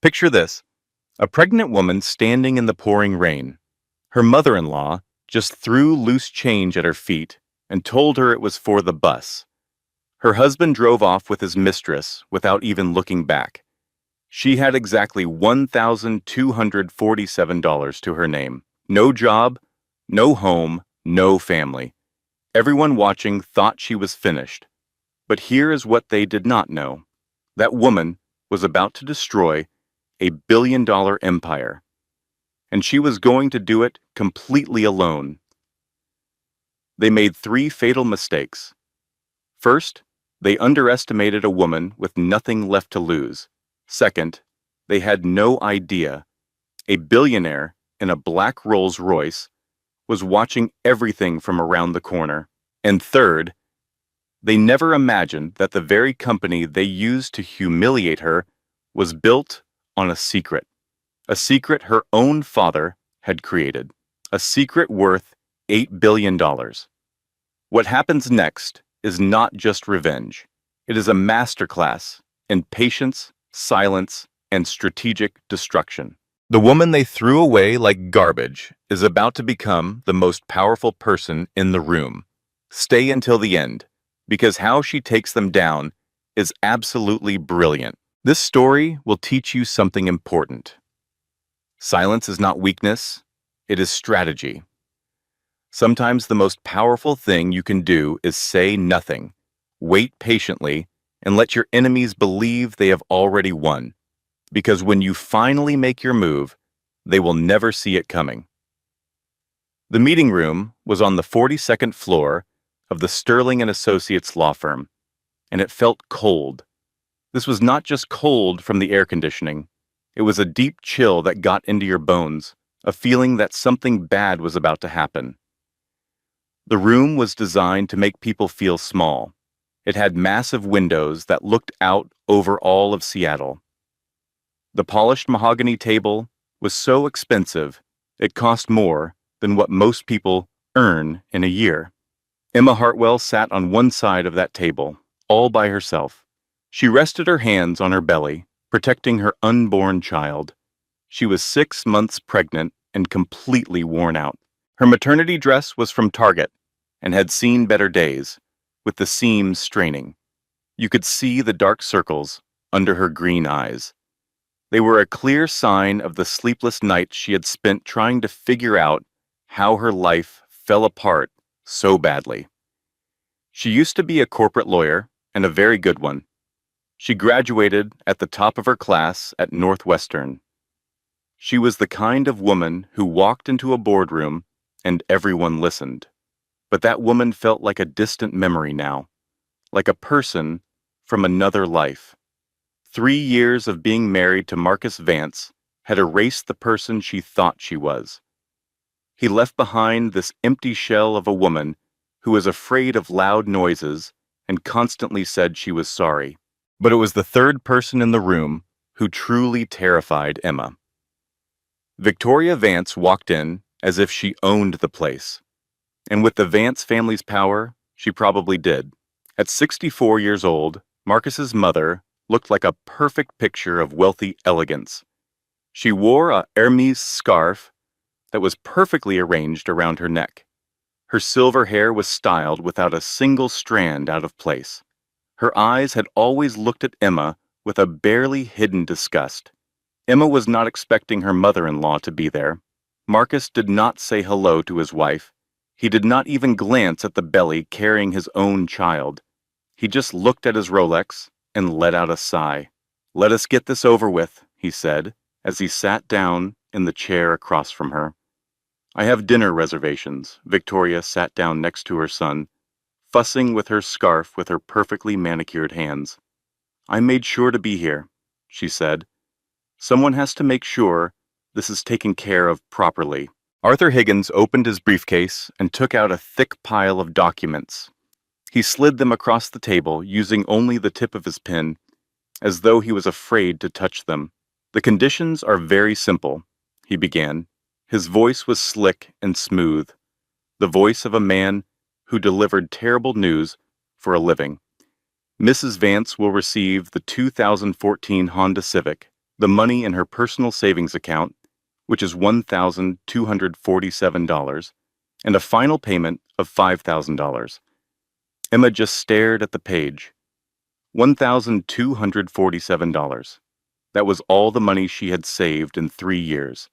Picture this: a pregnant woman standing in the pouring rain. Her mother-in-law just threw loose change at her feet and told her it was for the bus. Her husband drove off with his mistress without even looking back. She had exactly $1,247 to her name. No job, no home, no family. Everyone watching thought she was finished. But here is what they did not know. That woman was about to destroy a billion-dollar empire, and she was going to do it completely alone. They made three fatal mistakes. First, they underestimated a woman with nothing left to lose. Second, they had no idea a billionaire in a black Rolls-Royce was watching everything from around the corner. And third, they never imagined that the very company they used to humiliate her was built on a secret her own father had created, a secret worth $8 billion. What happens next is not just revenge. It is a masterclass in patience, silence, and strategic destruction. The woman they threw away like garbage is about to become the most powerful person in the room. Stay until the end, because how she takes them down is absolutely brilliant. This story will teach you something important. Silence is not weakness, it is strategy. Sometimes the most powerful thing you can do is say nothing, wait patiently, and let your enemies believe they have already won. Because when you finally make your move, they will never see it coming. The meeting room was on the 42nd floor of the Sterling and Associates law firm, and it felt cold. This was not just cold from the air conditioning. It was a deep chill that got into your bones, a feeling that something bad was about to happen. The room was designed to make people feel small. It had massive windows that looked out over all of Seattle. The polished mahogany table was so expensive, it cost more than what most people earn in a year. Emma Hartwell sat on one side of that table, all by herself. She rested her hands on her belly, protecting her unborn child. She was 6 months pregnant and completely worn out. Her maternity dress was from Target and had seen better days, with the seams straining. You could see the dark circles under her green eyes. They were a clear sign of the sleepless nights she had spent trying to figure out how her life fell apart so badly. She used to be a corporate lawyer, and a very good one. She graduated at the top of her class at Northwestern. She was the kind of woman who walked into a boardroom and everyone listened. But that woman felt like a distant memory now, like a person from another life. 3 years of being married to Marcus Vance had erased the person she thought she was. He left behind this empty shell of a woman who was afraid of loud noises and constantly said she was sorry. But it was the third person in the room who truly terrified Emma. Victoria Vance walked in as if she owned the place. And with the Vance family's power, she probably did. At 64 years old, Marcus's mother looked like a perfect picture of wealthy elegance. She wore a Hermes scarf that was perfectly arranged around her neck. Her silver hair was styled without a single strand out of place. Her eyes had always looked at Emma with a barely hidden disgust. Emma was not expecting her mother-in-law to be there. Marcus did not say hello to his wife. He did not even glance at the belly carrying his own child. He just looked at his Rolex and let out a sigh. "Let us get this over with," he said, as he sat down in the chair across from her. "I have dinner reservations." Victoria sat down next to her son, fussing with her scarf with her perfectly manicured hands. "I made sure to be here," she said. "Someone has to make sure this is taken care of properly." Arthur Higgins opened his briefcase and took out a thick pile of documents. He slid them across the table using only the tip of his pen, as though he was afraid to touch them. "The conditions are very simple," he began. His voice was slick and smooth, the voice of a man who delivered terrible news for a living. "Mrs. Vance will receive the 2014 Honda Civic, the money in her personal savings account, which is $1,247, and a final payment of $5,000. Emma just stared at the page. $1,247. That was all the money she had saved in 3 years.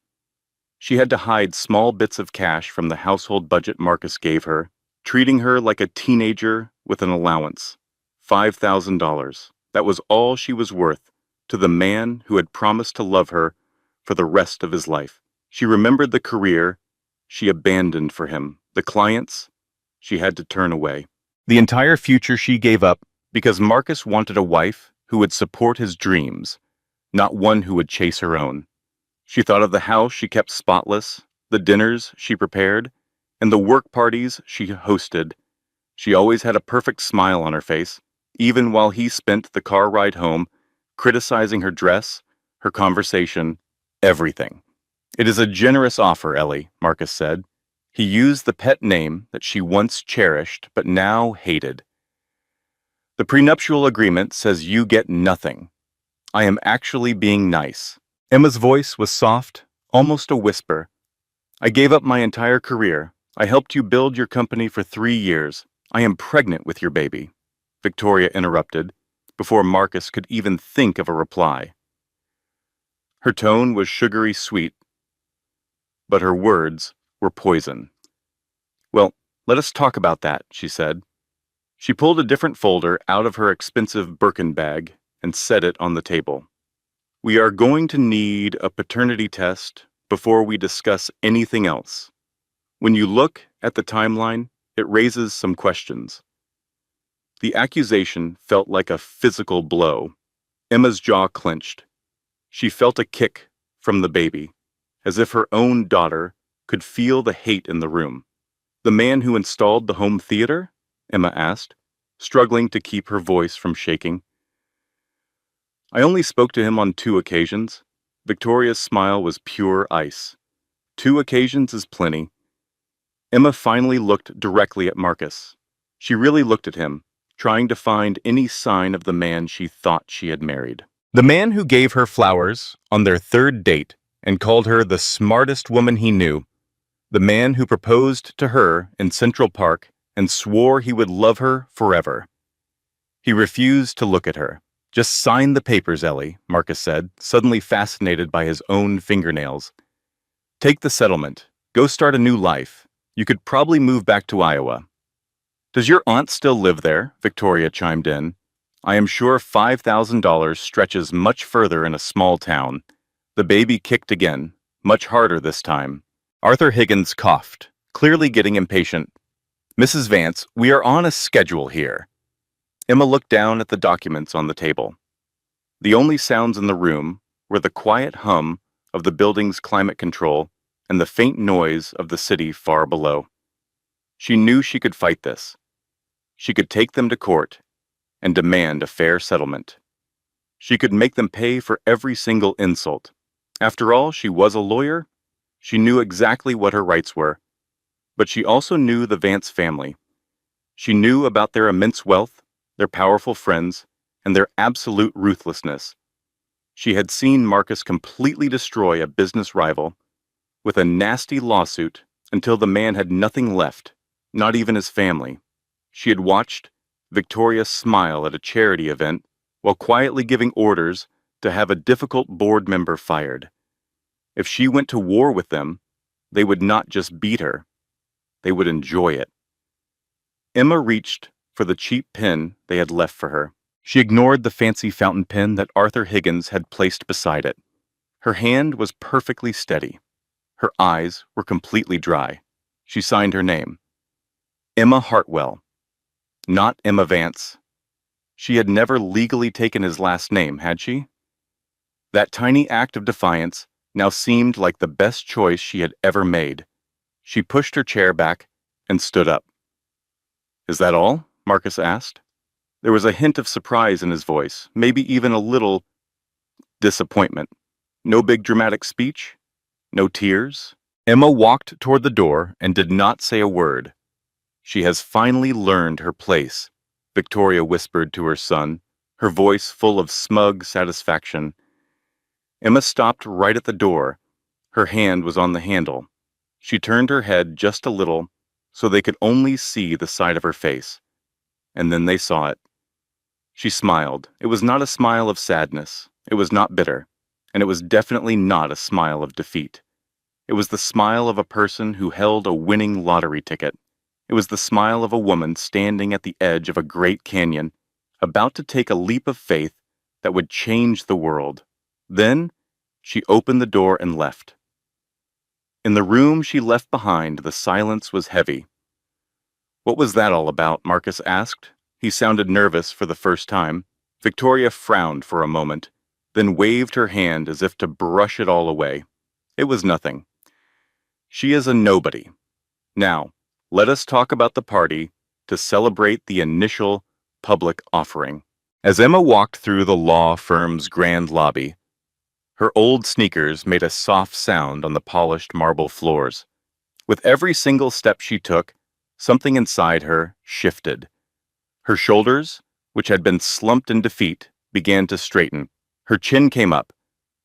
She had to hide small bits of cash from the household budget Marcus gave her, treating her like a teenager with an allowance. $5,000. That was all she was worth to the man who had promised to love her for the rest of his life. She remembered the career she abandoned for him, the clients she had to turn away. The entire future she gave up because Marcus wanted a wife who would support his dreams, not one who would chase her own. She thought of the house she kept spotless, the dinners she prepared, and the work parties she hosted. She always had a perfect smile on her face, even while he spent the car ride home criticizing her dress, her conversation, everything. "It is a generous offer, Ellie," Marcus said. He used the pet name that she once cherished but now hated. "The prenuptial agreement says you get nothing. I am actually being nice." Emma's voice was soft, almost a whisper. "I gave up my entire career. I helped you build your company for 3 years. I am pregnant with your baby," Victoria interrupted, before Marcus could even think of a reply. Her tone was sugary sweet, but her words were poison. "Well, let us talk about that," she said. She pulled a different folder out of her expensive Birkin bag and set it on the table. "We are going to need a paternity test before we discuss anything else. When you look at the timeline, it raises some questions." The accusation felt like a physical blow. Emma's jaw clenched. She felt a kick from the baby, as if her own daughter could feel the hate in the room. "The man who installed the home theater?" Emma asked, struggling to keep her voice from shaking. "I only spoke to him on 2 occasions. Victoria's smile was pure ice. 2 occasions is plenty. Emma finally looked directly at Marcus. She really looked at him, trying to find any sign of the man she thought she had married. The man who gave her flowers on their 3rd date and called her the smartest woman he knew. The man who proposed to her in Central Park and swore he would love her forever. He refused to look at her. "Just sign the papers, Ellie," Marcus said, suddenly fascinated by his own fingernails. "Take the settlement. Go start a new life. You could probably move back to Iowa." "Does your aunt still live there?" Victoria chimed in. "I am sure $5,000 stretches much further in a small town." The baby kicked again, much harder this time. Arthur Higgins coughed, clearly getting impatient. "Mrs. Vance, we are on a schedule here." Emma looked down at the documents on the table. The only sounds in the room were the quiet hum of the building's climate control and the faint noise of the city far below. She knew she could fight this. She could take them to court and demand a fair settlement. She could make them pay for every single insult. After all, she was a lawyer. She knew exactly what her rights were. But she also knew the Vance family. She knew about their immense wealth, their powerful friends, and their absolute ruthlessness. She had seen Marcus completely destroy a business rival with a nasty lawsuit until the man had nothing left, not even his family. She had watched Victoria smile at a charity event while quietly giving orders to have a difficult board member fired. If she went to war with them, they would not just beat her, they would enjoy it. Emma reached for the cheap pen they had left for her. She ignored the fancy fountain pen that Arthur Higgins had placed beside it. Her hand was perfectly steady. Her eyes were completely dry. She signed her name. Emma Hartwell. Not Emma Vance. She had never legally taken his last name, had she? That tiny act of defiance now seemed like the best choice she had ever made. She pushed her chair back and stood up. "Is that all?" Marcus asked. There was a hint of surprise in his voice, maybe even a little disappointment. "No big dramatic speech? No tears?" Emma walked toward the door and did not say a word. "She has finally learned her place," Victoria whispered to her son, her voice full of smug satisfaction. Emma stopped right at the door. Her hand was on the handle. She turned her head just a little so they could only see the side of her face. And then they saw it. She smiled. It was not a smile of sadness. It was not bitter. And it was definitely not a smile of defeat. It was the smile of a person who held a winning lottery ticket. It was the smile of a woman standing at the edge of a great canyon, about to take a leap of faith that would change the world. Then, she opened the door and left. In the room she left behind, the silence was heavy. "What was that all about?" Marcus asked. He sounded nervous for the first time. Victoria frowned for a moment, then waved her hand as if to brush it all away. "It was nothing. She is a nobody. Now, let us talk about the party to celebrate the initial public offering." As Emma walked through the law firm's grand lobby, her old sneakers made a soft sound on the polished marble floors. With every single step she took, something inside her shifted. Her shoulders, which had been slumped in defeat, began to straighten. Her chin came up.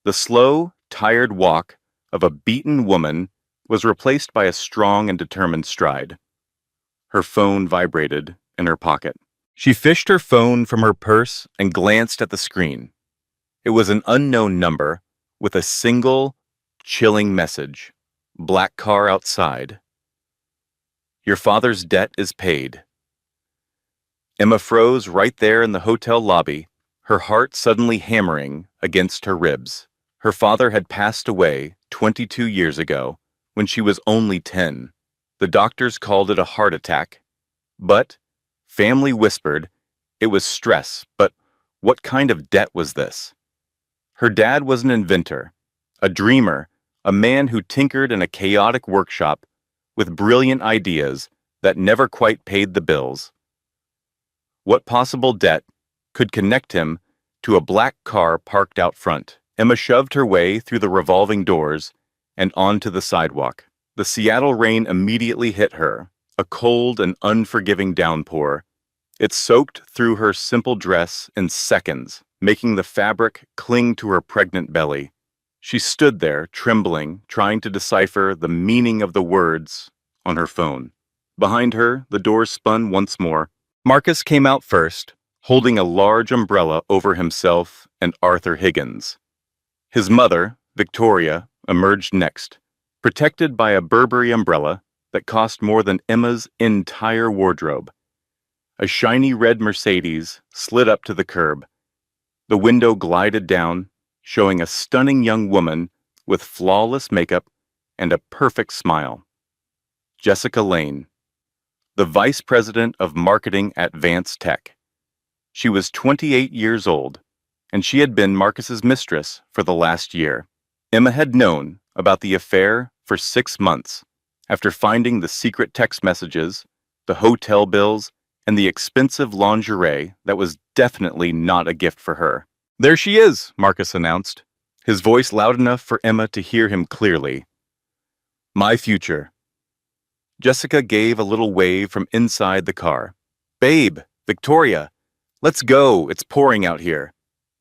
The slow, tired walk of a beaten woman was replaced by a strong and determined stride. Her phone vibrated in her pocket. She fished her phone from her purse and glanced at the screen. It was an unknown number with a single, chilling message. "Black car outside. Your father's debt is paid." Emma froze right there in the hotel lobby, her heart suddenly hammering against her ribs. Her father had passed away 22 years ago, when she was only 10. The doctors called it a heart attack. But, family whispered, it was stress. But what kind of debt was this? Her dad was an inventor, a dreamer, a man who tinkered in a chaotic workshop with brilliant ideas that never quite paid the bills. What possible debt could connect him to a black car parked out front? Emma shoved her way through the revolving doors and onto the sidewalk. The Seattle rain immediately hit her, a cold and unforgiving downpour. It soaked through her simple dress in seconds, making the fabric cling to her pregnant belly. She stood there, trembling, trying to decipher the meaning of the words on her phone. Behind her, the doors spun once more. Marcus came out first, holding a large umbrella over himself and Arthur Higgins. His mother, Victoria, emerged next, protected by a Burberry umbrella that cost more than Emma's entire wardrobe. A shiny red Mercedes slid up to the curb. The window glided down, showing a stunning young woman with flawless makeup and a perfect smile. Jessica Lane, the vice president of marketing at Vance Tech. She was 28 years old, and she had been Marcus's mistress for the last year. Emma had known about the affair for 6 months, after finding the secret text messages, the hotel bills, and the expensive lingerie that was definitely not a gift for her. "There she is," Marcus announced, his voice loud enough for Emma to hear him clearly. "My future." Jessica gave a little wave from inside the car. "Babe, Victoria, let's go, it's pouring out here."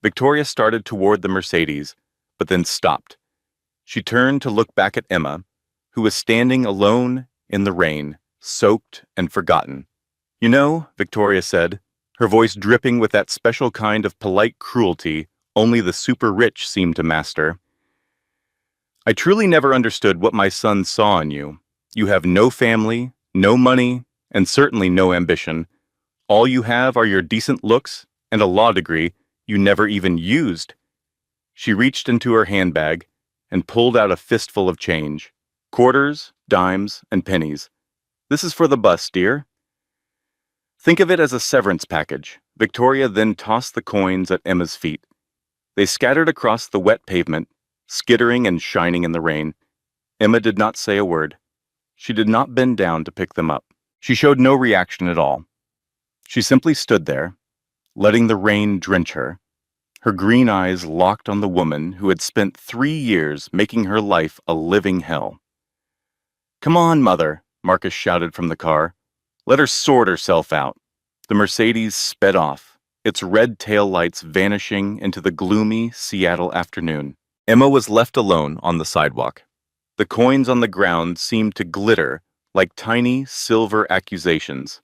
Victoria started toward the Mercedes, but then stopped. She turned to look back at Emma, who was standing alone in the rain, soaked and forgotten. "You know," Victoria said, her voice dripping with that special kind of polite cruelty only the super rich seemed to master, "I truly never understood what my son saw in you. You have no family, no money, and certainly no ambition. All you have are your decent looks and a law degree you never even used." She reached into her handbag and pulled out a fistful of change. "Quarters, dimes, and pennies. This is for the bus, dear." "Think of it as a severance package." Victoria then tossed the coins at Emma's feet. They scattered across the wet pavement, skittering and shining in the rain. Emma did not say a word. She did not bend down to pick them up. She showed no reaction at all. She simply stood there, letting the rain drench her, her green eyes locked on the woman who had spent 3 years making her life a living hell. "Come on, Mother," Marcus shouted from the car. "Let her sort herself out." The Mercedes sped off, its red taillights vanishing into the gloomy Seattle afternoon. Emma was left alone on the sidewalk. The coins on the ground seemed to glitter like tiny silver accusations.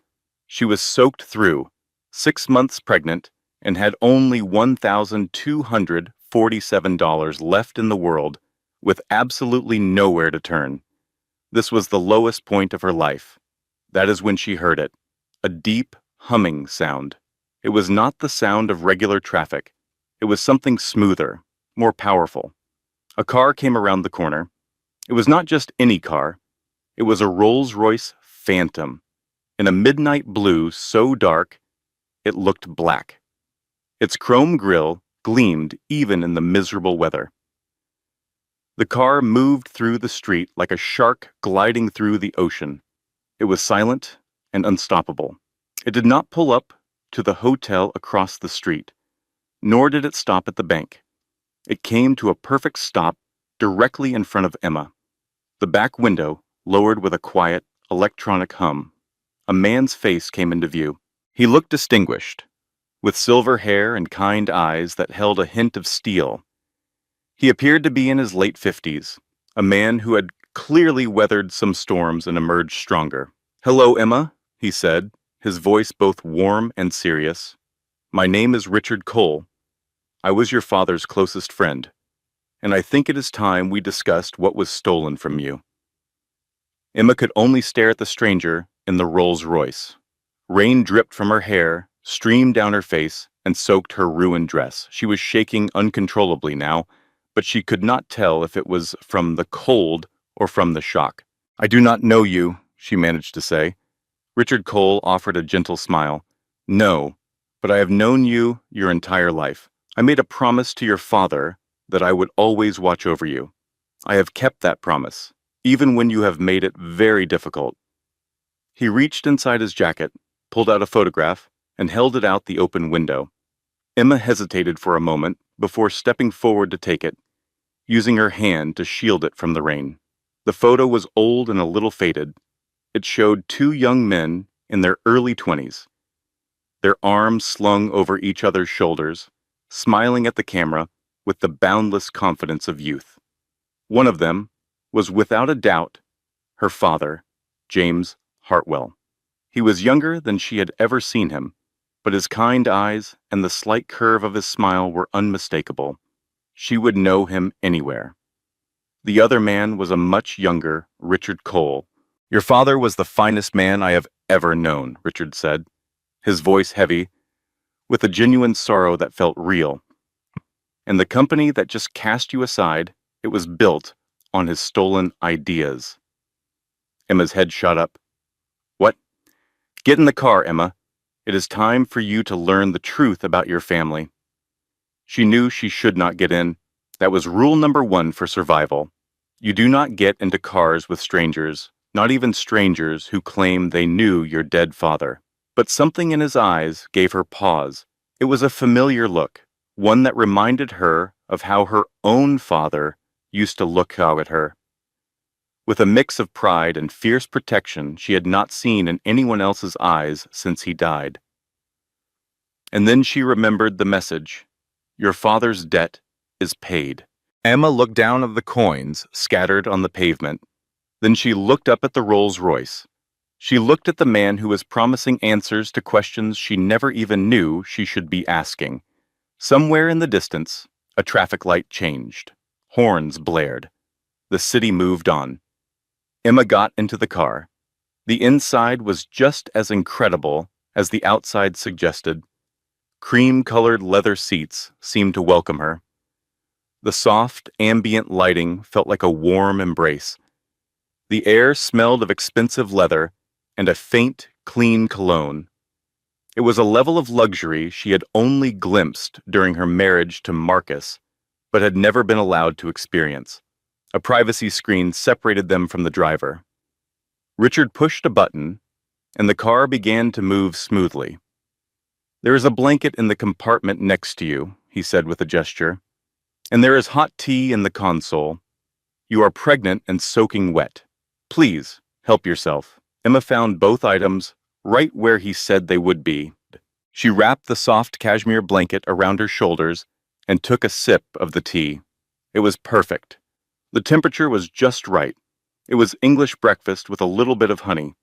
She was soaked through, 6 months pregnant, and had only $1,247 left in the world, with absolutely nowhere to turn. This was the lowest point of her life. That is when she heard it, a deep, humming sound. It was not the sound of regular traffic. It was something smoother, more powerful. A car came around the corner. It was not just any car. It was a Rolls-Royce Phantom, in a midnight blue so dark it looked black. Its chrome grille gleamed even in the miserable weather. The car moved through the street like a shark gliding through the ocean. It was silent and unstoppable. It did not pull up to the hotel across the street, nor did it stop at the bank. It came to a perfect stop directly in front of Emma. The back window lowered with a quiet, electronic hum. A man's face came into view. He looked distinguished, with silver hair and kind eyes that held a hint of steel. He appeared to be in his late 50s, a man who had clearly weathered some storms and emerged stronger. "Hello, Emma," he said, his voice both warm and serious. "My name is Richard Cole. I was your father's closest friend, and I think it is time we discussed what was stolen from you." Emma could only stare at the stranger in the Rolls-Royce. Rain dripped from her hair, streamed down her face, and soaked her ruined dress. She was shaking uncontrollably now, but she could not tell if it was from the cold or from the shock. "I do not know you," she managed to say. Richard Cole offered a gentle smile. "No, but I have known you your entire life. I made a promise to your father that I would always watch over you. I have kept that promise, even when you have made it very difficult." He reached inside his jacket, pulled out a photograph, and held it out the open window. Emma hesitated for a moment before stepping forward to take it, using her hand to shield it from the rain. The photo was old and a little faded. It showed two young men in their early 20s, their arms slung over each other's shoulders, smiling at the camera with the boundless confidence of youth. One of them was without a doubt her father, James Hartwell. He was younger than she had ever seen him, but his kind eyes and the slight curve of his smile were unmistakable. She would know him anywhere. The other man was a much younger Richard Cole. "Your father was the finest man I have ever known," Richard said, his voice heavy, with a genuine sorrow that felt real. "And the company that just cast you aside, it was built on his stolen ideas." Emma's head shot up. "What? Get in the car, Emma. It is time for you to learn the truth about your family." She knew she should not get in. That was rule number 1 for survival. You do not get into cars with strangers, not even strangers who claim they knew your dead father. But something in his eyes gave her pause. It was a familiar look, one that reminded her of how her own father used to look out at her. With a mix of pride and fierce protection she had not seen in anyone else's eyes since he died. And then she remembered the message. Your father's debt is paid. Emma looked down at the coins scattered on the pavement. Then she looked up at the Rolls-Royce. She looked at the man who was promising answers to questions she never even knew she should be asking. Somewhere in the distance, a traffic light changed. Horns blared. The city moved on. Emma got into the car. The inside was just as incredible as the outside suggested. Cream-colored leather seats seemed to welcome her. The soft, ambient lighting felt like a warm embrace. The air smelled of expensive leather and a faint, clean cologne. It was a level of luxury she had only glimpsed during her marriage to Marcus, but had never been allowed to experience. A privacy screen separated them from the driver. Richard pushed a button, and the car began to move smoothly. "There is a blanket in the compartment next to you," he said with a gesture. "And there is hot tea in the console. You are pregnant and soaking wet. Please, help yourself." Emma found both items right where he said they would be. She wrapped the soft cashmere blanket around her shoulders and took a sip of the tea. It was perfect. The temperature was just right. It was English breakfast with a little bit of honey.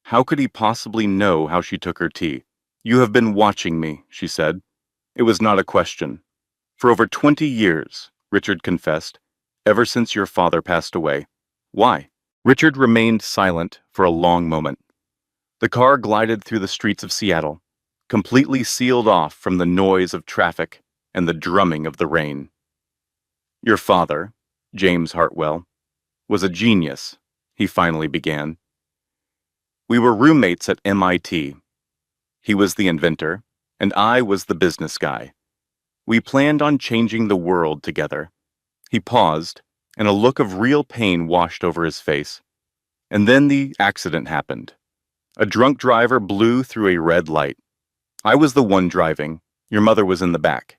How could he possibly know how she took her tea? "You have been watching me," she said. It was not a question. "For over 20 years," Richard confessed, "ever since your father passed away." "Why?" Richard remained silent for a long moment. The car glided through the streets of Seattle, completely sealed off from the noise of traffic and the drumming of the rain. "Your father, James Hartwell, was a genius," he finally began. "We were roommates at MIT. He was the inventor, and I was the business guy. We planned on changing the world together." He paused, and a look of real pain washed over his face. "And then the accident happened. A drunk driver blew through a red light. I was the one driving. Your mother was in the back."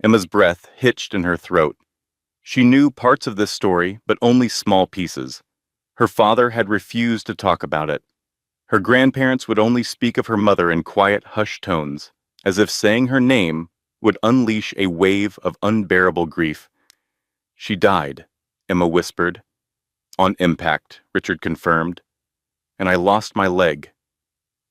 Emma's breath hitched in her throat. She knew parts of this story, but only small pieces. Her father had refused to talk about it. Her grandparents would only speak of her mother in quiet, hushed tones, as if saying her name would unleash a wave of unbearable grief. "She died," Emma whispered. "On impact," Richard confirmed. "And I lost my leg."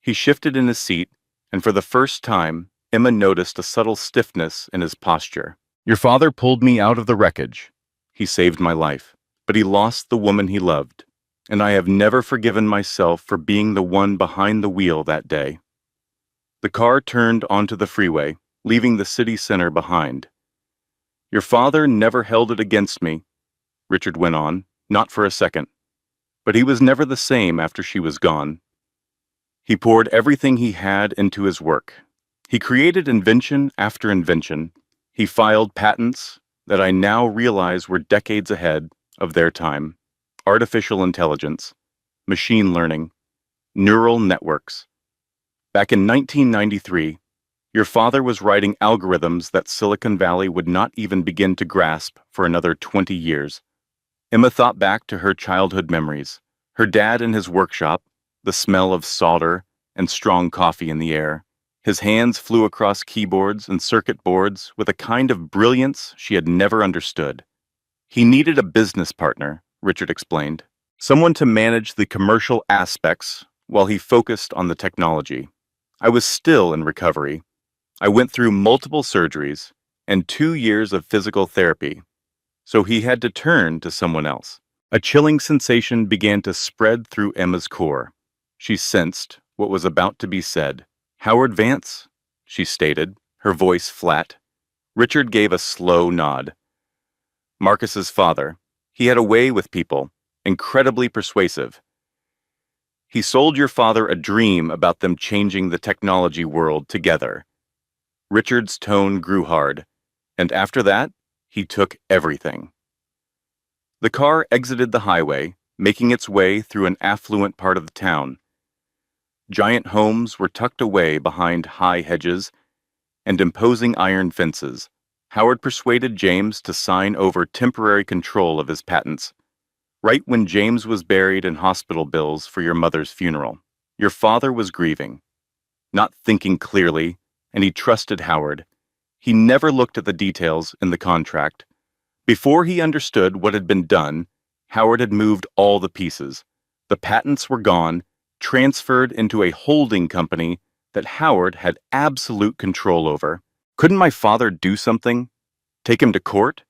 He shifted in his seat, and for the first time, Emma noticed a subtle stiffness in his posture. "Your father pulled me out of the wreckage. He saved my life, but he lost the woman he loved, and I have never forgiven myself for being the one behind the wheel that day." The car turned onto the freeway, leaving the city center behind. "Your father never held it against me," Richard went on, "not for a second. But he was never the same after she was gone. He poured everything he had into his work. He created invention after invention. He filed patents that I now realize were decades ahead of their time. Artificial intelligence, machine learning, neural networks. Back in 1993, your father was writing algorithms that Silicon Valley would not even begin to grasp for another 20 years. Emma thought back to her childhood memories. Her dad in his workshop, the smell of solder and strong coffee in the air. His hands flew across keyboards and circuit boards with a kind of brilliance she had never understood. "He needed a business partner," Richard explained. "Someone to manage the commercial aspects while he focused on the technology. I was still in recovery. I went through multiple surgeries and 2 years of physical therapy, so he had to turn to someone else." A chilling sensation began to spread through Emma's core. She sensed what was about to be said. "Howard Vance," she stated, her voice flat. Richard gave a slow nod. "Marcus's father. He had a way with people, incredibly persuasive. He sold your father a dream about them changing the technology world together." Richard's tone grew hard, and after that, he took everything. The car exited the highway, making its way through an affluent part of the town. Giant homes were tucked away behind high hedges and imposing iron fences. Howard persuaded James to sign over temporary control of his patents, right when James was buried in hospital bills for your mother's funeral. Your father was grieving, not thinking clearly, and he trusted Howard. He never looked at the details in the contract. Before he understood what had been done, Howard had moved all the pieces. The patents were gone, transferred into a holding company that Howard had absolute control over. Couldn't my father do something? Take him to court?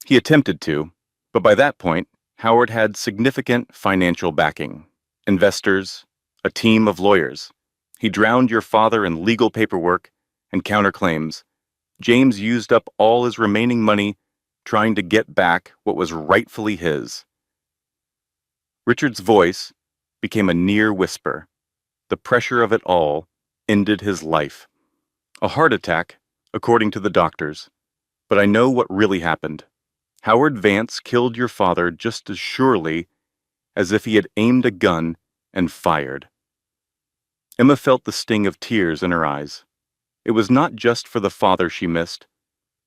He attempted to, but by that point, Howard had significant financial backing. Investors, a team of lawyers. He drowned your father in legal paperwork and counterclaims. James used up all his remaining money trying to get back what was rightfully his. Richard's voice became a near whisper. The pressure of it all ended his life. A heart attack, according to the doctors. But I know what really happened. Howard Vance killed your father just as surely as if he had aimed a gun and fired. Emma felt the sting of tears in her eyes. It was not just for the father she missed,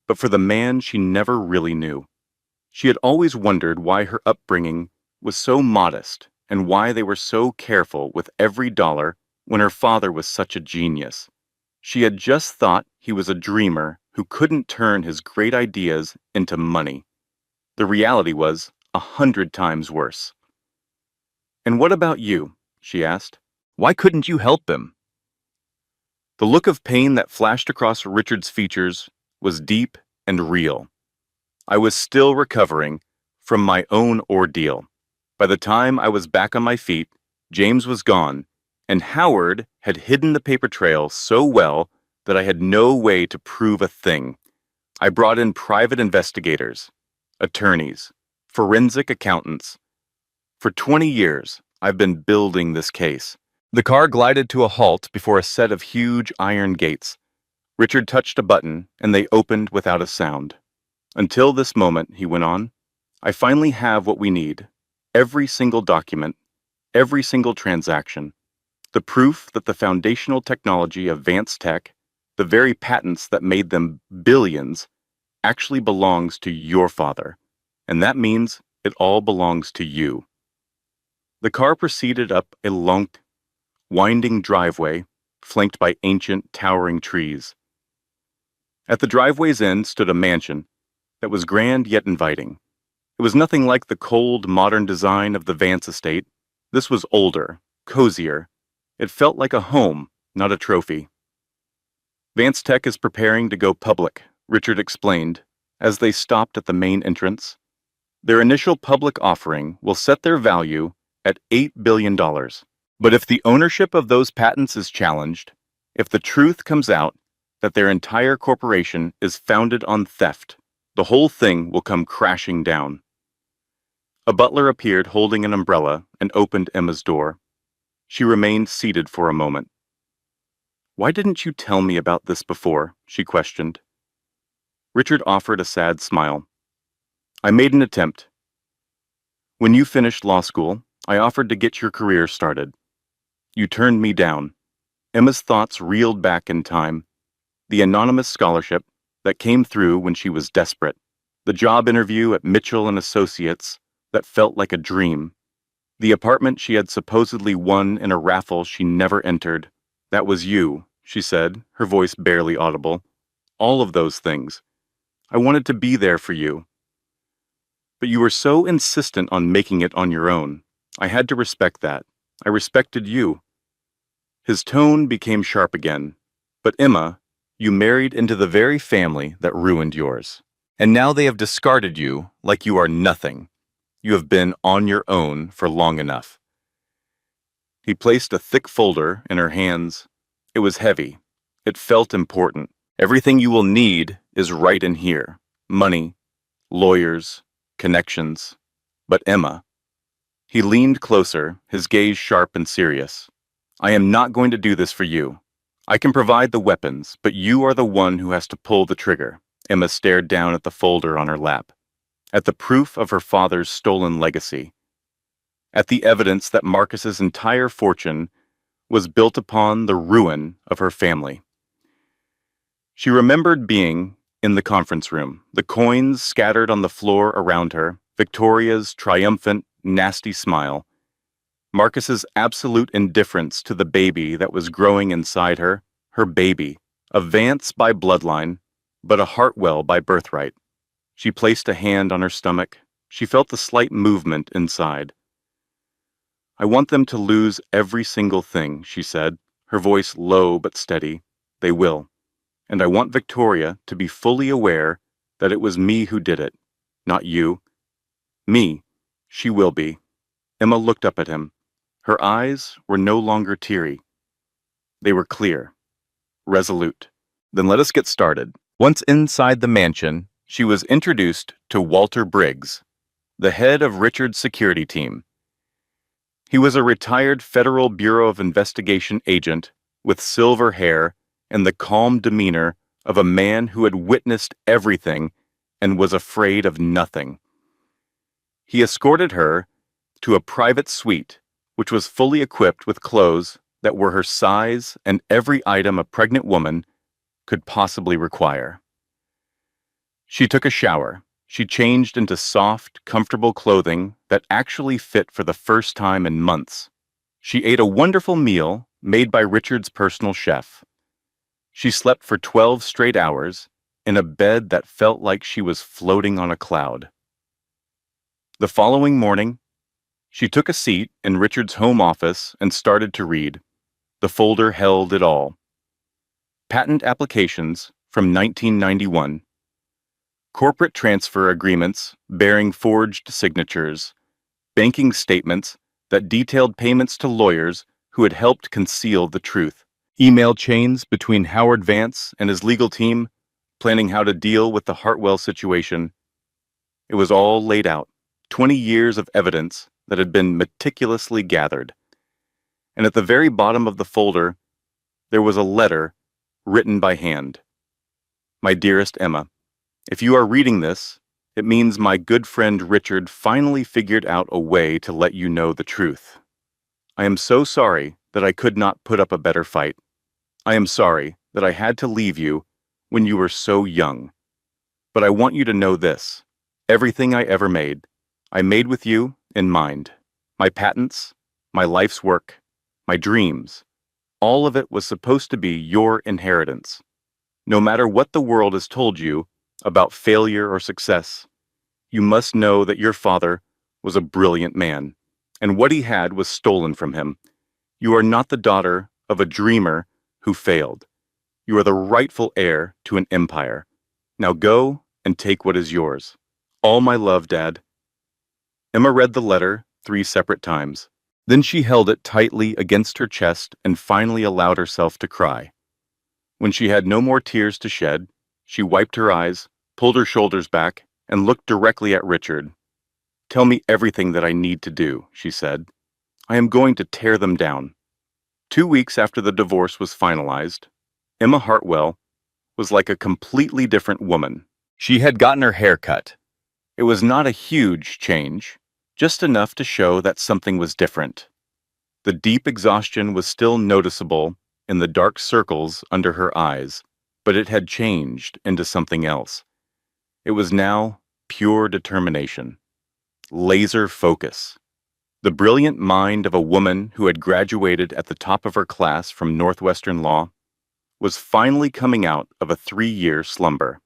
but for the man she never really knew. She had always wondered why her upbringing was so modest and why they were so careful with every dollar when her father was such a genius. She had just thought he was a dreamer who couldn't turn his great ideas into money. The reality was 100 times worse. "And what about you?" she asked. "Why couldn't you help him?" The look of pain that flashed across Richard's features was deep and real. I was still recovering from my own ordeal. By the time I was back on my feet, James was gone, and Howard had hidden the paper trail so well that I had no way to prove a thing. I brought in private investigators, attorneys, forensic accountants. For 20 years, I've been building this case. The car glided to a halt before a set of huge iron gates. Richard touched a button, and they opened without a sound. "Until this moment," he went on, "I finally have what we need. Every single document, every single transaction. The proof that the foundational technology of Vance Tech, the very patents that made them billions, actually belongs to your father. And that means it all belongs to you." The car proceeded up a long, winding driveway flanked by ancient, towering trees. At the driveway's end stood a mansion that was grand yet inviting. It was nothing like the cold, modern design of the Vance estate. This was older, cozier. It felt like a home, not a trophy. "Vance Tech is preparing to go public," Richard explained, as they stopped at the main entrance. "Their initial public offering will set their value at $8 billion. But if the ownership of those patents is challenged, if the truth comes out that their entire corporation is founded on theft, the whole thing will come crashing down." A butler appeared holding an umbrella and opened Emma's door. She remained seated for a moment. "Why didn't you tell me about this before?" she questioned. Richard offered a sad smile. "I made an attempt. When you finished law school, I offered to get your career started. You turned me down." Emma's thoughts reeled back in time. The anonymous scholarship that came through when she was desperate. The job interview at Mitchell and Associates that felt like a dream. The apartment she had supposedly won in a raffle she never entered. "That was you," she said, her voice barely audible. "All of those things. I wanted to be there for you. But you were so insistent on making it on your own. I had to respect that. I respected you." His tone became sharp again. "But Emma, you married into the very family that ruined yours. And now they have discarded you like you are nothing. You have been on your own for long enough." He placed a thick folder in her hands. It was heavy. It felt important. "Everything you will need is right in here. Money, lawyers, connections. But Emma." He leaned closer, his gaze sharp and serious. "I am not going to do this for you. I can provide the weapons, but you are the one who has to pull the trigger." Emma stared down at the folder on her lap, at the proof of her father's stolen legacy, at the evidence that Marcus's entire fortune was built upon the ruin of her family. She remembered being in the conference room, the coins scattered on the floor around her, Victoria's triumphant, nasty smile, Marcus's absolute indifference to the baby that was growing inside her baby, a Vance by bloodline, but a Hartwell by birthright. She placed a hand on her stomach. She felt the slight movement inside. "I want them to lose every single thing," she said, her voice low but steady. "They will. And I want Victoria to be fully aware that it was me who did it, not you. Me. She will be." Emma looked up at him. Her eyes were no longer teary. They were clear, resolute. "Then let us get started." Once inside the mansion, she was introduced to Walter Briggs, the head of Richard's security team. He was a retired Federal Bureau of Investigation agent with silver hair and the calm demeanor of a man who had witnessed everything and was afraid of nothing. He escorted her to a private suite, which was fully equipped with clothes that were her size and every item a pregnant woman could possibly require. She took a shower. She changed into soft, comfortable clothing that actually fit for the first time in months. She ate a wonderful meal made by Richard's personal chef. She slept for 12 straight hours in a bed that felt like she was floating on a cloud. The following morning, she took a seat in Richard's home office and started to read. The folder held it all. Patent applications from 1991. Corporate transfer agreements bearing forged signatures. Banking statements that detailed payments to lawyers who had helped conceal the truth. Email chains between Howard Vance and his legal team, planning how to deal with the Hartwell situation. It was all laid out, 20 years of evidence that had been meticulously gathered. And at the very bottom of the folder, there was a letter written by hand. My dearest Emma, if you are reading this, it means my good friend Richard finally figured out a way to let you know the truth. I am so sorry that I could not put up a better fight. I am sorry that I had to leave you when you were so young. But I want you to know this. Everything I ever made, I made with you in mind. My patents, my life's work, my dreams, all of it was supposed to be your inheritance. No matter what the world has told you about failure or success, you must know that your father was a brilliant man, and what he had was stolen from him. You are not the daughter of a dreamer who failed. You are the rightful heir to an empire. Now go and take what is yours. All my love, Dad. Emma read the letter 3 separate times. Then she held it tightly against her chest and finally allowed herself to cry. When she had no more tears to shed, she wiped her eyes, pulled her shoulders back, and looked directly at Richard. Tell me everything that I need to do, she said. I am going to tear them down. 2 weeks after the divorce was finalized, Emma Hartwell was like a completely different woman. She had gotten her hair cut. It was not a huge change, just enough to show that something was different. The deep exhaustion was still noticeable in the dark circles under her eyes, but it had changed into something else. It was now pure determination, laser focus. The brilliant mind of a woman who had graduated at the top of her class from Northwestern Law was finally coming out of a 3-year slumber.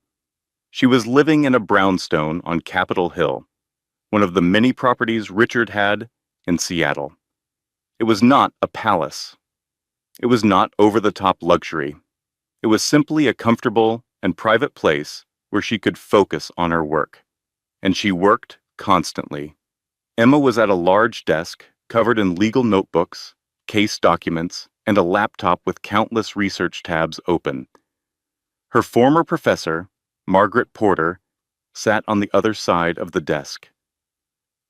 She was living in a brownstone on Capitol Hill, one of the many properties Richard had in Seattle. It was not a palace. It was not over-the-top luxury. It was simply a comfortable and private place where she could focus on her work. And she worked constantly. Emma was at a large desk covered in legal notebooks, case documents, and a laptop with countless research tabs open. Her former professor, Margaret Porter, sat on the other side of the desk,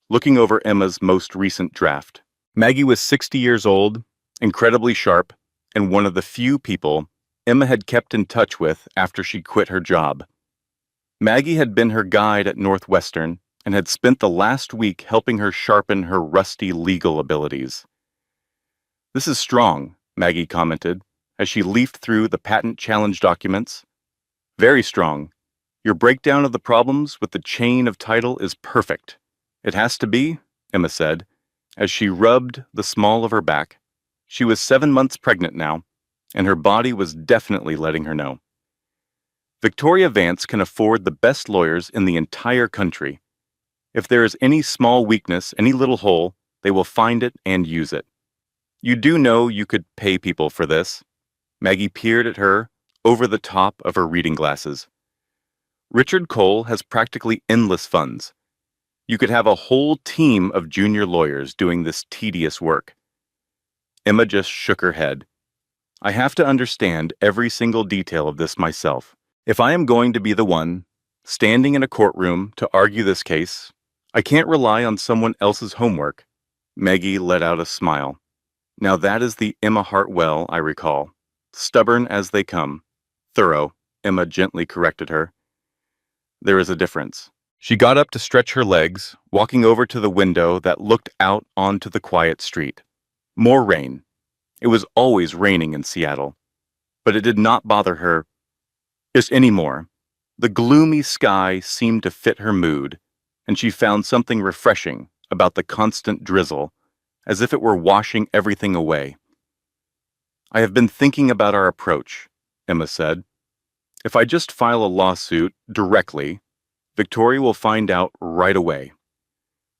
looking over Emma's most recent draft. Maggie was 60 years old, incredibly sharp, and one of the few people Emma had kept in touch with after she quit her job. Maggie had been her guide at Northwestern and had spent the last week helping her sharpen her rusty legal abilities. This is strong, Maggie commented, as she leafed through the patent challenge documents. Very strong. Your breakdown of the problems with the chain of title is perfect. It has to be, Emma said, as she rubbed the small of her back. She was 7 months pregnant now, and her body was definitely letting her know. Victoria Vance can afford the best lawyers in the entire country. If there is any small weakness, any little hole, they will find it and use it. You do know you could pay people for this. Maggie peered at her over the top of her reading glasses. Richard Cole has practically endless funds. You could have a whole team of junior lawyers doing this tedious work. Emma just shook her head. I have to understand every single detail of this myself. If I am going to be the one standing in a courtroom to argue this case, I can't rely on someone else's homework. Maggie let out a smile. Now that is the Emma Hartwell I recall. Stubborn as they come. Thorough, Emma gently corrected her. There is a difference. She got up to stretch her legs, walking over to the window that looked out onto the quiet street. More rain. It was always raining in Seattle. But it did not bother her just anymore. The gloomy sky seemed to fit her mood, and she found something refreshing about the constant drizzle, as if it were washing everything away. I have been thinking about our approach, Emma said. If I just file a lawsuit directly, Victoria will find out right away.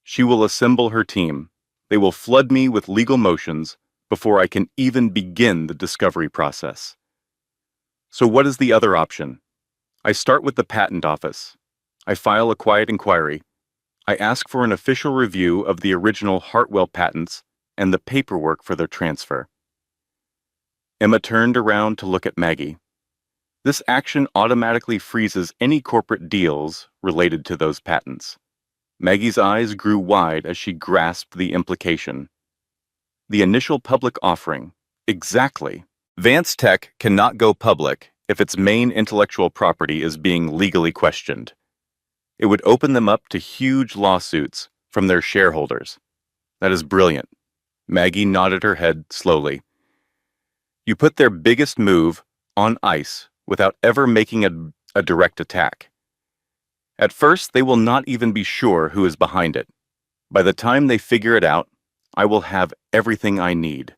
She will assemble her team. They will flood me with legal motions before I can even begin the discovery process. So what is the other option? I start with the patent office. I file a quiet inquiry. I ask for an official review of the original Hartwell patents and the paperwork for their transfer. Emma turned around to look at Maggie. This action automatically freezes any corporate deals related to those patents. Maggie's eyes grew wide as she grasped the implication. The initial public offering. Exactly. Vance Tech cannot go public if its main intellectual property is being legally questioned. It would open them up to huge lawsuits from their shareholders. That is brilliant. Maggie nodded her head slowly. You put their biggest move on ice without ever making a direct attack. At first, they will not even be sure who is behind it. By the time they figure it out, I will have everything I need.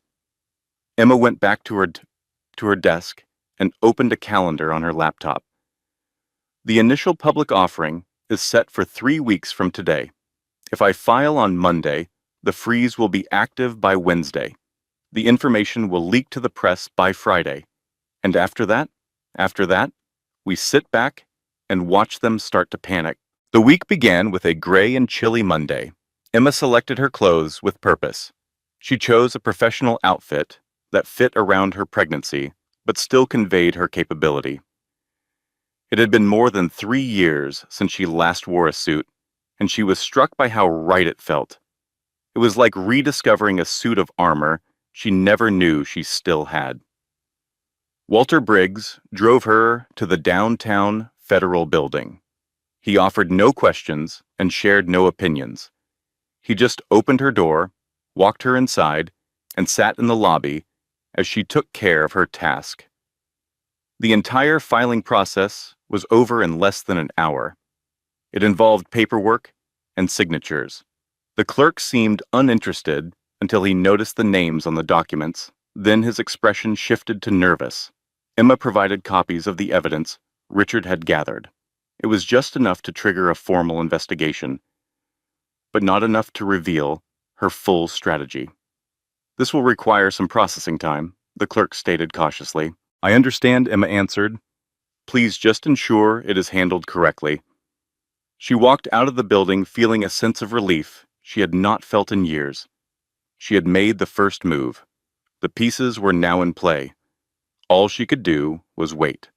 Emma went back to her desk and opened a calendar on her laptop. The initial public offering is set for 3 weeks from today. If I file on Monday, the freeze will be active by Wednesday. The information will leak to the press by Friday. And after that, we sit back and watch them start to panic. The week began with a gray and chilly Monday. Emma selected her clothes with purpose. She chose a professional outfit that fit around her pregnancy, but still conveyed her capability. It had been more than 3 years since she last wore a suit, and she was struck by how right it felt. It was like rediscovering a suit of armor she never knew she still had. Walter Briggs drove her to the downtown Federal Building. He offered no questions and shared no opinions. He just opened her door, walked her inside, and sat in the lobby as she took care of her task. The entire filing process was over in less than an hour. It involved paperwork and signatures. The clerk seemed uninterested until he noticed the names on the documents. Then his expression shifted to nervous. Emma provided copies of the evidence Richard had gathered. It was just enough to trigger a formal investigation, but not enough to reveal her full strategy. This will require some processing time, the clerk stated cautiously. I understand, Emma answered. Please just ensure it is handled correctly. She walked out of the building feeling a sense of relief she had not felt in years. She had made the first move. The pieces were now in play. All she could do was wait.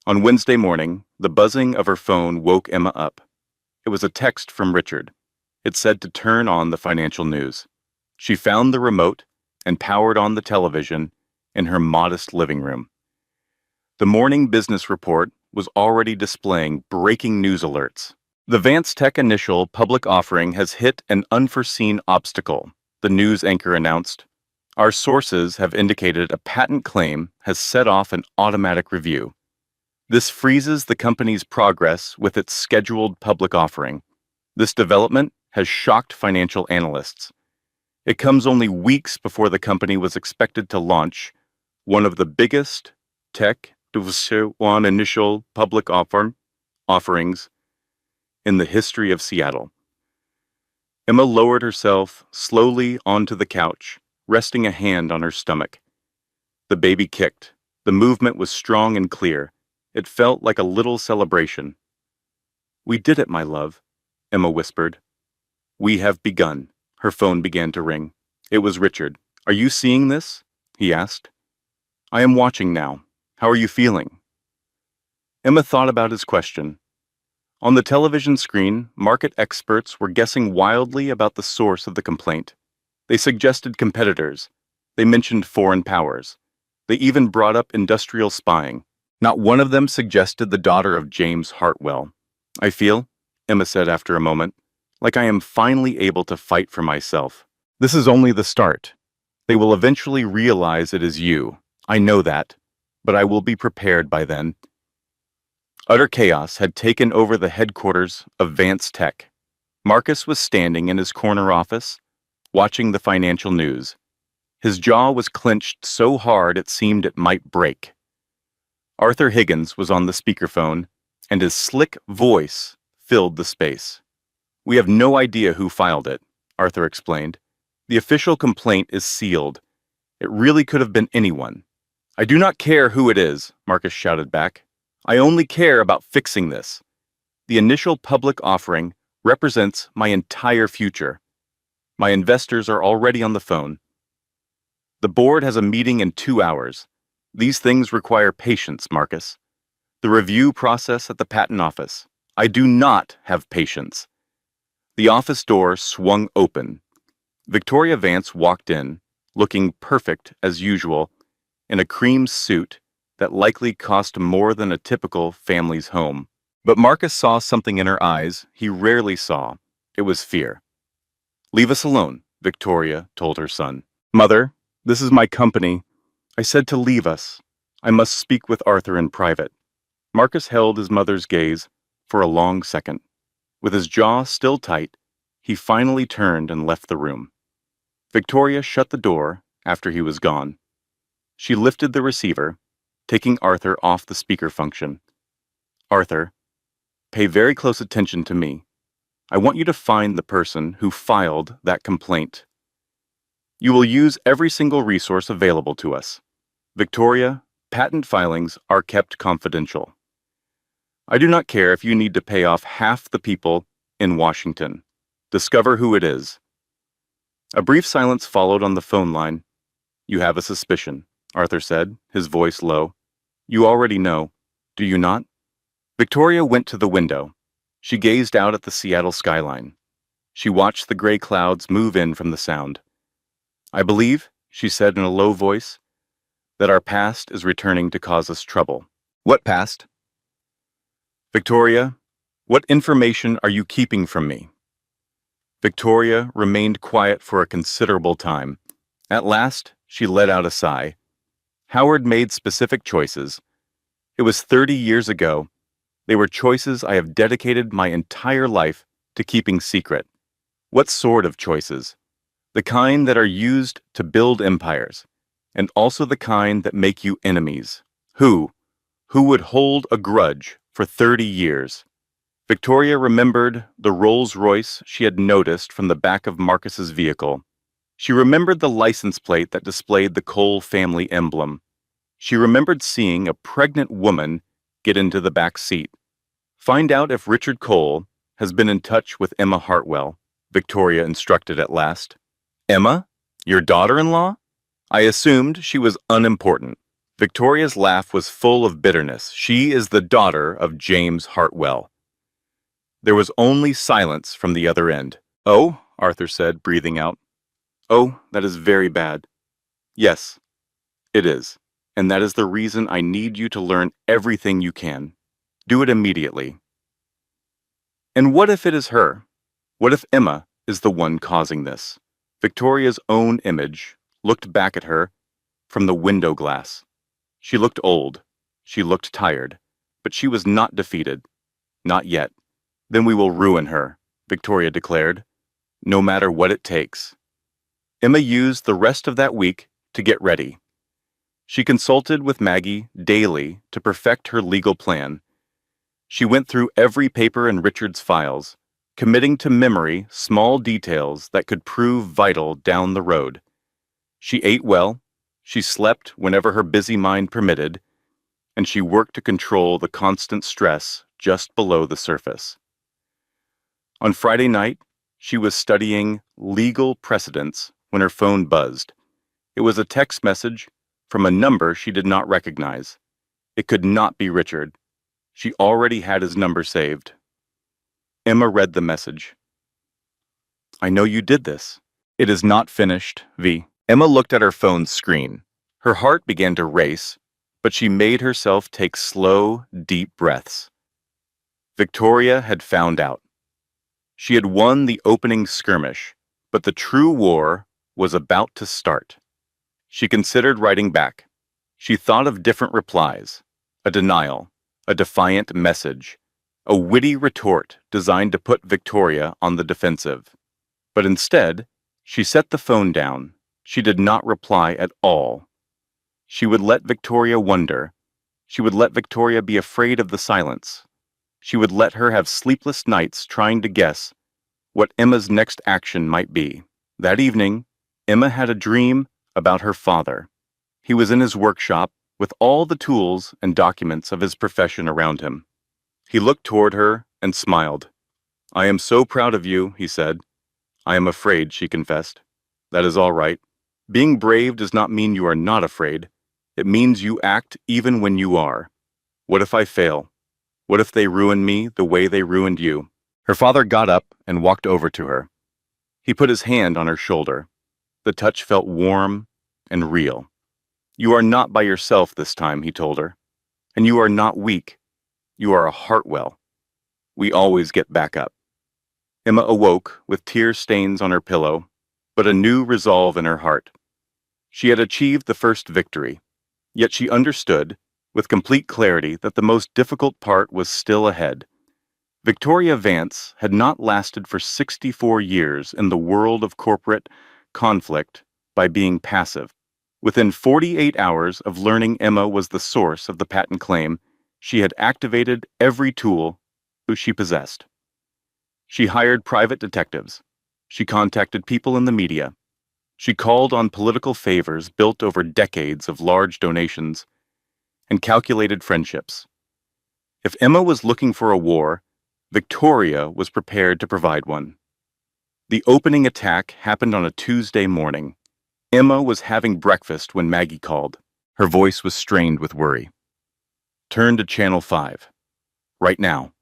On Wednesday morning, the buzzing of her phone woke Emma up. It was a text from Richard. It said to turn on the financial news. She found the remote and powered on the television in her modest living room. The morning business report was already displaying breaking news alerts. The Vance Tech initial public offering has hit an unforeseen obstacle, the news anchor announced. Our sources have indicated a patent claim has set off an automatic review. This freezes the company's progress with its scheduled public offering. This development has shocked financial analysts. It comes only weeks before the company was expected to launch one of the biggest tech one initial public offerings in the history of Seattle. Emma lowered herself slowly onto the couch, resting a hand on her stomach. The baby kicked. The movement was strong and clear. It felt like a little celebration. We did it, my love, Emma whispered. We have begun. Her phone began to ring. It was Richard. Are you seeing this? He asked. I am watching now. How are you feeling? Emma thought about his question. On the television screen, market experts were guessing wildly about the source of the complaint. They suggested competitors. They mentioned foreign powers. They even brought up industrial spying. Not one of them suggested the daughter of James Hartwell. I feel, Emma said after a moment, like I am finally able to fight for myself. This is only the start. They will eventually realize it is you. I know that, but I will be prepared by then. Utter chaos had taken over the headquarters of Vance Tech. Marcus was standing in his corner office, watching the financial news. His jaw was clenched so hard it seemed it might break. Arthur Higgins was on the speakerphone, and his slick voice filled the space. We have no idea who filed it, Arthur explained. The official complaint is sealed. It really could have been anyone. I do not care who it is, Marcus shouted back. I only care about fixing this. The initial public offering represents my entire future. My investors are already on the phone. The board has a meeting in 2 hours. These things require patience, Marcus. The review process at the patent office. I do not have patience. The office door swung open. Victoria Vance walked in, looking perfect as usual, in a cream suit that likely cost more than a typical family's home. But Marcus saw something in her eyes he rarely saw. It was fear. Leave us alone, Victoria told her son. Mother, this is my company. I said to leave us. I must speak with Arthur in private. Marcus held his mother's gaze for a long second. With his jaw still tight, he finally turned and left the room. Victoria shut the door after he was gone. She lifted the receiver, taking Arthur off the speaker function. Arthur, pay very close attention to me. I want you to find the person who filed that complaint. You will use every single resource available to us. Victoria, patent filings are kept confidential. I do not care if you need to pay off half the people in Washington. Discover who it is. A brief silence followed on the phone line. You have a suspicion, Arthur said, his voice low. You already know, do you not? Victoria went to the window. She gazed out at the Seattle skyline. She watched the gray clouds move in from the sound. I believe, she said in a low voice, that our past is returning to cause us trouble. What past? Victoria, what information are you keeping from me? Victoria remained quiet for a considerable time. At last, she let out a sigh. Howard made specific choices. It was 30 years ago. They were choices I have dedicated my entire life to keeping secret. What sort of choices? The kind that are used to build empires, and also the kind that make you enemies. Who would hold a grudge for 30 years? Victoria remembered the Rolls-Royce she had noticed from the back of Marcus's vehicle. She remembered the license plate that displayed the Cole family emblem. She remembered seeing a pregnant woman get into the back seat. Find out if Richard Cole has been in touch with Emma Hartwell, Victoria instructed at last. Emma? Your daughter-in-law? I assumed she was unimportant. Victoria's laugh was full of bitterness. She is the daughter of James Hartwell. There was only silence from the other end. Oh, Arthur said, breathing out. Oh, that is very bad. Yes, it is. And that is the reason I need you to learn everything you can. Do it immediately. And what if it is her? What if Emma is the one causing this? Victoria's own image looked back at her from the window glass. She looked old. She looked tired. But she was not defeated. Not yet. Then we will ruin her, Victoria declared. No matter what it takes. Emma used the rest of that week to get ready. She consulted with Maggie daily to perfect her legal plan. She went through every paper in Richard's files, committing to memory small details that could prove vital down the road. She ate well, she slept whenever her busy mind permitted, and she worked to control the constant stress just below the surface. On Friday night, she was studying legal precedents when her phone buzzed. It was a text message from a number she did not recognize. It could not be Richard. She already had his number saved. Emma read the message. I know you did this. It is not finished, V. Emma looked at her phone's screen. Her heart began to race, but she made herself take slow, deep breaths. Victoria had found out. She had won the opening skirmish, but the true war was about to start. She considered writing back. She thought of different replies, a denial, a defiant message, a witty retort designed to put Victoria on the defensive. But instead, she set the phone down. She did not reply at all. She would let Victoria wonder. She would let Victoria be afraid of the silence. She would let her have sleepless nights trying to guess what Emma's next action might be. That evening, Emma had a dream about her father. He was in his workshop with all the tools and documents of his profession around him. He looked toward her and smiled. "I am so proud of you," he said. "I am afraid," she confessed. "That is all right. Being brave does not mean you are not afraid. It means you act even when you are. What if I fail? What if they ruin me the way they ruined you?" Her father got up and walked over to her. He put his hand on her shoulder. The touch felt warm and real. "You are not by yourself this time," he told her. "And you are not weak. You are a Hartwell. We always get back up." Emma awoke with tear stains on her pillow, but a new resolve in her heart. She had achieved the first victory, yet she understood, with complete clarity, that the most difficult part was still ahead. Victoria Vance had not lasted for 64 years in the world of corporate conflict by being passive. Within 48 hours of learning Emma was the source of the patent claim, she had activated every tool she possessed. She hired private detectives. She contacted people in the media. She called on political favors built over decades of large donations and calculated friendships. If Emma was looking for a war, Victoria was prepared to provide one. The opening attack happened on a Tuesday morning. Emma was having breakfast when Maggie called. Her voice was strained with worry. "Turn to Channel 5. Right now."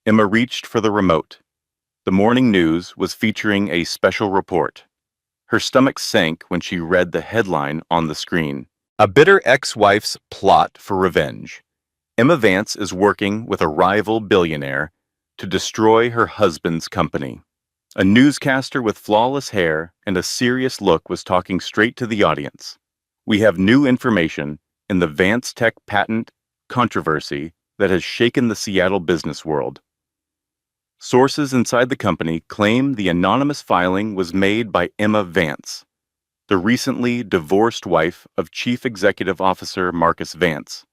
Emma reached for the remote. The morning news was featuring a special report. Her stomach sank when she read the headline on the screen. "A bitter ex-wife's plot for revenge. Emma Vance is working with a rival billionaire to destroy her husband's company." A newscaster with flawless hair and a serious look was talking straight to the audience. "We have new information in the Vance Tech patent controversy that has shaken the Seattle business world. Sources inside the company claim the anonymous filing was made by Emma Vance, the recently divorced wife of Chief Executive Officer Marcus Vance.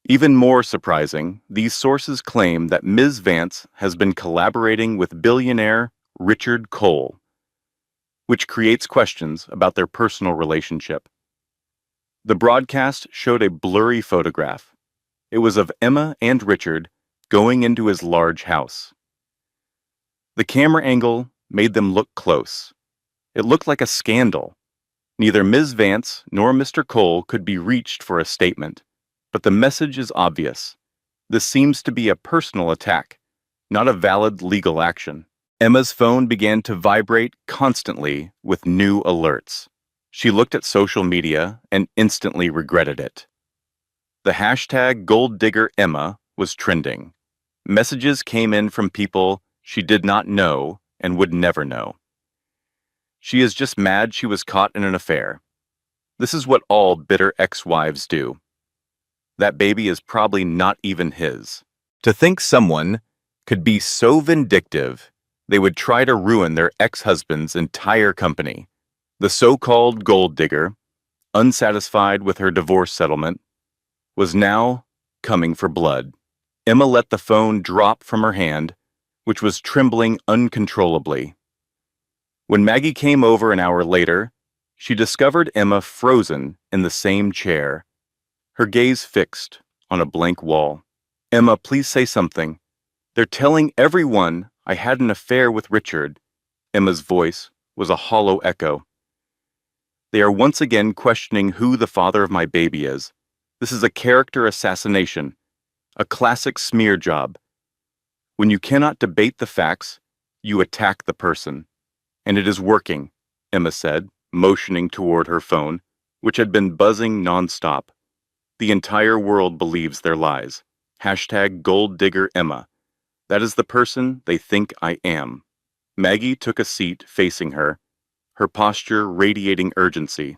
Even more surprising, these sources claim that Ms. Vance has been collaborating with billionaire Richard Cole, which creates questions about their personal relationship. The broadcast showed a blurry photograph. It was of Emma and Richard going into his large house. The camera angle made them look close. It looked like a scandal. Neither Ms. Vance nor Mr. Cole could be reached for a statement. But the message is obvious. This seems to be a personal attack, not a valid legal action. Emma's phone began to vibrate constantly with new alerts. She looked at social media and instantly regretted it. The hashtag #GoldDiggerEmma was trending. Messages came in from people she did not know and would never know. "She is just mad she was caught in an affair. This is what all bitter ex-wives do. That baby is probably not even his." To think someone could be so vindictive, they would try to ruin their ex-husband's entire company. The so-called gold digger, unsatisfied with her divorce settlement, was now coming for blood. Emma let the phone drop from her hand, which was trembling uncontrollably. When Maggie came over an hour later, she discovered Emma frozen in the same chair, her gaze fixed on a blank wall. "Emma, please say something. They're telling everyone I had an affair with Richard." Emma's voice was a hollow echo. "They are once again questioning who the father of my baby is. This is a character assassination, a classic smear job. When you cannot debate the facts, you attack the person. And it is working," Emma said, motioning toward her phone, which had been buzzing nonstop. "The entire world believes their lies. Hashtag #GoldDiggerEmma. That is the person they think I am." Maggie took a seat facing her, her posture radiating urgency.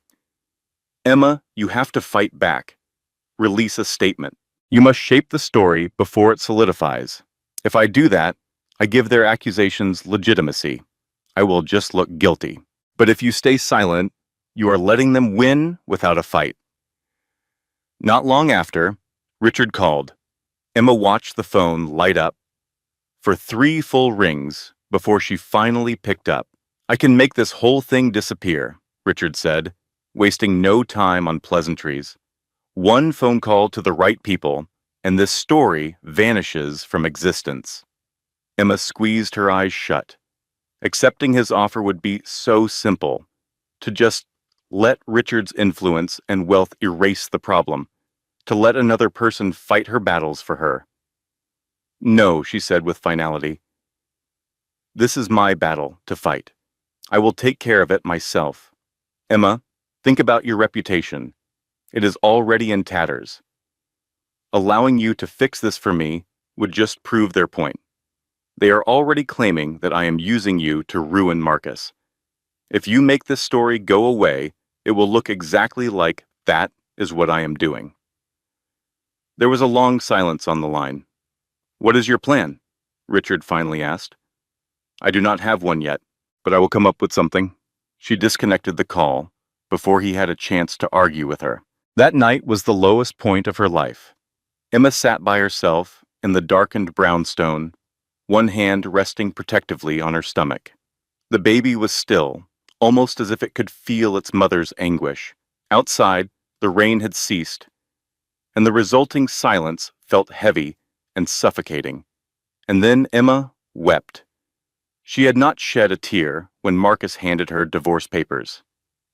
"Emma, you have to fight back. Release a statement. You must shape the story before it solidifies. If I do that, I give their accusations legitimacy. I will just look guilty. But if you stay silent, you are letting them win without a fight." Not long after, Richard called. Emma watched the phone light up for 3 full rings before she finally picked up. "I can make this whole thing disappear," Richard said, wasting no time on pleasantries. "One phone call to the right people, and this story vanishes from existence." Emma squeezed her eyes shut. Accepting his offer would be so simple, to just let Richard's influence and wealth erase the problem, to let another person fight her battles for her. "No," she said with finality. "This is my battle to fight. I will take care of it myself. Emma, think about your reputation. It is already in tatters. Allowing you to fix this for me would just prove their point. They are already claiming that I am using you to ruin Marcus. If you make this story go away, it will look exactly like that is what I am doing." There was a long silence on the line. "What is your plan?" Richard finally asked. "I do not have one yet, but I will come up with something." She disconnected the call before he had a chance to argue with her. That night was the lowest point of her life. Emma sat by herself in the darkened brownstone, one hand resting protectively on her stomach. The baby was still, almost as if it could feel its mother's anguish. Outside, the rain had ceased, and the resulting silence felt heavy and suffocating. And then Emma wept. She had not shed a tear when Marcus handed her divorce papers.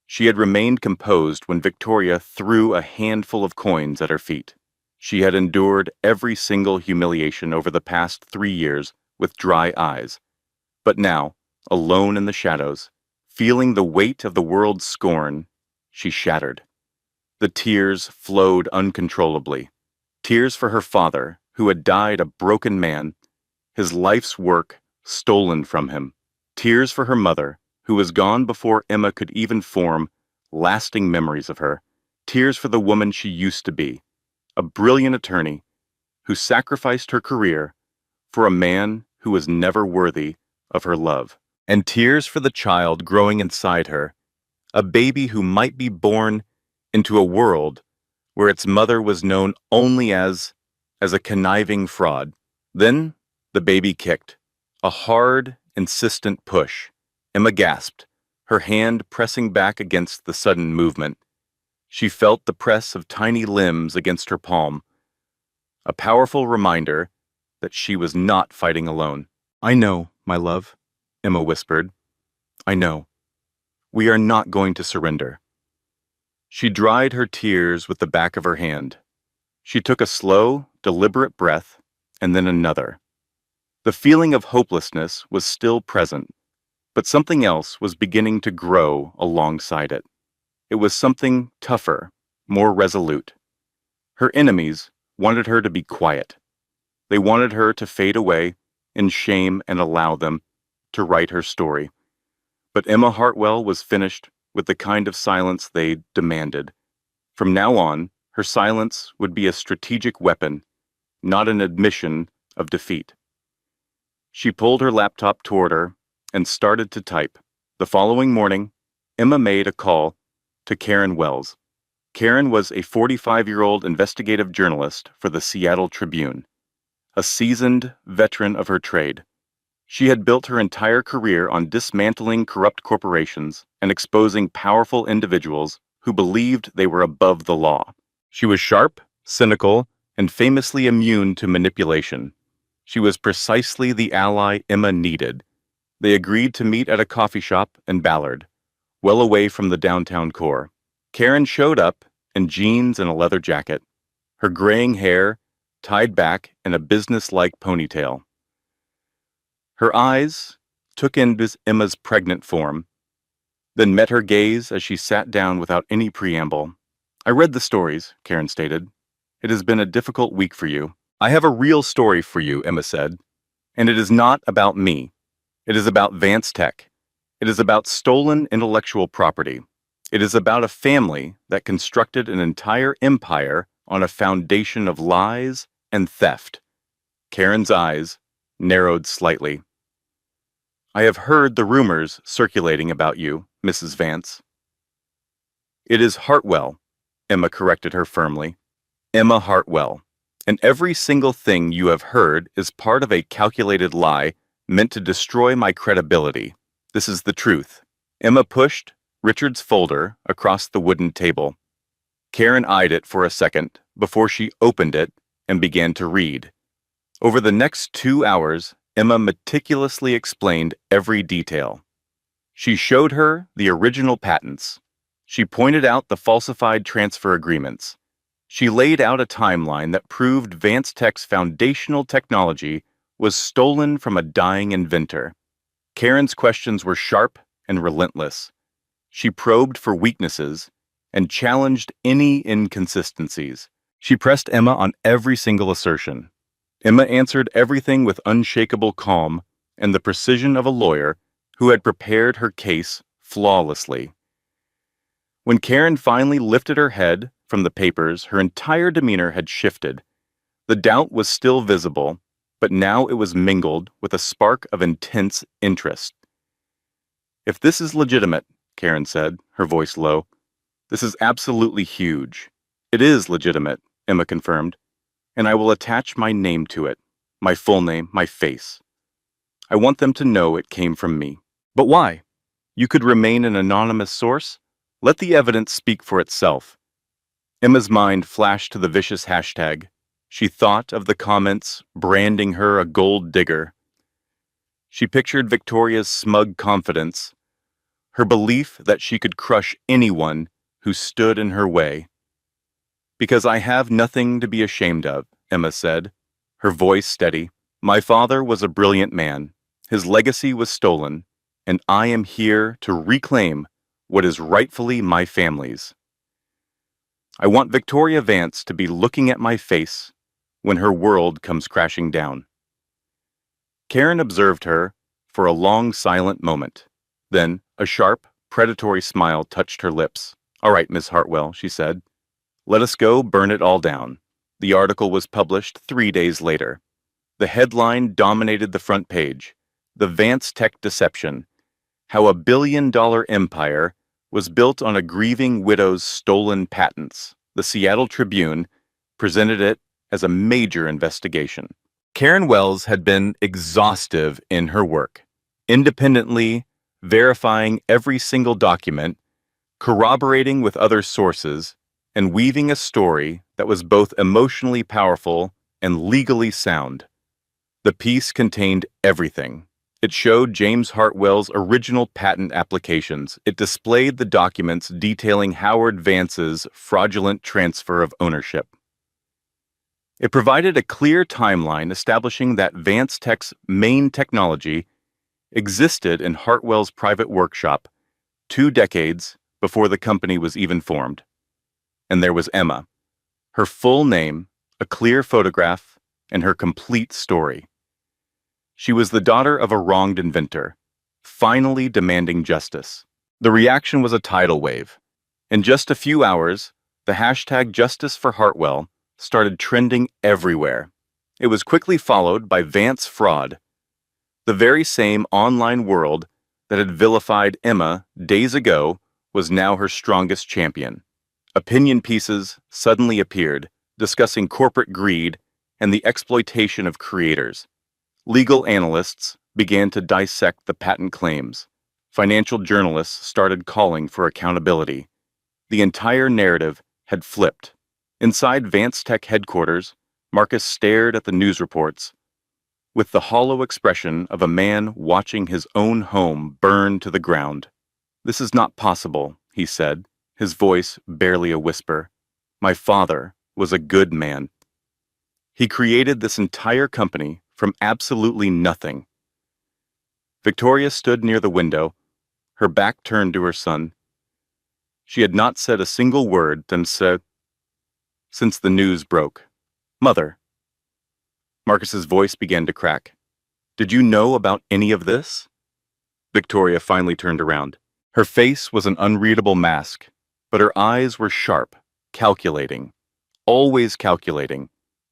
She had remained composed when Victoria threw a handful of coins at her feet. She had endured every single humiliation over the past 3 years with dry eyes. But now, alone in the shadows, feeling the weight of the world's scorn, she shattered. The tears flowed uncontrollably. Tears for her father, who had died a broken man, his life's work stolen from him. Tears for her mother, who was gone before Emma could even form lasting memories of her. Tears for the woman she used to be, a brilliant attorney who sacrificed her career for a man who was never worthy of her love. And tears for the child growing inside her, a baby who might be born into a world where its mother was known only as a conniving fraud. Then the baby kicked, a hard, insistent push. Emma gasped, her hand pressing back against the sudden movement. She felt the press of tiny limbs against her palm, a powerful reminder that she was not fighting alone. "I know, my love," Emma whispered. "I know. We are not going to surrender." She dried her tears with the back of her hand. She took a slow, deliberate breath, and then another. The feeling of hopelessness was still present, but something else was beginning to grow alongside it. It was something tougher, more resolute. Her enemies wanted her to be quiet. They wanted her to fade away in shame and allow them to write her story. But Emma Hartwell was finished with the kind of silence they demanded. From now on, her silence would be a strategic weapon, not an admission of defeat. She pulled her laptop toward her and started to type. The following morning, Emma made a call to Karen Wells. Karen was a 45-year-old investigative journalist for the Seattle Tribune, a seasoned veteran of her trade. She had built her entire career on dismantling corrupt corporations and exposing powerful individuals who believed they were above the law. She was sharp, cynical, and famously immune to manipulation. She was precisely the ally Emma needed. They agreed to meet at a coffee shop in Ballard, well away from the downtown core. Karen showed up in jeans and a leather jacket, her graying hair tied back in a business-like ponytail. Her eyes took in Emma's pregnant form, then met her gaze as she sat down without any preamble. "I read the stories," Karen stated. "It has been a difficult week for you." "I have a real story for you," Emma said. "And it is not about me. It is about Vance Tech. It is about stolen intellectual property. It is about a family that constructed an entire empire on a foundation of lies and theft." Karen's eyes narrowed slightly. "I have heard the rumors circulating about you, Mrs. Vance." "It is Hartwell," Emma corrected her firmly. "Emma Hartwell. And every single thing you have heard is part of a calculated lie meant to destroy my credibility. This is the truth. Emma pushed Richard's folder across the wooden table. Karen eyed it for a second before she opened it and began to read. Over the next 2 hours, Emma meticulously explained every detail. She showed her the original patents. She pointed out the falsified transfer agreements. She laid out a timeline that proved Vance-Tech's foundational technology was stolen from a dying inventor. Karen's questions were sharp and relentless. She probed for weaknesses and challenged any inconsistencies. She pressed Emma on every single assertion. Emma answered everything with unshakable calm and the precision of a lawyer who had prepared her case flawlessly. When Karen finally lifted her head from the papers, her entire demeanor had shifted. The doubt was still visible, but now it was mingled with a spark of intense interest. "If this is legitimate," Karen said, her voice low, "this is absolutely huge." "It is legitimate," Emma confirmed, "and I will attach my name to it, my full name, my face. I want them to know it came from me." "But why? You could remain an anonymous source? Let the evidence speak for itself." Emma's mind flashed to the vicious hashtag. She thought of the comments branding her a gold digger. She pictured Victoria's smug confidence, her belief that she could crush anyone who stood in her way. "Because I have nothing to be ashamed of," Emma said, her voice steady. "My father was a brilliant man. His legacy was stolen, and I am here to reclaim what is rightfully my family's. I want Victoria Vance to be looking at my face when her world comes crashing down." Karen observed her for a long silent moment. Then a sharp, predatory smile touched her lips. "All right, Miss Hartwell," she said. "Let us go burn it all down." The article was published 3 days later. The headline dominated the front page. "The Vance-Tech Deception: How a billion-dollar empire was built on a grieving widow's stolen patents." The Seattle Tribune presented it as a major investigation. Karen Wells had been exhaustive in her work, independently verifying every single document, corroborating with other sources, and weaving a story that was both emotionally powerful and legally sound. The piece contained everything. It showed James Hartwell's original patent applications. It displayed the documents detailing Howard Vance's fraudulent transfer of ownership. It provided a clear timeline establishing that Vance-Tech's main technology existed in Hartwell's private workshop 2 decades before the company was even formed. And there was Emma, her full name, a clear photograph, and her complete story. She was the daughter of a wronged inventor, finally demanding justice. The reaction was a tidal wave. In just a few hours, the hashtag Justice for Hartwell started trending everywhere. It was quickly followed by Vance Fraud, the very same online world that had vilified Emma days ago was now her strongest champion. Opinion pieces suddenly appeared, discussing corporate greed and the exploitation of creators. Legal analysts began to dissect the patent claims. Financial journalists started calling for accountability. The entire narrative had flipped. Inside Vance-Tech headquarters, Marcus stared at the news reports with the hollow expression of a man watching his own home burn to the ground. "This is not possible," he said, his voice barely a whisper. "My father was a good man. He created this entire company from absolutely nothing." Victoria stood near the window, her back turned to her son. She had not said a single word since the news broke. "Mother." Marcus's voice began to crack. "Did you know about any of this?" Victoria finally turned around. Her face was an unreadable mask, but her eyes were sharp, calculating, always calculating.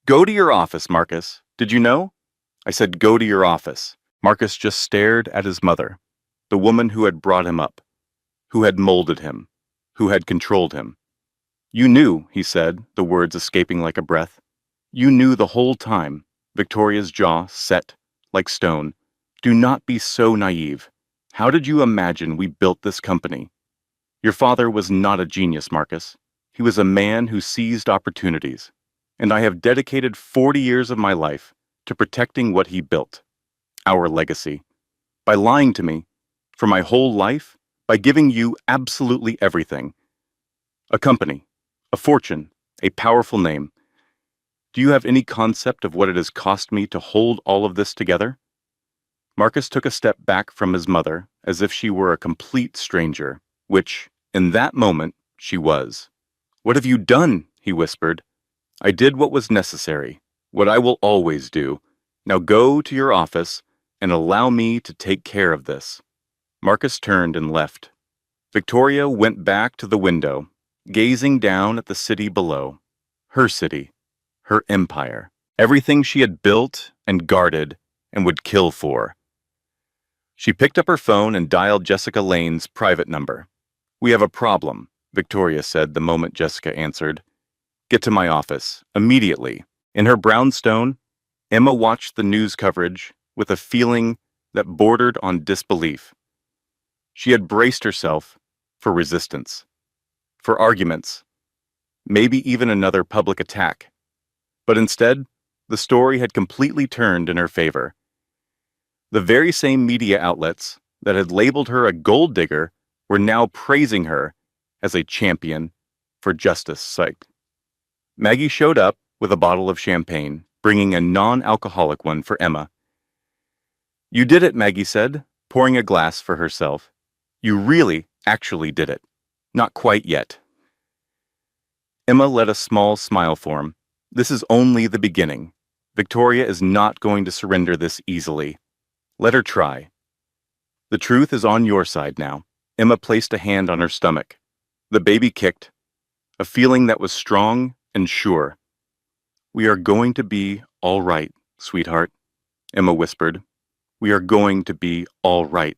"Go to your office, Marcus. Did you know?" "I said go to your office." Marcus just stared at his mother, the woman who had brought him up, who had molded him, who had controlled him. "You knew," he said, the words escaping like a breath. "You knew the whole time." Victoria's jaw set like stone. Do not be so naive. How did you imagine we built this company? Your father was not a genius, Marcus. He was a man who seized opportunities, and I have dedicated 40 years of my life to protecting what he built, our legacy. By lying to me, for my whole life, by giving you absolutely everything. A company, a fortune, a powerful name. Do you have any concept of what it has cost me to hold all of this together? Marcus took a step back from his mother as if she were a complete stranger, which, in that moment, she was. "What have you done?" he whispered. "I did what was necessary, what I will always do. Now go to your office and allow me to take care of this." Marcus turned and left. Victoria went back to the window, gazing down at the city below. Her city, her empire, everything she had built and guarded and would kill for. She picked up her phone and dialed Jessica Lane's private number. "We have a problem," Victoria said the moment Jessica answered. "Get to my office, immediately." In her brownstone, Emma watched the news coverage with a feeling that bordered on disbelief. She had braced herself for resistance, for arguments, maybe even another public attack. But instead, the story had completely turned in her favor. The very same media outlets that had labeled her a gold digger were now praising her as a champion for justice's sake. Maggie showed up with a bottle of champagne, bringing a non-alcoholic one for Emma. "You did it," Maggie said, pouring a glass for herself. "You really, actually did it. Not quite yet." Emma let a small smile form. "This is only the beginning. Victoria is not going to surrender this easily. Let her try. The truth is on your side now." Emma placed a hand on her stomach. The baby kicked, a feeling that was strong and sure. "We are going to be all right, sweetheart," Emma whispered. "We are going to be all right."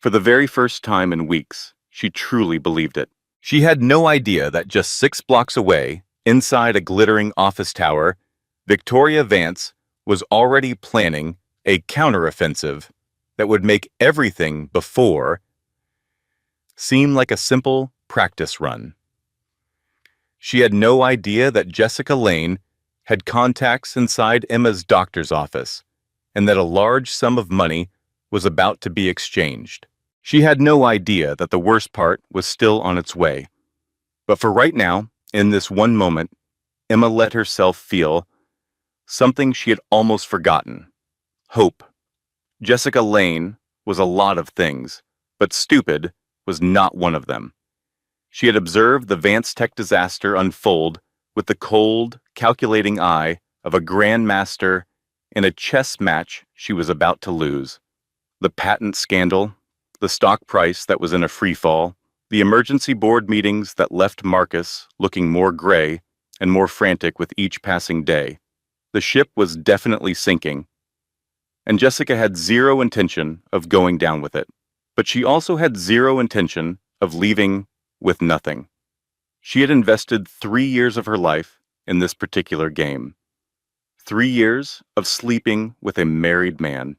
For the very first time in weeks, she truly believed it. She had no idea that just 6 blocks away, inside a glittering office tower, Victoria Vance was already planning a counteroffensive that would make everything before seem like a simple practice run. She had no idea that Jessica Lane had contacts inside Emma's doctor's office, and that a large sum of money was about to be exchanged. She had no idea that the worst part was still on its way. But for right now, in this one moment, Emma let herself feel something she had almost forgotten: hope. Jessica Lane was a lot of things, but stupid was not one of them. She had observed the Vance Tech disaster unfold with the cold, calculating eye of a grandmaster in a chess match she was about to lose. The patent scandal, the stock price that was in a freefall, the emergency board meetings that left Marcus looking more gray and more frantic with each passing day. The ship was definitely sinking, and Jessica had zero intention of going down with it. But she also had zero intention of leaving with nothing. She had invested 3 years of her life in this particular game. 3 years of sleeping with a married man,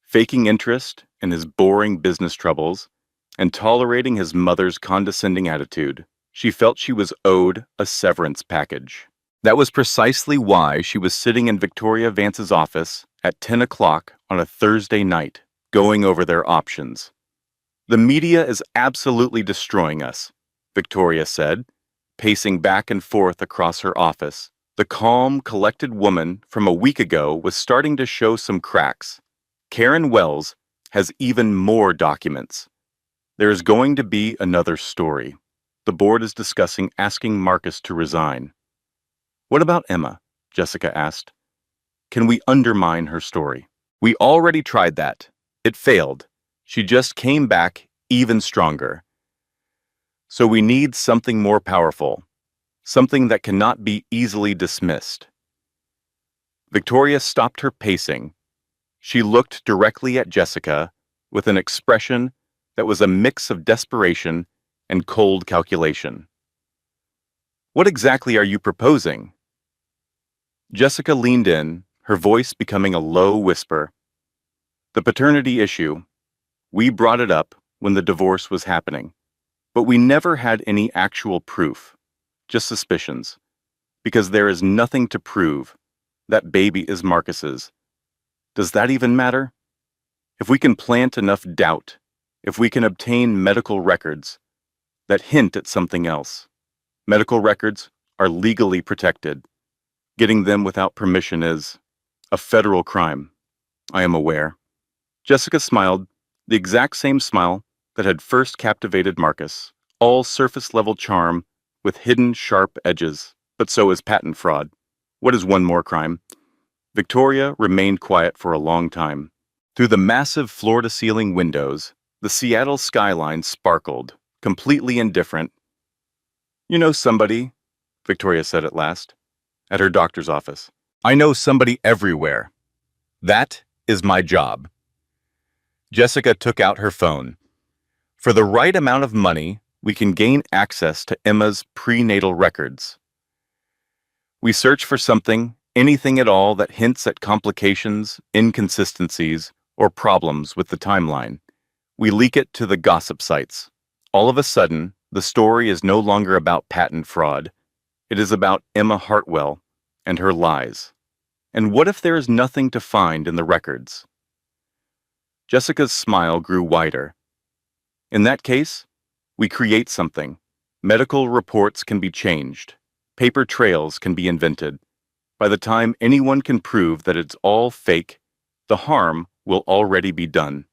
faking interest in his boring business troubles, and tolerating his mother's condescending attitude. She felt she was owed a severance package. That was precisely why she was sitting in Victoria Vance's office at 10 o'clock on a Thursday night, going over their options. "The media is absolutely destroying us," Victoria said, pacing back and forth across her office. The calm, collected woman from a week ago was starting to show some cracks. Karen Wells has even more documents. There is going to be another story. The board is discussing asking Marcus to resign. "What about Emma?" Jessica asked. "Can we undermine her story?" "We already tried that. It failed. She just came back even stronger. So we need something more powerful, something that cannot be easily dismissed." Victoria stopped her pacing. She looked directly at Jessica with an expression that was a mix of desperation and cold calculation. "What exactly are you proposing?" Jessica leaned in, her voice becoming a low whisper. The paternity issue. We brought it up when the divorce was happening, but we never had any actual proof, just suspicions, because there is nothing to prove. That baby is Marcus's. Does that even matter? If we can plant enough doubt, if we can obtain medical records that hint at something else. Medical records are legally protected. Getting them without permission is a federal crime, I am aware. Jessica smiled, the exact same smile that had first captivated Marcus, all surface-level charm with hidden sharp edges, but so is patent fraud. What is one more crime? Victoria remained quiet for a long time. Through the massive floor-to-ceiling windows, the Seattle skyline sparkled, completely indifferent. You know somebody, Victoria said at last, at her doctor's office. I know somebody everywhere. That is my job. Jessica took out her phone. For the right amount of money, we can gain access to Emma's prenatal records. We search for something, anything at all that hints at complications, inconsistencies, or problems with the timeline. We leak it to the gossip sites. All of a sudden, the story is no longer about patent fraud. It is about Emma Hartwell and her lies. And what if there is nothing to find in the records? Jessica's smile grew wider. In that case, we create something. Medical reports can be changed. Paper trails can be invented. By the time anyone can prove that it's all fake, the harm will already be done.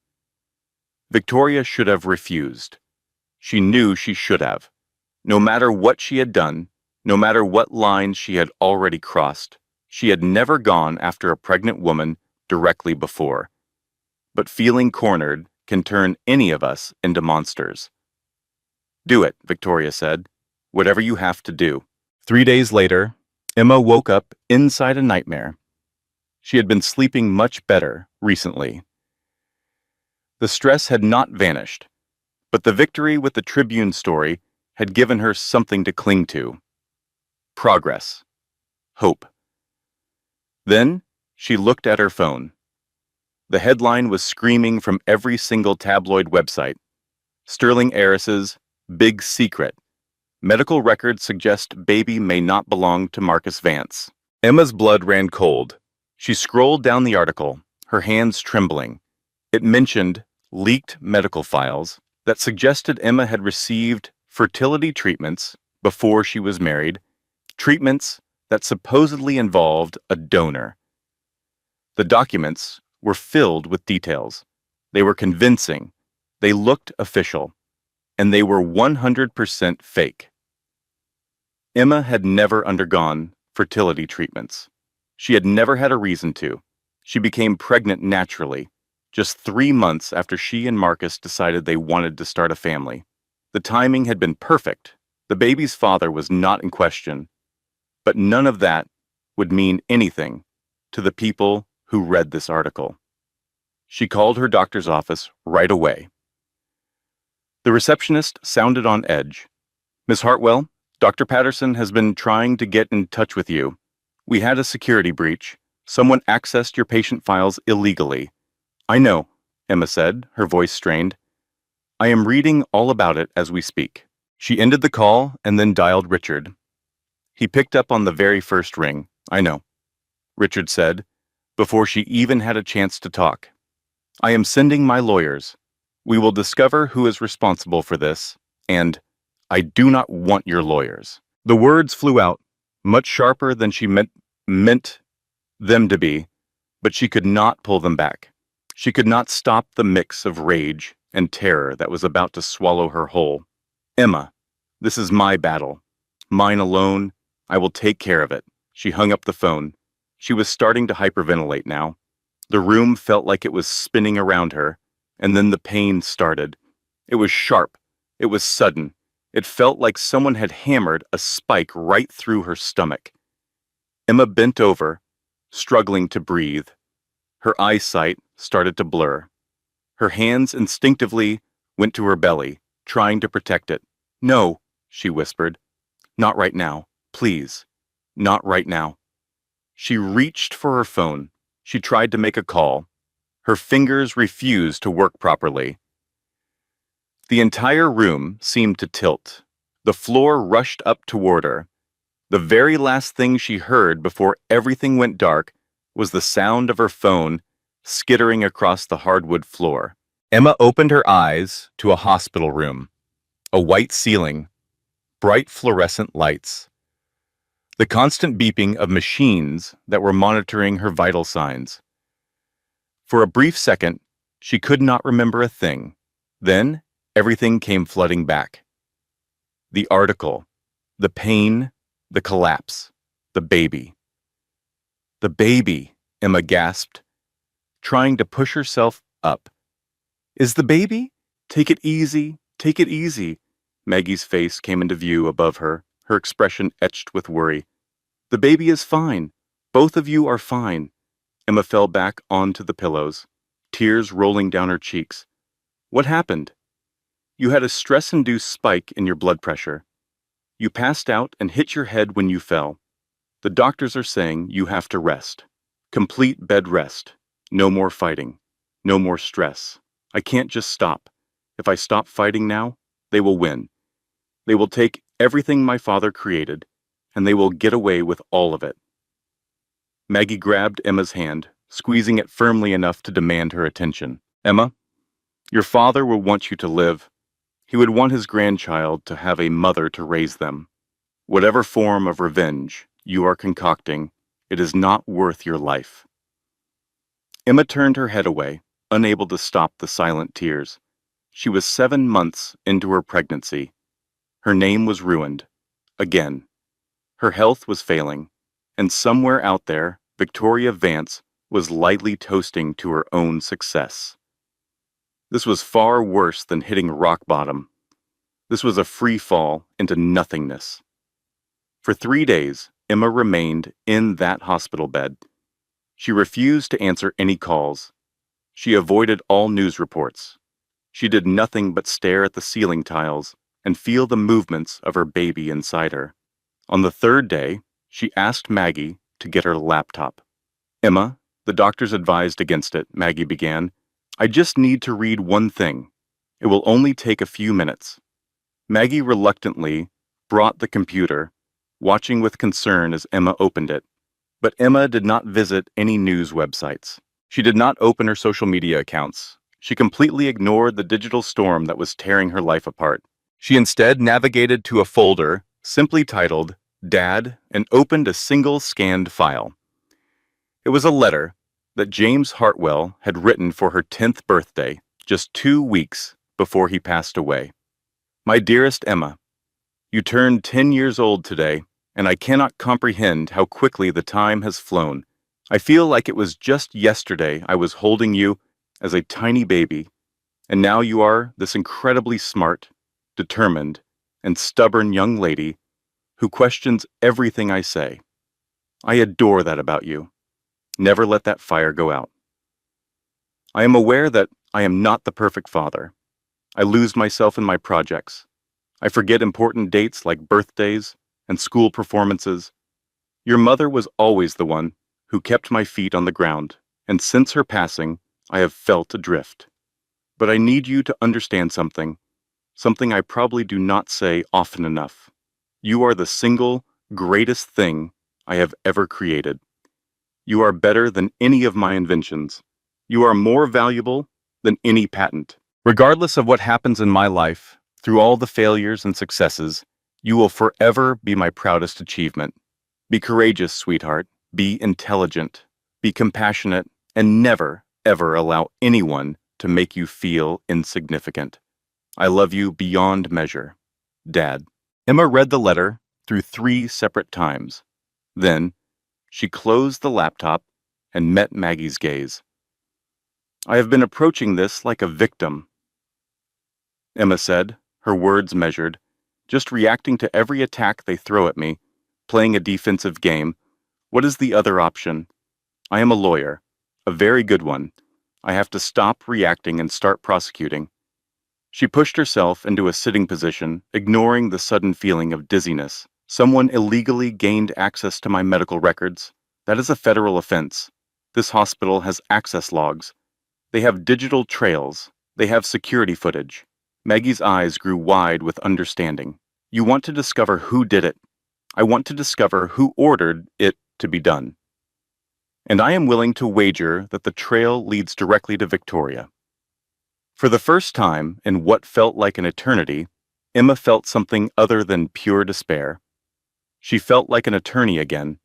Victoria should have refused. She knew she should have. No matter what she had done, no matter what lines she had already crossed, she had never gone after a pregnant woman directly before. But feeling cornered can turn any of us into monsters. Do it, Victoria said. Whatever you have to do. 3 days later, Emma woke up inside a nightmare. She had been sleeping much better recently. The stress had not vanished, but the victory with the Tribune story had given her something to cling to. Progress. Hope. Then she looked at her phone. The headline was screaming from every single tabloid website. Sterling heiresses, big secret. Medical records suggest baby may not belong to Marcus Vance. Emma's blood ran cold. She scrolled down the article, her hands trembling. It mentioned leaked medical files that suggested Emma had received fertility treatments before she was married, treatments that supposedly involved a donor. The documents were filled with details. They were convincing, they looked official, and they were 100% fake. Emma had never undergone fertility treatments. She had never had a reason to. She became pregnant naturally, just 3 months after she and Marcus decided they wanted to start a family. The timing had been perfect. The baby's father was not in question. But none of that would mean anything to the people who read this article. She called her doctor's office right away. The receptionist sounded on edge. Miss Hartwell, Dr. Patterson has been trying to get in touch with you. We had a security breach. Someone accessed your patient files illegally. I know, Emma said, her voice strained. I am reading all about it as we speak. She ended the call and then dialed Richard. He picked up on the very first ring. I know, Richard said, before she even had a chance to talk. I am sending my lawyers. We will discover who is responsible for this, and I do not want your lawyers. The words flew out, much sharper than she meant them to be, but she could not pull them back. She could not stop the mix of rage and terror that was about to swallow her whole. Emma, this is my battle. Mine alone. I will take care of it. She hung up the phone. She was starting to hyperventilate now. The room felt like it was spinning around her, and then the pain started. It was sharp. It was sudden. It felt like someone had hammered a spike right through her stomach. Emma bent over, struggling to breathe. Her eyesight started to blur. Her hands instinctively went to her belly, trying to protect it. No, she whispered. Not right now. Please. Not right now. She reached for her phone. She tried to make a call. Her fingers refused to work properly. The entire room seemed to tilt. The floor rushed up toward her. The very last thing she heard before everything went dark was the sound of her phone skittering across the hardwood floor. Emma opened her eyes to a hospital room. A white ceiling, bright fluorescent lights, the constant beeping of machines that were monitoring her vital signs. For a brief second, she could not remember a thing. Then, everything came flooding back. The article, the pain, the collapse, the baby. The baby, Emma gasped, trying to push herself up. Is the baby? Take it easy, take it easy. Maggie's face came into view above her, her expression etched with worry. The baby is fine. Both of you are fine. Emma fell back onto the pillows, tears rolling down her cheeks. What happened? You had a stress-induced spike in your blood pressure. You passed out and hit your head when you fell. The doctors are saying you have to rest. Complete bed rest. No more fighting. No more stress. I can't just stop. If I stop fighting now, they will win. They will take everything my father created, and they will get away with all of it. Maggie grabbed Emma's hand, squeezing it firmly enough to demand her attention. Emma, your father will want you to live. He would want his grandchild to have a mother to raise them. Whatever form of revenge you are concocting, it is not worth your life. Emma turned her head away, unable to stop the silent tears. She was 7 months into her pregnancy. Her name was ruined. Again. Her health was failing, and somewhere out there, Victoria Vance was lightly toasting to her own success. This was far worse than hitting rock bottom. This was a free fall into nothingness. For 3 days, Emma remained in that hospital bed. She refused to answer any calls. She avoided all news reports. She did nothing but stare at the ceiling tiles and feel the movements of her baby inside her. On the 3rd day, she asked Maggie to get her laptop. Emma, the doctors advised against it, Maggie began. I just need to read one thing. It will only take a few minutes. Maggie reluctantly brought the computer, watching with concern as Emma opened it. But Emma did not visit any news websites. She did not open her social media accounts. She completely ignored the digital storm that was tearing her life apart. She instead navigated to a folder simply titled Dad and opened a single scanned file. It was a letter that James Hartwell had written for her 10th birthday, just 2 weeks before he passed away. My dearest Emma, you turned 10 years old today, and I cannot comprehend how quickly the time has flown. I feel like it was just yesterday I was holding you as a tiny baby, and now you are this incredibly smart, determined, and stubborn young lady who questions everything I say. I adore that about you. Never let that fire go out. I am aware that I am not the perfect father. I lose myself in my projects. I forget important dates like birthdays and school performances. Your mother was always the one who kept my feet on the ground, and since her passing, I have felt adrift. But I need you to understand something I probably do not say often enough. You are the single greatest thing I have ever created. You are better than any of my inventions. You are more valuable than any patent. Regardless of what happens in my life, through all the failures and successes, you will forever be my proudest achievement. Be courageous, sweetheart. Be intelligent. Be compassionate, and never, ever allow anyone to make you feel insignificant. I love you beyond measure. Dad. Emma read the letter through 3 separate times. Then, she closed the laptop and met Maggie's gaze. I have been approaching this like a victim, Emma said, her words measured, just reacting to every attack they throw at me, playing a defensive game. What is the other option? I am a lawyer, a very good one. I have to stop reacting and start prosecuting. She pushed herself into a sitting position, ignoring the sudden feeling of dizziness. Someone illegally gained access to my medical records. That is a federal offense. This hospital has access logs. They have digital trails. They have security footage. Maggie's eyes grew wide with understanding. You want to discover who did it. I want to discover who ordered it to be done. And I am willing to wager that the trail leads directly to Victoria. For the first time in what felt like an eternity, Emma felt something other than pure despair. She felt like an attorney again.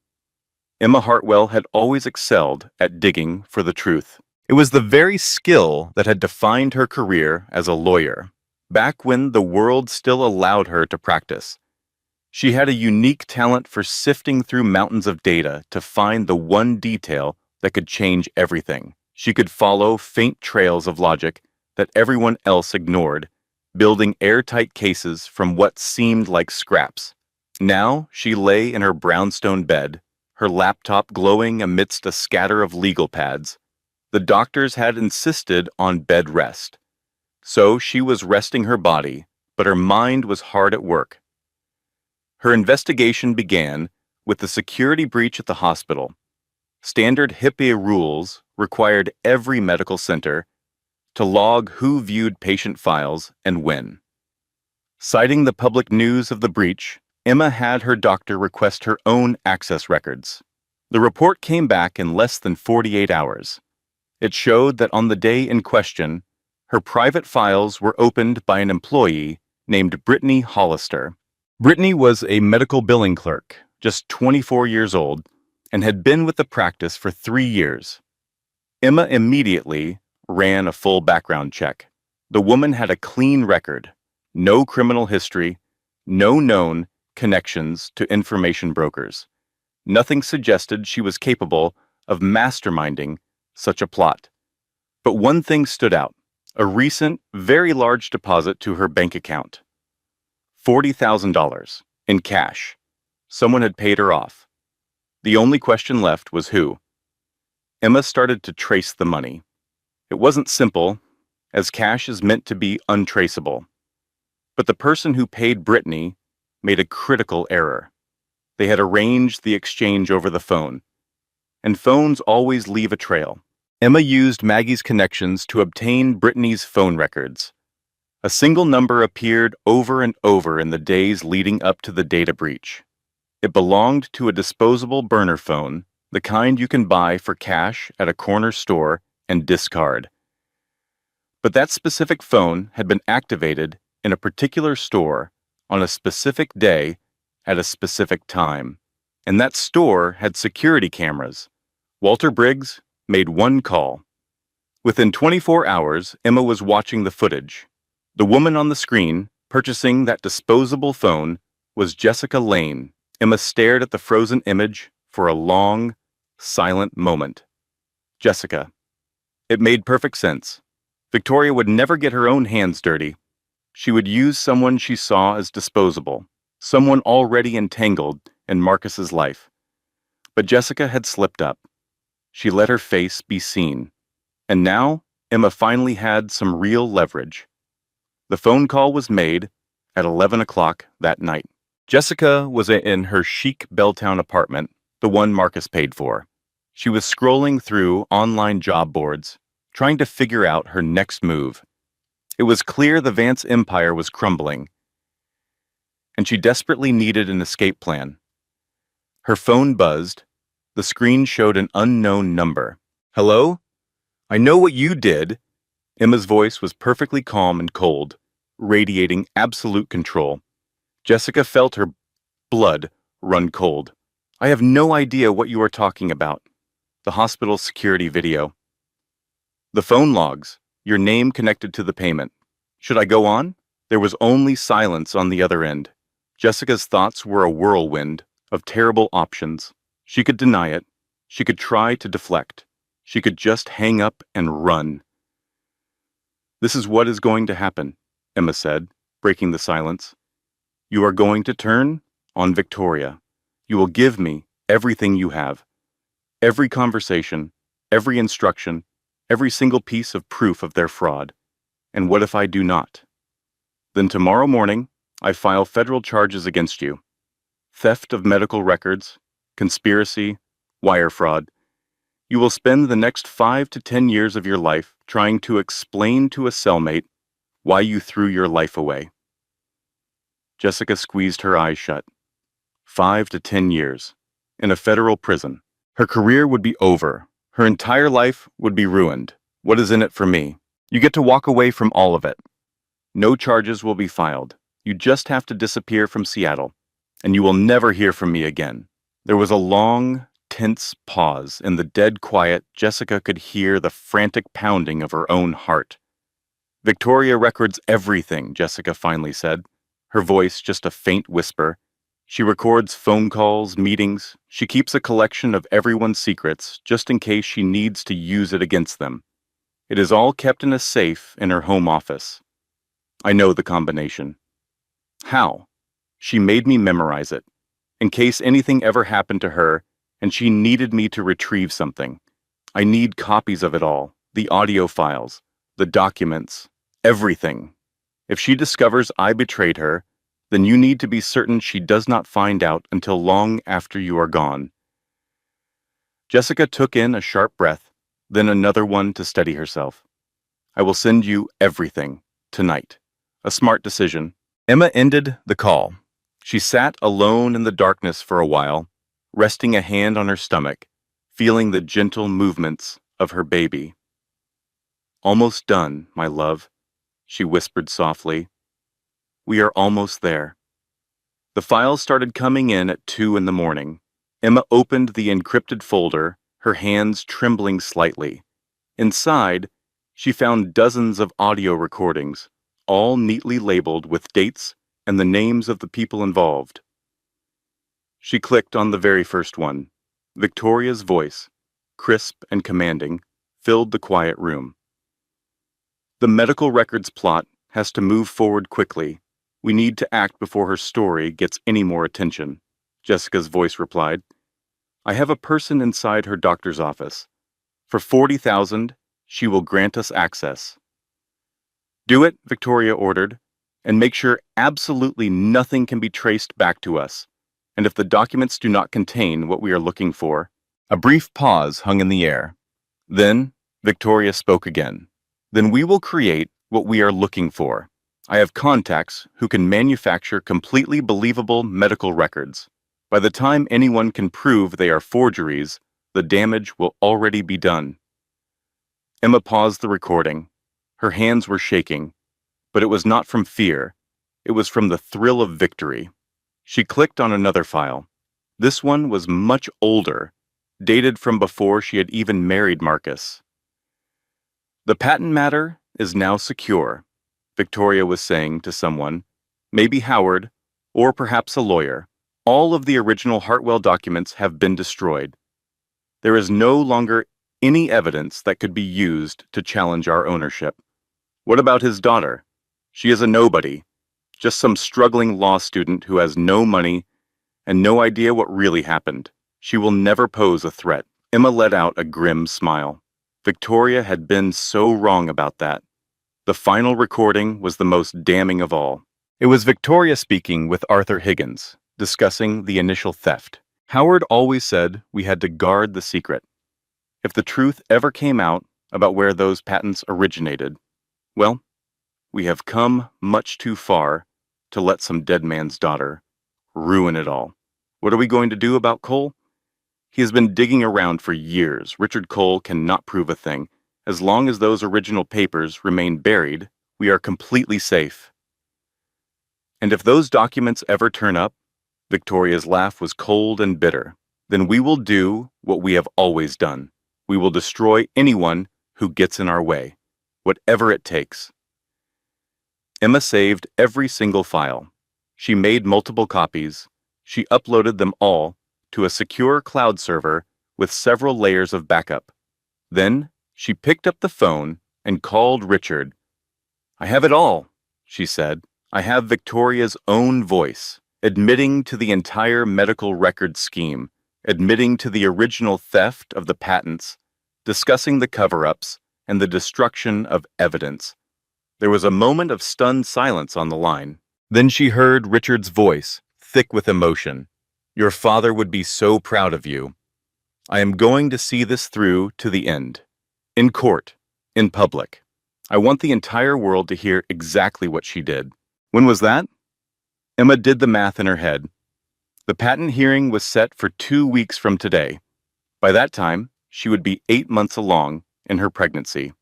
Emma Hartwell had always excelled at digging for the truth. It was the very skill that had defined her career as a lawyer, back when the world still allowed her to practice. She had a unique talent for sifting through mountains of data to find the one detail that could change everything. She could follow faint trails of logic that everyone else ignored, building airtight cases from what seemed like scraps. Now she lay in her brownstone bed, her laptop glowing amidst a scatter of legal pads. The doctors had insisted on bed rest. So she was resting her body, but her mind was hard at work. Her investigation began with the security breach at the hospital. Standard HIPAA rules required every medical center to log who viewed patient files and when. Citing the public news of the breach, Emma had her doctor request her own access records. The report came back in less than 48 hours. It showed that on the day in question, her private files were opened by an employee named Brittany Hollister. Brittany was a medical billing clerk, just 24 years old, and had been with the practice for 3 years. Emma immediately ran a full background check. The woman had a clean record, no criminal history, no known connections to information brokers. Nothing suggested she was capable of masterminding such a plot. But one thing stood out, a recent, very large deposit to her bank account. $40,000 in cash. Someone had paid her off. The only question left was who. Emma started to trace the money. It wasn't simple, as cash is meant to be untraceable. But the person who paid Brittany made a critical error. They had arranged the exchange over the phone, and phones always leave a trail. Emma used Maggie's connections to obtain Brittany's phone records. A single number appeared over and over in the days leading up to the data breach. It belonged to a disposable burner phone, the kind you can buy for cash at a corner store and discard. But that specific phone had been activated in a particular store on a specific day at a specific time. And that store had security cameras. Walter Briggs made one call. Within 24 hours, Emma was watching the footage. The woman on the screen, purchasing that disposable phone, was Jessica Lane. Emma stared at the frozen image for a long, silent moment. Jessica. It made perfect sense. Victoria would never get her own hands dirty. She would use someone she saw as disposable, someone already entangled in Marcus's life. But Jessica had slipped up. She let her face be seen. And now, Emma finally had some real leverage. The phone call was made at 11 o'clock that night. Jessica was in her chic Belltown apartment, the one Marcus paid for. She was scrolling through online job boards, trying to figure out her next move. It was clear the Vance empire was crumbling, and she desperately needed an escape plan. Her phone buzzed. The screen showed an unknown number. Hello? I know what you did. Emma's voice was perfectly calm and cold, radiating absolute control. Jessica felt her blood run cold. I have no idea what you are talking about. The hospital security video. The phone logs. Your name connected to the payment. Should I go on? There was only silence on the other end. Jessica's thoughts were a whirlwind of terrible options. She could deny it. She could try to deflect. She could just hang up and run. This is what is going to happen, Emma said, breaking the silence. You are going to turn on Victoria. You will give me everything you have. Every conversation, every instruction, every single piece of proof of their fraud. And what if I do not? Then tomorrow morning, I file federal charges against you. Theft of medical records, conspiracy, Wire fraud. You will spend the next 5 to 10 years of your life trying to explain to a cellmate why you threw your life away. Jessica squeezed her eyes shut. 5 to 10 years. In a federal prison. Her career would be over. Her entire life would be ruined. What is in it for me? You get to walk away from all of it. No charges will be filed. You just have to disappear from Seattle, and you will never hear from me again. There was a long, tense pause. In the dead quiet, Jessica could hear the frantic pounding of her own heart. Victoria records everything, Jessica finally said, her voice just a faint whisper. She records phone calls, meetings. She keeps a collection of everyone's secrets just in case she needs to use it against them. It is all kept in a safe in her home office. I know the combination. How? She made me memorize it, in case anything ever happened to her and she needed me to retrieve something. I need copies of it all, the audio files, the documents, everything. If she discovers I betrayed her, then you need to be certain she does not find out until long after you are gone. Jessica took in a sharp breath, then another one to steady herself. I will send you everything, tonight. A smart decision. Emma ended the call. She sat alone in the darkness for a while, resting a hand on her stomach, feeling the gentle movements of her baby. Almost done, my love, she whispered softly. We are almost there. The files started coming in at 2 in the morning. Emma opened the encrypted folder, her hands trembling slightly. Inside, she found dozens of audio recordings, all neatly labeled with dates and the names of the people involved. She clicked on the very first one. Victoria's voice, crisp and commanding, filled the quiet room. The medical records plot has to move forward quickly. We need to act before her story gets any more attention, Jessica's voice replied. I have a person inside her doctor's office. For $40,000, she will grant us access. Do it, Victoria ordered, and make sure absolutely nothing can be traced back to us. And if the documents do not contain what we are looking for. A brief pause hung in the air. Then, Victoria spoke again. Then we will create what we are looking for. I have contacts who can manufacture completely believable medical records. By the time anyone can prove they are forgeries, the damage will already be done. Emma paused the recording. Her hands were shaking, but it was not from fear. It was from the thrill of victory. She clicked on another file. This one was much older, dated from before she had even married Marcus. The patent matter is now secure, Victoria was saying to someone, maybe Howard, or perhaps a lawyer. All of the original Hartwell documents have been destroyed. There is no longer any evidence that could be used to challenge our ownership. What about his daughter? She is a nobody, just some struggling law student who has no money and no idea what really happened. She will never pose a threat. Emma let out a grim smile. Victoria had been so wrong about that. The final recording was the most damning of all. It was Victoria speaking with Arthur Higgins, discussing the initial theft. Howard always said we had to guard the secret. If the truth ever came out about where those patents originated, well, we have come much too far to let some dead man's daughter ruin it all. What are we going to do about Cole? He has been digging around for years. Richard Cole cannot prove a thing. As long as those original papers remain buried, we are completely safe. And if those documents ever turn up, Victoria's laugh was cold and bitter, then we will do what we have always done. We will destroy anyone who gets in our way, whatever it takes. Emma saved every single file. She made multiple copies. She uploaded them all to a secure cloud server with several layers of backup. Then, she picked up the phone and called Richard. I have it all, she said. I have Victoria's own voice, admitting to the entire medical record scheme, admitting to the original theft of the patents, discussing the cover-ups, and the destruction of evidence. There was a moment of stunned silence on the line. Then she heard Richard's voice, thick with emotion. Your father would be so proud of you. I am going to see this through to the end. In court. In public. I want the entire world to hear exactly what she did. When was that? Emma did the math in her head. The patent hearing was set for 2 weeks from today. By that time, she would be 8 months along in her pregnancy.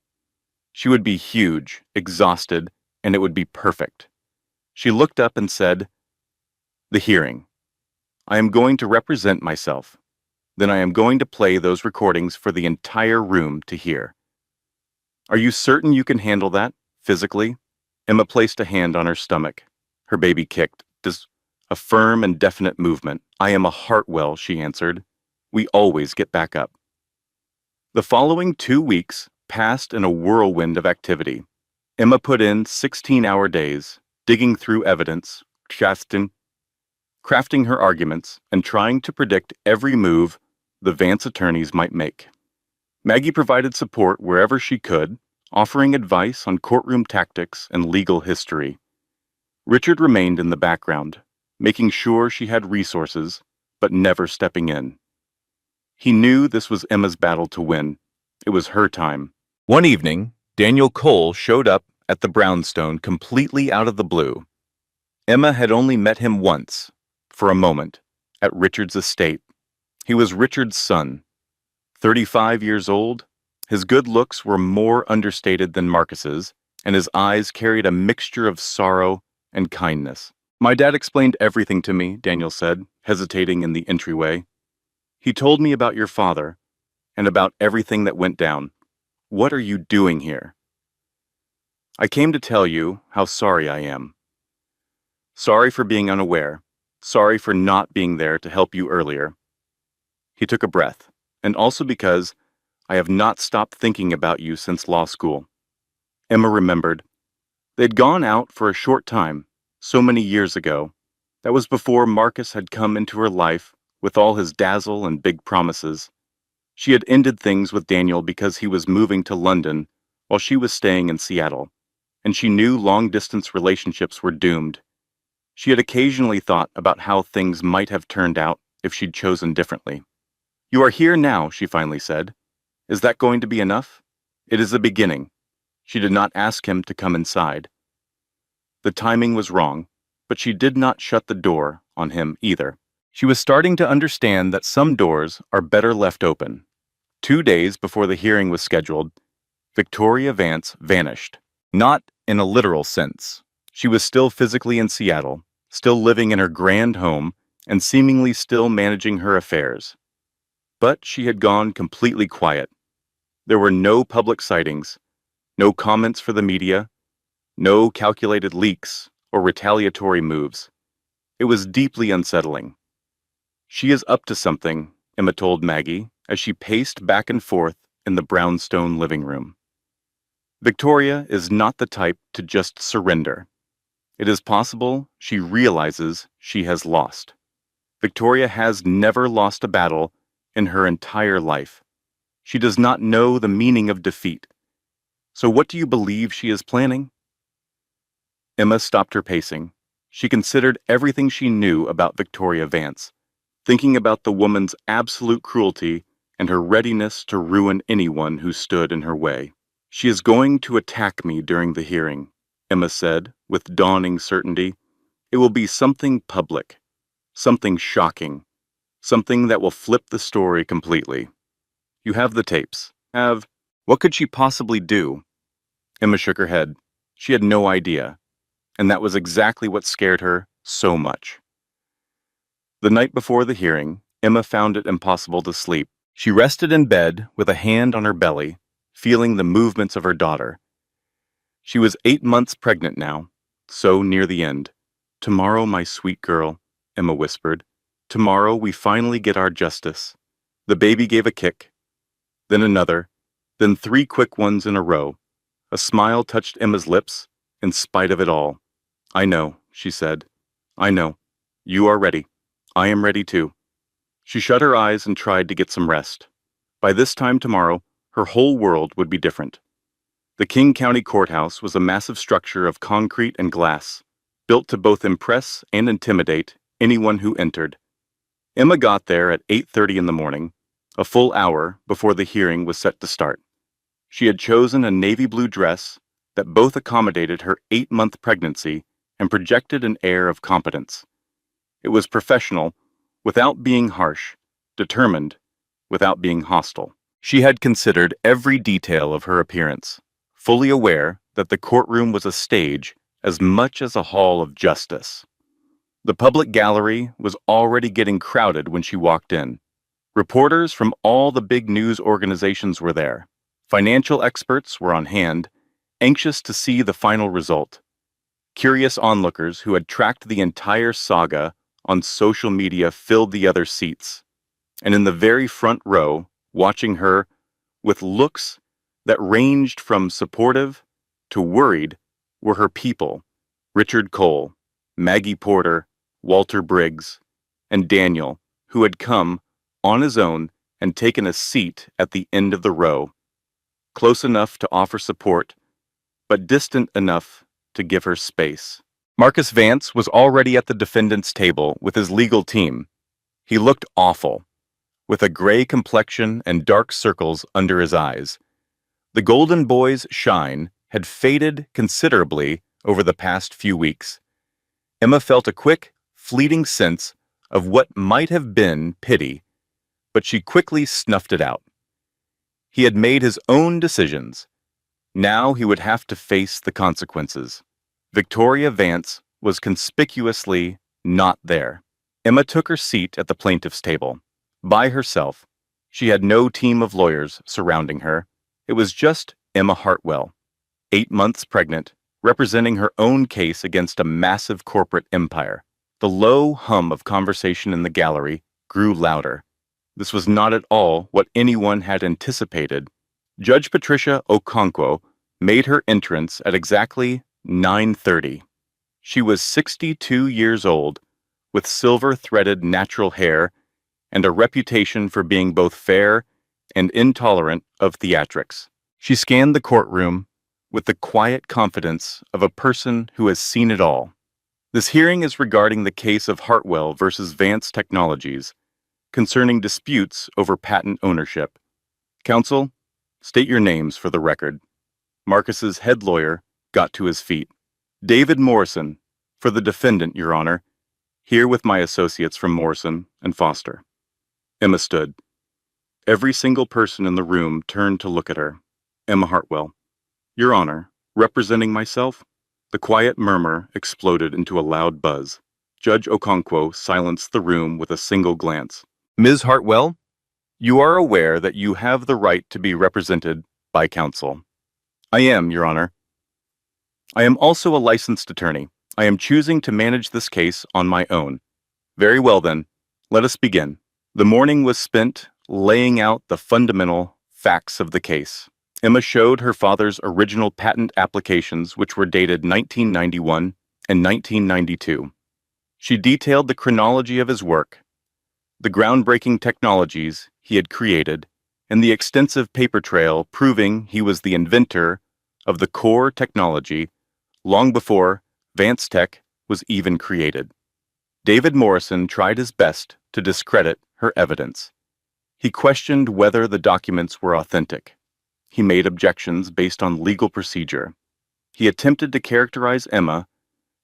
She would be huge, exhausted, and it would be perfect. She looked up and said, "The hearing. I am going to represent myself. Then I am going to play those recordings for the entire room to hear." "Are you certain you can handle that, physically?" Emma placed a hand on her stomach. Her baby kicked. A firm and definite movement. "I am a Hartwell," she answered. "We always get back up." The following 2 weeks passed in a whirlwind of activity. Emma put in 16-hour days, digging through evidence, crafting her arguments, and trying to predict every move the Vance attorneys might make. Maggie provided support wherever she could, offering advice on courtroom tactics and legal history. Richard remained in the background, making sure she had resources, but never stepping in. He knew this was Emma's battle to win. It was her time. One evening, Daniel Cole showed up at the brownstone completely out of the blue. Emma had only met him once, for a moment, at Richard's estate. He was Richard's son. 35 years old, his good looks were more understated than Marcus's, and his eyes carried a mixture of sorrow and kindness. "My dad explained everything to me," Daniel said, hesitating in the entryway. "He told me about your father, and about everything that went down. What are you doing here?" "I came to tell you how sorry I am. Sorry for being unaware. Sorry for not being there to help you earlier." He took a breath, "And also because I have not stopped thinking about you since law school." Emma remembered. They'd gone out for a short time, so many years ago. That was before Marcus had come into her life with all his dazzle and big promises. She had ended things with Daniel because he was moving to London while she was staying in Seattle, and she knew long-distance relationships were doomed. She had occasionally thought about how things might have turned out if she'd chosen differently. "You are here now," she finally said. "Is that going to be enough?" "It is a beginning." She did not ask him to come inside. The timing was wrong, but she did not shut the door on him either. She was starting to understand that some doors are better left open. 2 days before the hearing was scheduled, Victoria Vance vanished. Not in a literal sense. She was still physically in Seattle, still living in her grand home, and seemingly still managing her affairs. But she had gone completely quiet. There were no public sightings, no comments for the media, no calculated leaks or retaliatory moves. It was deeply unsettling. "She is up to something," Emma told Maggie as she paced back and forth in the brownstone living room. "Victoria is not the type to just surrender. It is possible she realizes she has lost. Victoria has never lost a battle in her entire life. She does not know the meaning of defeat. So what do you believe she is planning?" Emma stopped her pacing. She considered everything she knew about Victoria Vance, thinking about the woman's absolute cruelty and her readiness to ruin anyone who stood in her way. "She is going to attack me during the hearing," Emma said, with dawning certainty. "It will be something public, something shocking, something that will flip the story completely. You have the tapes. What could she possibly do?" Emma shook her head. She had no idea. And that was exactly what scared her so much. The night before the hearing, Emma found it impossible to sleep. She rested in bed with a hand on her belly, feeling the movements of her daughter. She was 8 months pregnant now, so near the end. "Tomorrow, my sweet girl," Emma whispered. "Tomorrow we finally get our justice." The baby gave a kick, then another, then 3 quick ones in a row. A smile touched Emma's lips, in spite of it all. "I know," she said. "I know. You are ready. I am ready too." She shut her eyes and tried to get some rest. By this time tomorrow, her whole world would be different. The King County Courthouse was a massive structure of concrete and glass, built to both impress and intimidate anyone who entered. Emma got there at 8:30 in the morning, a full hour before the hearing was set to start. She had chosen a navy blue dress that both accommodated her 8-month pregnancy and projected an air of competence. It was professional, without being harsh, determined, without being hostile. She had considered every detail of her appearance, fully aware that the courtroom was a stage as much as a hall of justice. The public gallery was already getting crowded when she walked in. Reporters from all the big news organizations were there. Financial experts were on hand, anxious to see the final result. Curious onlookers who had tracked the entire saga on social media filled the other seats. And in the very front row, watching her, with looks that ranged from supportive to worried, were her people, Richard Cole, Maggie Porter, Walter Briggs, and Daniel, who had come on his own and taken a seat at the end of the row, close enough to offer support, but distant enough to give her space. Marcus Vance was already at the defendant's table with his legal team. He looked awful, with a gray complexion and dark circles under his eyes. The Golden Boy's shine had faded considerably over the past few weeks. Emma felt a quick, fleeting sense of what might have been pity, but she quickly snuffed it out. He had made his own decisions. Now he would have to face the consequences. Victoria Vance was conspicuously not there. Emma took her seat at the plaintiff's table. By herself, she had no team of lawyers surrounding her. It was just Emma Hartwell, 8 months pregnant, representing her own case against a massive corporate empire. The low hum of conversation in the gallery grew louder. This was not at all what anyone had anticipated. Judge Patricia Okonkwo made her entrance at exactly 9:30. She was 62 years old, with silver-threaded natural hair and a reputation for being both fair and intolerant of theatrics. She scanned the courtroom with the quiet confidence of a person who has seen it all. This hearing is regarding the case of Hartwell versus Vance Technologies, concerning disputes over patent ownership. Counsel, state your names for the record. Marcus's head lawyer got to his feet. David Morrison, for the defendant, Your Honor, here with my associates from Morrison and Foster. Emma stood. Every single person in the room turned to look at her. Emma Hartwell. Your Honor, representing myself? The quiet murmur exploded into a loud buzz. Judge Okonkwo silenced the room with a single glance. Ms. Hartwell, you are aware that you have the right to be represented by counsel. I am, Your Honor. I am also a licensed attorney. I am choosing to manage this case on my own. Very well then, let us begin. The morning was spent laying out the fundamental facts of the case. Emma showed her father's original patent applications, which were dated 1991 and 1992. She detailed the chronology of his work, the groundbreaking technologies he had created, and the extensive paper trail proving he was the inventor of the core technology long before Vance Tech was even created. David Morrison tried his best to discredit her evidence. He questioned whether the documents were authentic. He made objections based on legal procedure. He attempted to characterize Emma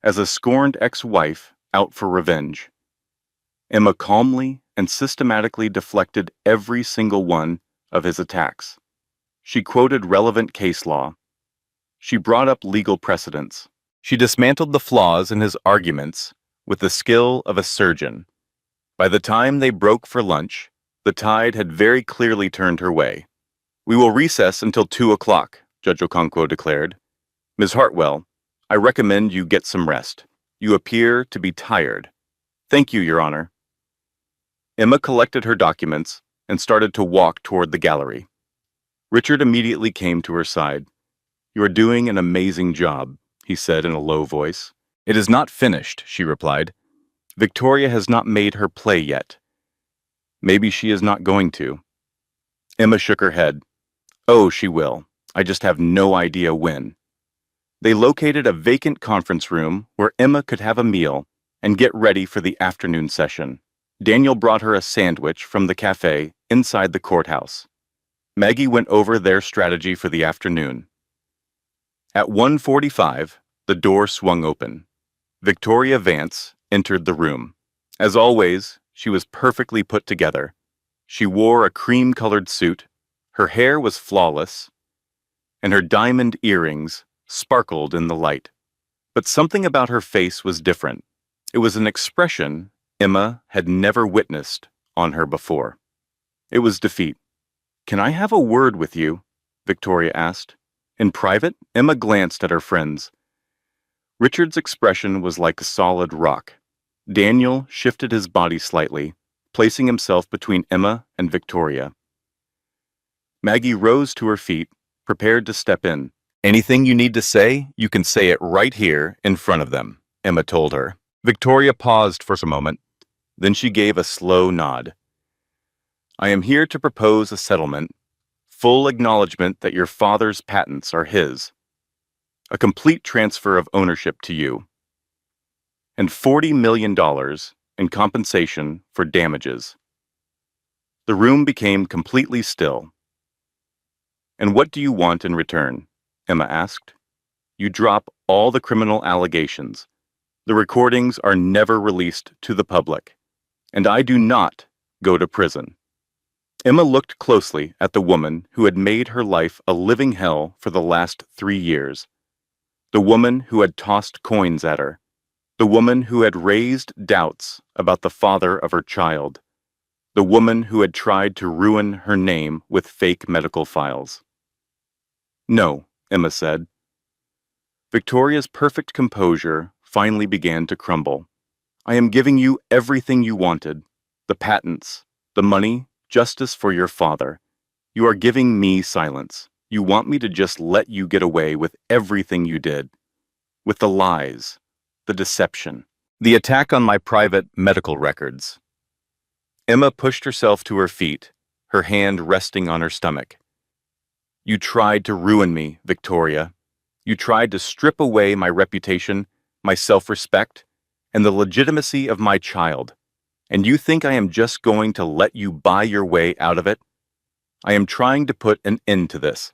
as a scorned ex-wife out for revenge. Emma calmly and systematically deflected every single one of his attacks. She quoted relevant case law. She brought up legal precedents. She dismantled the flaws in his arguments with the skill of a surgeon. By the time they broke for lunch, the tide had very clearly turned her way. We will recess until 2 o'clock, Judge Okonkwo declared. Ms. Hartwell, I recommend you get some rest. You appear to be tired. Thank you, Your Honor. Emma collected her documents and started to walk toward the gallery. Richard immediately came to her side. You are doing an amazing job, he said in a low voice. It is not finished, she replied. Victoria has not made her play yet. Maybe she is not going to. Emma shook her head. Oh, she will. I just have no idea when. They located a vacant conference room where Emma could have a meal and get ready for the afternoon session. Daniel brought her a sandwich from the cafe inside the courthouse. Maggie went over their strategy for the afternoon. At 1:45, the door swung open. Victoria Vance entered the room. As always, she was perfectly put together. She wore a cream-colored suit, her hair was flawless, and her diamond earrings sparkled in the light. But something about her face was different. It was an expression Emma had never witnessed on her before. It was defeat. "Can I have a word with you?" Victoria asked. In private, Emma glanced at her friends. Richard's expression was like a solid rock. Daniel shifted his body slightly, placing himself between Emma and Victoria. Maggie rose to her feet, prepared to step in. "Anything you need to say, you can say it right here in front of them," Emma told her. Victoria paused for a moment. Then she gave a slow nod. "I am here to propose a settlement, full acknowledgement that your father's patents are his, a complete transfer of ownership to you, and $40 million in compensation for damages." The room became completely still. "And what do you want in return?" Emma asked. "You drop all the criminal allegations. The recordings are never released to the public, and I do not go to prison." Emma looked closely at the woman who had made her life a living hell for the last 3 years. The woman who had tossed coins at her. The woman who had raised doubts about the father of her child. The woman who had tried to ruin her name with fake medical files. "No," Emma said. Victoria's perfect composure finally began to crumble. "I am giving you everything you wanted. The patents, the money, justice for your father. You are giving me silence. You want me to just let you get away with everything you did. With the lies, the deception, the attack on my private medical records." Emma pushed herself to her feet, her hand resting on her stomach. "You tried to ruin me, Victoria. You tried to strip away my reputation, my self-respect, and the legitimacy of my child. And you think I am just going to let you buy your way out of it? I am trying to put an end to this,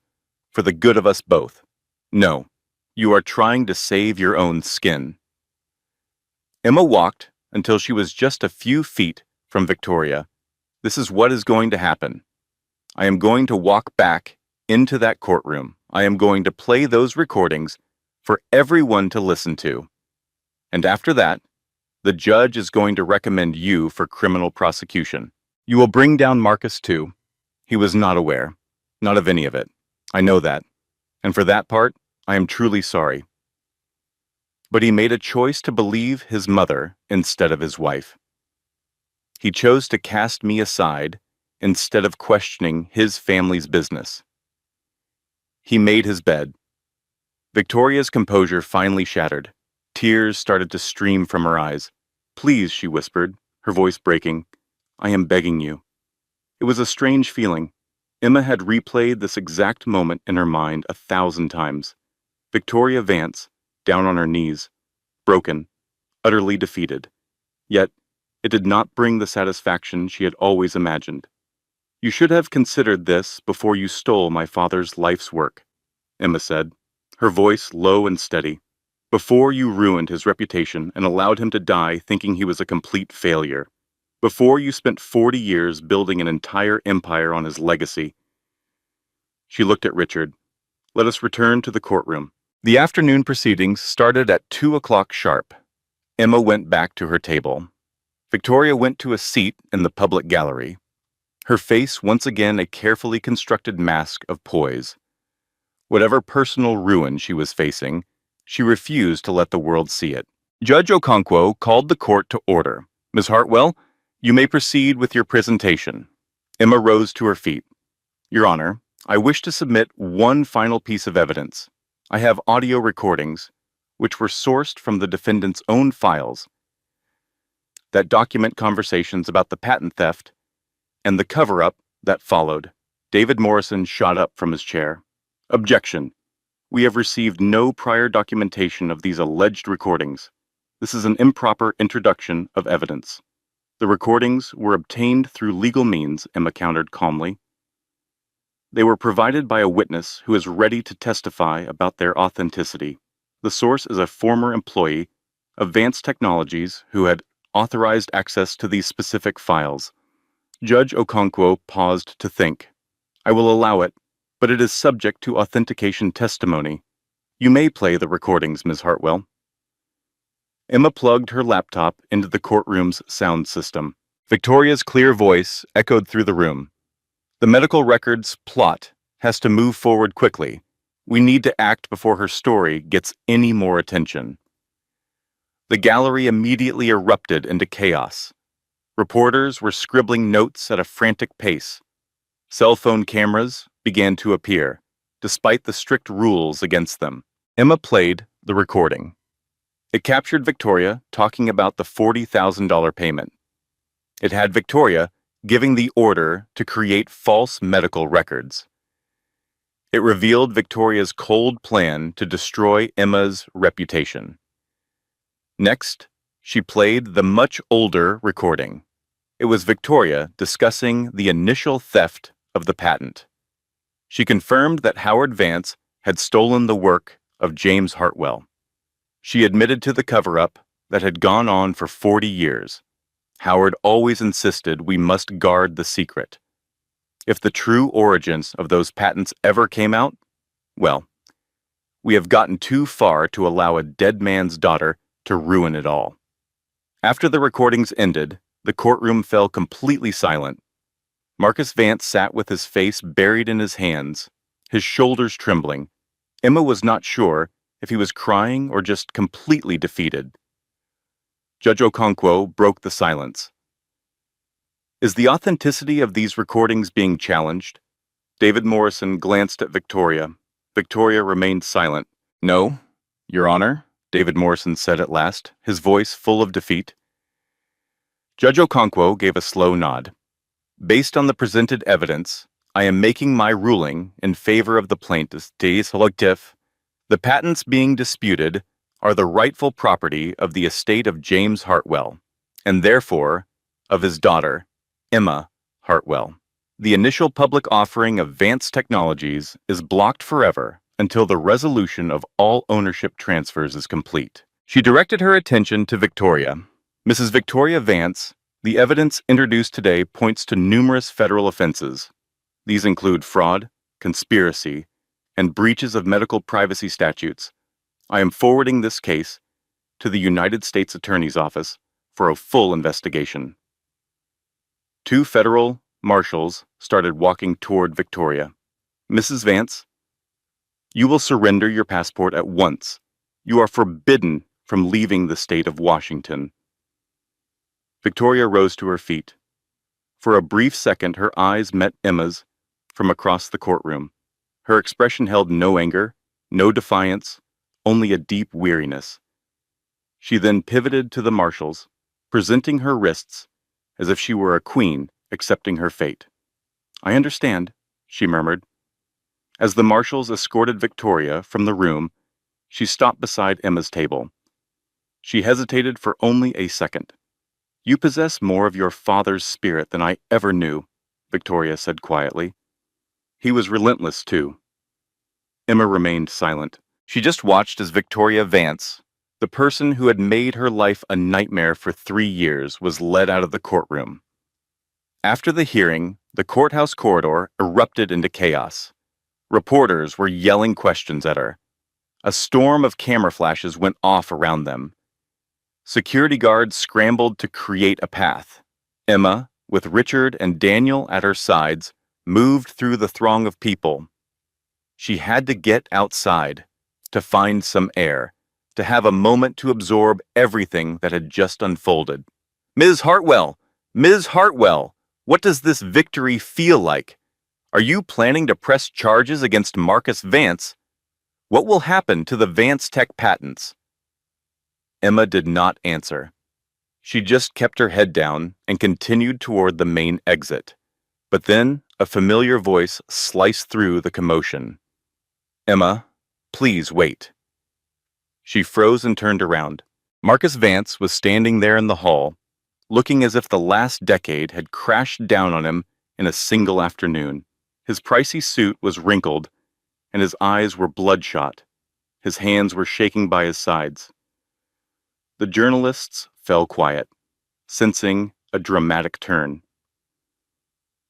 for the good of us both. No, you are trying to save your own skin." Emma walked until she was just a few feet from Victoria. "This is what is going to happen. I am going to walk back into that courtroom. I am going to play those recordings for everyone to listen to. And after that, the judge is going to recommend you for criminal prosecution. You will bring down Marcus too. He was not aware, not of any of it. I know that. And for that part, I am truly sorry. But he made a choice to believe his mother instead of his wife. He chose to cast me aside instead of questioning his family's business. He made his bed." Victoria's composure finally shattered. Tears started to stream from her eyes. "Please," she whispered, her voice breaking. "I am begging you." It was a strange feeling. Emma had replayed this exact moment in her mind 1,000 times. Victoria Vance, down on her knees, broken, utterly defeated. Yet, it did not bring the satisfaction she had always imagined. "You should have considered this before you stole my father's life's work," Emma said, her voice low and steady. "Before you ruined his reputation and allowed him to die thinking he was a complete failure. Before you spent 40 years building an entire empire on his legacy." She looked at Richard. "Let us return to the courtroom." The afternoon proceedings started at 2 o'clock sharp. Emma went back to her table. Victoria went to a seat in the public gallery, her face once again a carefully constructed mask of poise. Whatever personal ruin she was facing, she refused to let the world see it. Judge Okonkwo called the court to order. "Ms. Hartwell, you may proceed with your presentation." Emma rose to her feet. "Your Honor, I wish to submit one final piece of evidence. I have audio recordings, which were sourced from the defendant's own files, that document conversations about the patent theft and the cover-up that followed." David Morrison shot up from his chair. "Objection. We have received no prior documentation of these alleged recordings. This is an improper introduction of evidence." The recordings were obtained through legal means, Emma countered calmly. They were provided by a witness who is ready to testify about their authenticity. The source is a former employee of Vance Technologies who had authorized access to these specific files. Judge Okonkwo paused to think. I will allow it, but it is subject to authentication testimony. You may play the recordings, Ms. Hartwell. Emma plugged her laptop into the courtroom's sound system. Victoria's clear voice echoed through the room. The medical records plot has to move forward quickly. We need to act before her story gets any more attention. The gallery immediately erupted into chaos. Reporters were scribbling notes at a frantic pace. Cell phone cameras began to appear, despite the strict rules against them. Emma played the recording. It captured Victoria talking about the $40,000 payment. It had Victoria giving the order to create false medical records. It revealed Victoria's cold plan to destroy Emma's reputation. Next, she played the much older recording. It was Victoria discussing the initial theft of the patent. She confirmed that Howard Vance had stolen the work of James Hartwell. She admitted to the cover-up that had gone on for 40 years. Howard always insisted we must guard the secret. If the true origins of those patents ever came out, well, we have gotten too far to allow a dead man's daughter to ruin it all. After the recordings ended, the courtroom fell completely silent. Marcus Vance sat with his face buried in his hands, his shoulders trembling. Emma was not sure if he was crying or just completely defeated. Judge Okonkwo broke the silence. Is the authenticity of these recordings being challenged? David Morrison glanced at Victoria. Victoria remained silent. No, Your Honor, David Morrison said at last, his voice full of defeat. Judge Okonkwo gave a slow nod. Based on the presented evidence, I am making my ruling in favor of the plaintiffs. The patents being disputed are the rightful property of the estate of James Hartwell, and therefore of his daughter, Emma Hartwell. The initial public offering of Vance Technologies is blocked forever until the resolution of all ownership transfers is complete. She directed her attention to Victoria. Mrs. Victoria Vance, the evidence introduced today points to numerous federal offenses. These include fraud, conspiracy, and breaches of medical privacy statutes. I am forwarding this case to the United States Attorney's Office for a full investigation. Two federal marshals started walking toward Victoria. Mrs. Vance, you will surrender your passport at once. You are forbidden from leaving the state of Washington. Victoria rose to her feet. For a brief second, her eyes met Emma's from across the courtroom. Her expression held no anger, no defiance, only a deep weariness. She then pivoted to the marshals, presenting her wrists as if she were a queen accepting her fate. I understand, she murmured. As the marshals escorted Victoria from the room, she stopped beside Emma's table. She hesitated for only a second. You possess more of your father's spirit than I ever knew, Victoria said quietly. He was relentless, too. Emma remained silent. She just watched as Victoria Vance, the person who had made her life a nightmare for 3 years, was led out of the courtroom. After the hearing, the courthouse corridor erupted into chaos. Reporters were yelling questions at her. A storm of camera flashes went off around them. Security guards scrambled to create a path. Emma, with Richard and Daniel at her sides, moved through the throng of people. She had to get outside, to find some air, to have a moment to absorb everything that had just unfolded. Ms. Hartwell! Ms. Hartwell! What does this victory feel like? Are you planning to press charges against Marcus Vance? What will happen to the Vance Tech patents? Emma did not answer. She just kept her head down and continued toward the main exit. But then a familiar voice sliced through the commotion. Emma, please wait. She froze and turned around. Marcus Vance was standing there in the hall, looking as if the last decade had crashed down on him in a single afternoon. His pricey suit was wrinkled, and his eyes were bloodshot. His hands were shaking by his sides. The journalists fell quiet, sensing a dramatic turn.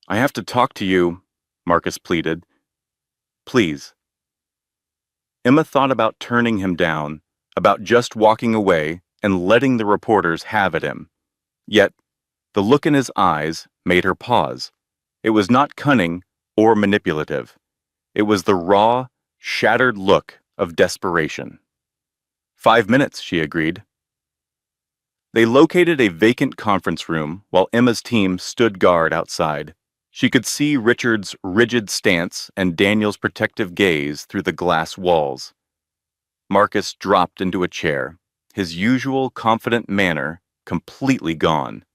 "I have to talk to you," Marcus pleaded. "Please." Emma thought about turning him down, about just walking away and letting the reporters have at him. Yet, the look in his eyes made her pause. It was not cunning or manipulative. It was the raw, shattered look of desperation. 5 minutes, she agreed. They located a vacant conference room while Emma's team stood guard outside. She could see Richard's rigid stance and Daniel's protective gaze through the glass walls. Marcus dropped into a chair, his usual confident manner completely gone.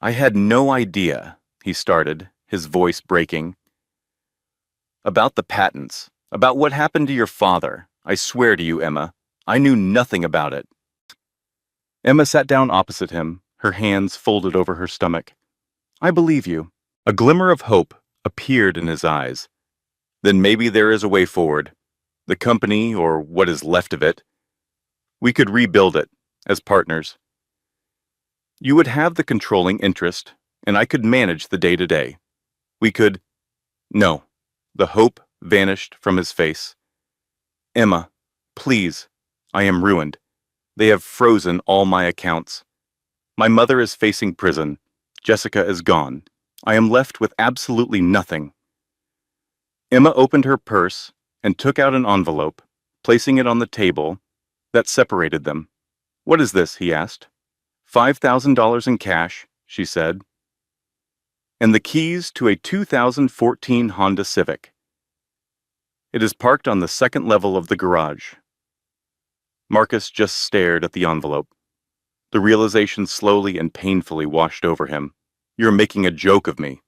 "I had no idea," he started, his voice breaking. "About the patents, about what happened to your father. I swear to you, Emma, I knew nothing about it." Emma sat down opposite him, her hands folded over her stomach. "I believe you." A glimmer of hope appeared in his eyes. "Then maybe there is a way forward. The company, or what is left of it. We could rebuild it, as partners. You would have the controlling interest, and I could manage the day-to-day. We could—" "No." The hope vanished from his face. "Emma, please. I am ruined. They have frozen all my accounts. My mother is facing prison. Jessica is gone. I am left with absolutely nothing." Emma opened her purse and took out an envelope, placing it on the table that separated them. "What is this?" he asked. $5,000 in cash," she said, "and the keys to a 2014 Honda Civic. It is parked on the second level of the garage." Marcus just stared at the envelope. The realization slowly and painfully washed over him. "You're making a joke of me."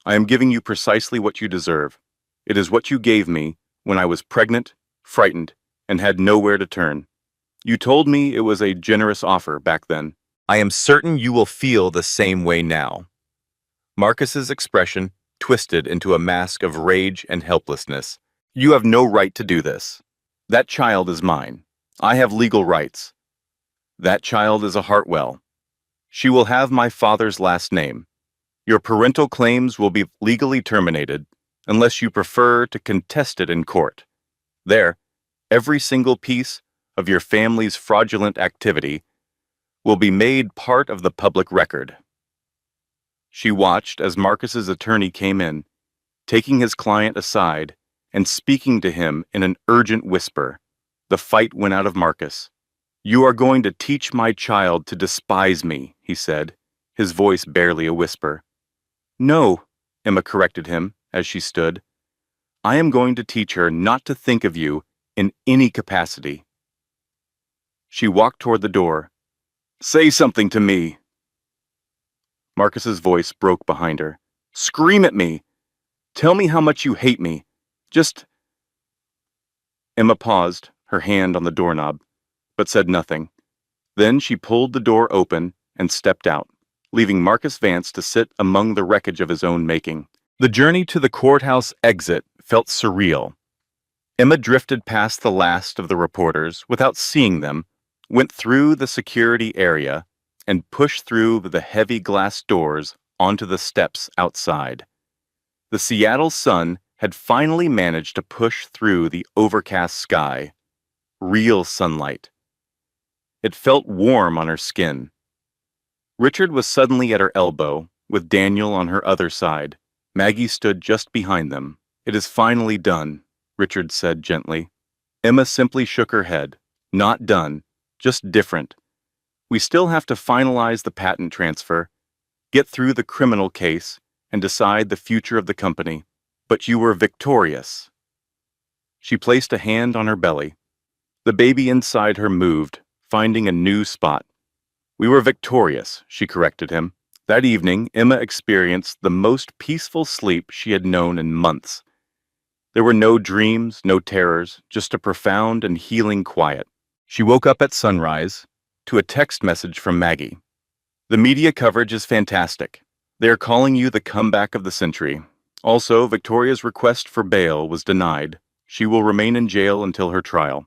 "I am giving you precisely what you deserve. It is what you gave me when I was pregnant, frightened, and had nowhere to turn. You told me it was a generous offer back then. I am certain you will feel the same way now." Marcus's expression twisted into a mask of rage and helplessness. "You have no right to do this. That child is mine. I have legal rights. That child is a Hartwell. She will have my father's last name. Your parental claims will be legally terminated unless you prefer to contest it in court. There, every single piece of your family's fraudulent activity will be made part of the public record." She watched as Marcus's attorney came in, taking his client aside and speaking to him in an urgent whisper. The fight went out of Marcus. "You are going to teach my child to despise me," he said, his voice barely a whisper. "No," Emma corrected him as she stood. "I am going to teach her not to think of you in any capacity." She walked toward the door. "Say something to me." Marcus's voice broke behind her. "Scream at me. Tell me how much you hate me. Just—" Emma paused, her hand on the doorknob, but said nothing. Then she pulled the door open and stepped out, leaving Marcus Vance to sit among the wreckage of his own making. The journey to the courthouse exit felt surreal. Emma drifted past the last of the reporters without seeing them, went through the security area, and pushed through the heavy glass doors onto the steps outside. The Seattle sun had finally managed to push through the overcast sky. Real sunlight. It felt warm on her skin. Richard was suddenly at her elbow, with Daniel on her other side. Maggie stood just behind them. "It is finally done," Richard said gently. Emma simply shook her head. "Not done, just different. We still have to finalize the patent transfer, get through the criminal case, and decide the future of the company. But you were victorious." She placed a hand on her belly. The baby inside her moved, finding a new spot. "We were victorious," she corrected him. That evening, Emma experienced the most peaceful sleep she had known in months. There were no dreams, no terrors, just a profound and healing quiet. She woke up at sunrise, to a text message from Maggie. The media coverage is fantastic. They are calling you the comeback of the century. Also, Victoria's request for bail was denied. She will remain in jail until her trial.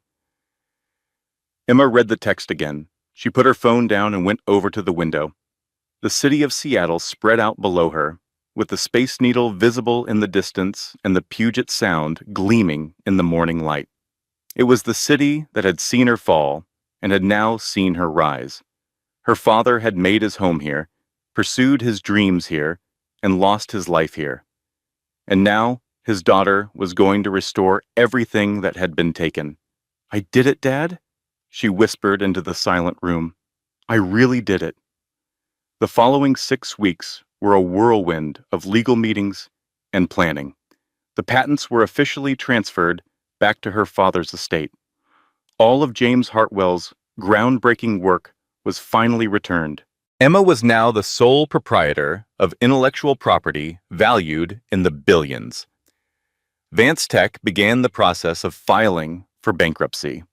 Emma read the text again. She put her phone down and went over to the window. The city of Seattle spread out below her, with the Space Needle visible in the distance and the Puget Sound gleaming in the morning light. It was the city that had seen her fall and had now seen her rise. Her father had made his home here, pursued his dreams here, and lost his life here. And now his daughter was going to restore everything that had been taken. "I did it, Dad?" she whispered into the silent room. "I really did it." The following 6 weeks were a whirlwind of legal meetings and planning. The patents were officially transferred back to her father's estate. All of James Hartwell's groundbreaking work was finally returned. Emma was now the sole proprietor of intellectual property valued in the billions. Vance Tech began the process of filing for bankruptcy.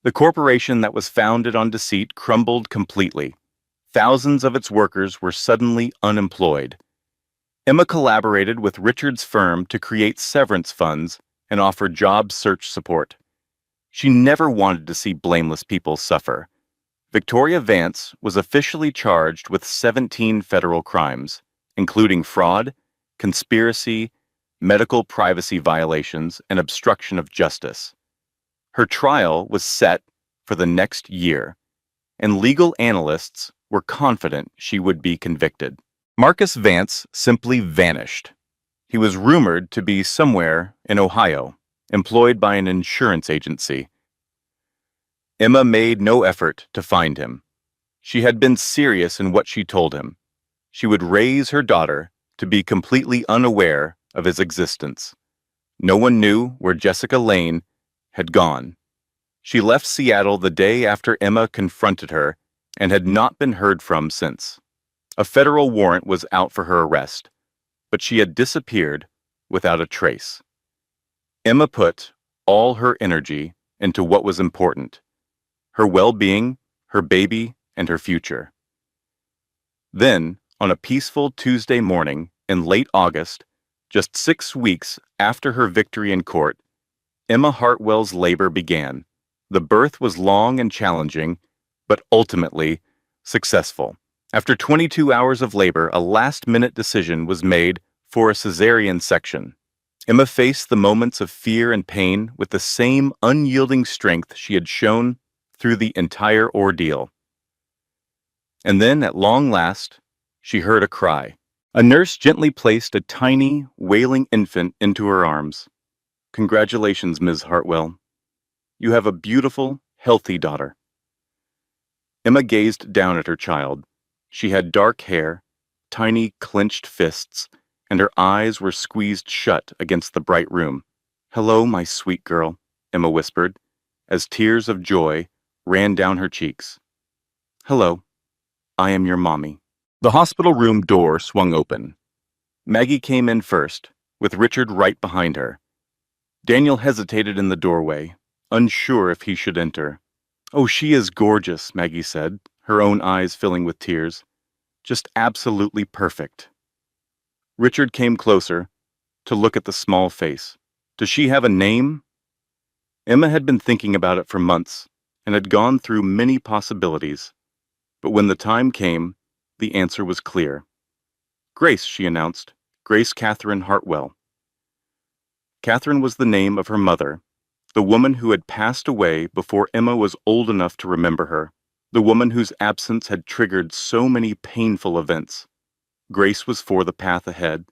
The corporation that was founded on deceit crumbled completely. Thousands of its workers were suddenly unemployed. Emma collaborated with Richard's firm to create severance funds and offer job search support. She never wanted to see blameless people suffer. Victoria Vance was officially charged with 17 federal crimes, including fraud, conspiracy, medical privacy violations, and obstruction of justice. Her trial was set for the next year, and legal analysts were confident she would be convicted. Marcus Vance simply vanished. He was rumored to be somewhere in Ohio, employed by an insurance agency. Emma made no effort to find him. She had been serious in what she told him. She would raise her daughter to be completely unaware of his existence. No one knew where Jessica Lane had gone. She left Seattle the day after Emma confronted her and had not been heard from since. A federal warrant was out for her arrest, but she had disappeared without a trace. Emma put all her energy into what was important: her well-being, her baby, and her future. Then, on a peaceful Tuesday morning in late August, just 6 weeks after her victory in court, Emma Hartwell's labor began. The birth was long and challenging, but ultimately successful. After 22 hours of labor, a last-minute decision was made for a cesarean section. Emma faced the moments of fear and pain with the same unyielding strength she had shown through the entire ordeal. And then, at long last, she heard a cry. A nurse gently placed a tiny, wailing infant into her arms. "Congratulations, Ms. Hartwell. You have a beautiful, healthy daughter." Emma gazed down at her child. She had dark hair, tiny, clenched fists, and her eyes were squeezed shut against the bright room. "Hello, my sweet girl," Emma whispered, as tears of joy ran down her cheeks. "Hello, I am your mommy." The hospital room door swung open. Maggie came in first, with Richard right behind her. Daniel hesitated in the doorway, unsure if he should enter. "Oh, she is gorgeous," Maggie said, her own eyes filling with tears. "Just absolutely perfect." Richard came closer to look at the small face. "Does she have a name?" Emma had been thinking about it for months and had gone through many possibilities. But when the time came, the answer was clear. "Grace," she announced. "Grace Catherine Hartwell." Catherine was the name of her mother, the woman who had passed away before Emma was old enough to remember her, the woman whose absence had triggered so many painful events. Grace was for the path ahead.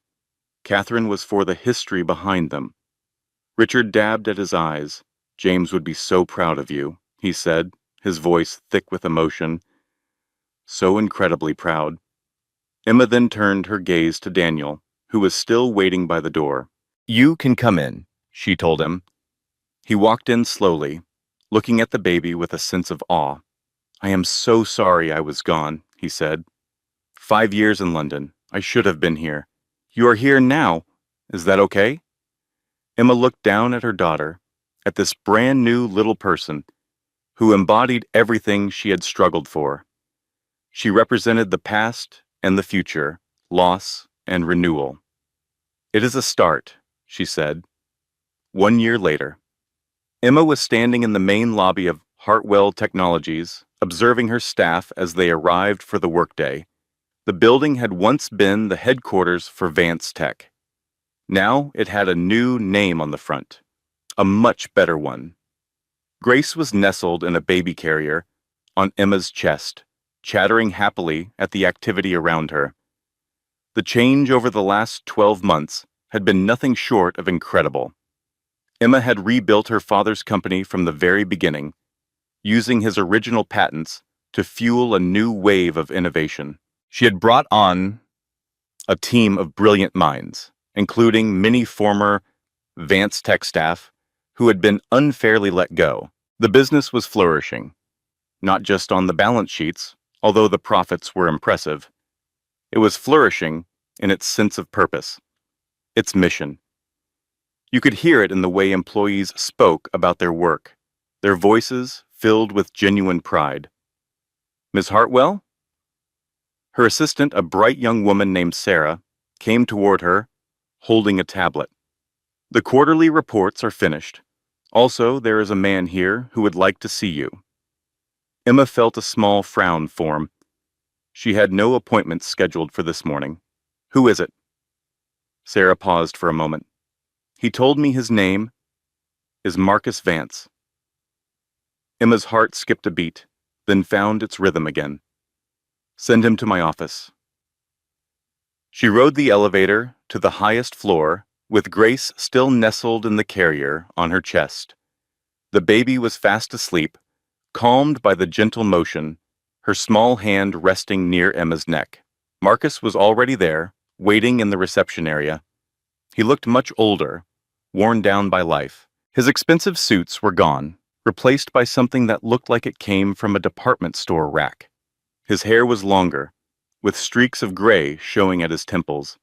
Catherine was for the history behind them. Richard dabbed at his eyes. "James would be so proud of you," he said, his voice thick with emotion. "So incredibly proud." Emma then turned her gaze to Daniel, who was still waiting by the door. "You can come in," she told him. He walked in slowly, looking at the baby with a sense of awe. "I am so sorry I was gone," he said. 5 years in London. I should have been here. You are here now. Is that okay?" Emma looked down at her daughter, at this brand new little person. who embodied everything she had struggled for. She represented the past and the future, loss and renewal. "It is a start," she said. 1 year later, Emma was standing in the main lobby of Hartwell Technologies, observing her staff as they arrived for the workday. The building had once been the headquarters for Vance Tech. Now it had a new name on the front, a much better one. Grace was nestled in a baby carrier on Emma's chest, chattering happily at the activity around her. The change over the last 12 months had been nothing short of incredible. Emma had rebuilt her father's company from the very beginning, using his original patents to fuel a new wave of innovation. She had brought on a team of brilliant minds, including many former Vance Tech staff who had been unfairly let go. The business was flourishing, not just on the balance sheets, although the profits were impressive. It was flourishing in its sense of purpose, its mission. You could hear it in the way employees spoke about their work, their voices filled with genuine pride. "Miss Hartwell?" Her assistant, a bright young woman named Sarah, came toward her, holding a tablet. "The quarterly reports are finished. Also, there is a man here who would like to see you." Emma felt a small frown form. She had no appointments scheduled for this morning. "Who is it?" Sarah paused for a moment. "He told me his name is Marcus Vance." Emma's heart skipped a beat, then found its rhythm again. "Send him to my office." She rode the elevator to the highest floor, with Grace still nestled in the carrier on her chest. The baby was fast asleep, calmed by the gentle motion, her small hand resting near Emma's neck. Marcus was already there, waiting in the reception area. He looked much older, worn down by life. His expensive suits were gone, replaced by something that looked like it came from a department store rack. His hair was longer, with streaks of gray showing at his temples.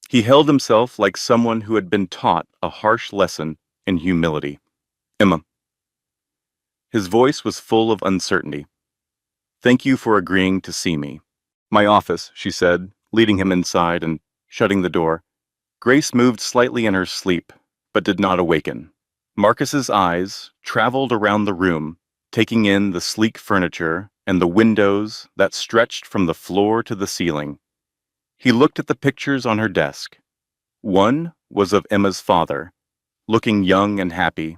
He held himself like someone who had been taught a harsh lesson in humility. "Emma." His voice was full of uncertainty. "Thank you for agreeing to see me." "My office," she said, leading him inside and shutting the door. Grace moved slightly in her sleep, but did not awaken. Marcus's eyes traveled around the room, taking in the sleek furniture and the windows that stretched from the floor to the ceiling. He looked at the pictures on her desk. One was of Emma's father, looking young and happy.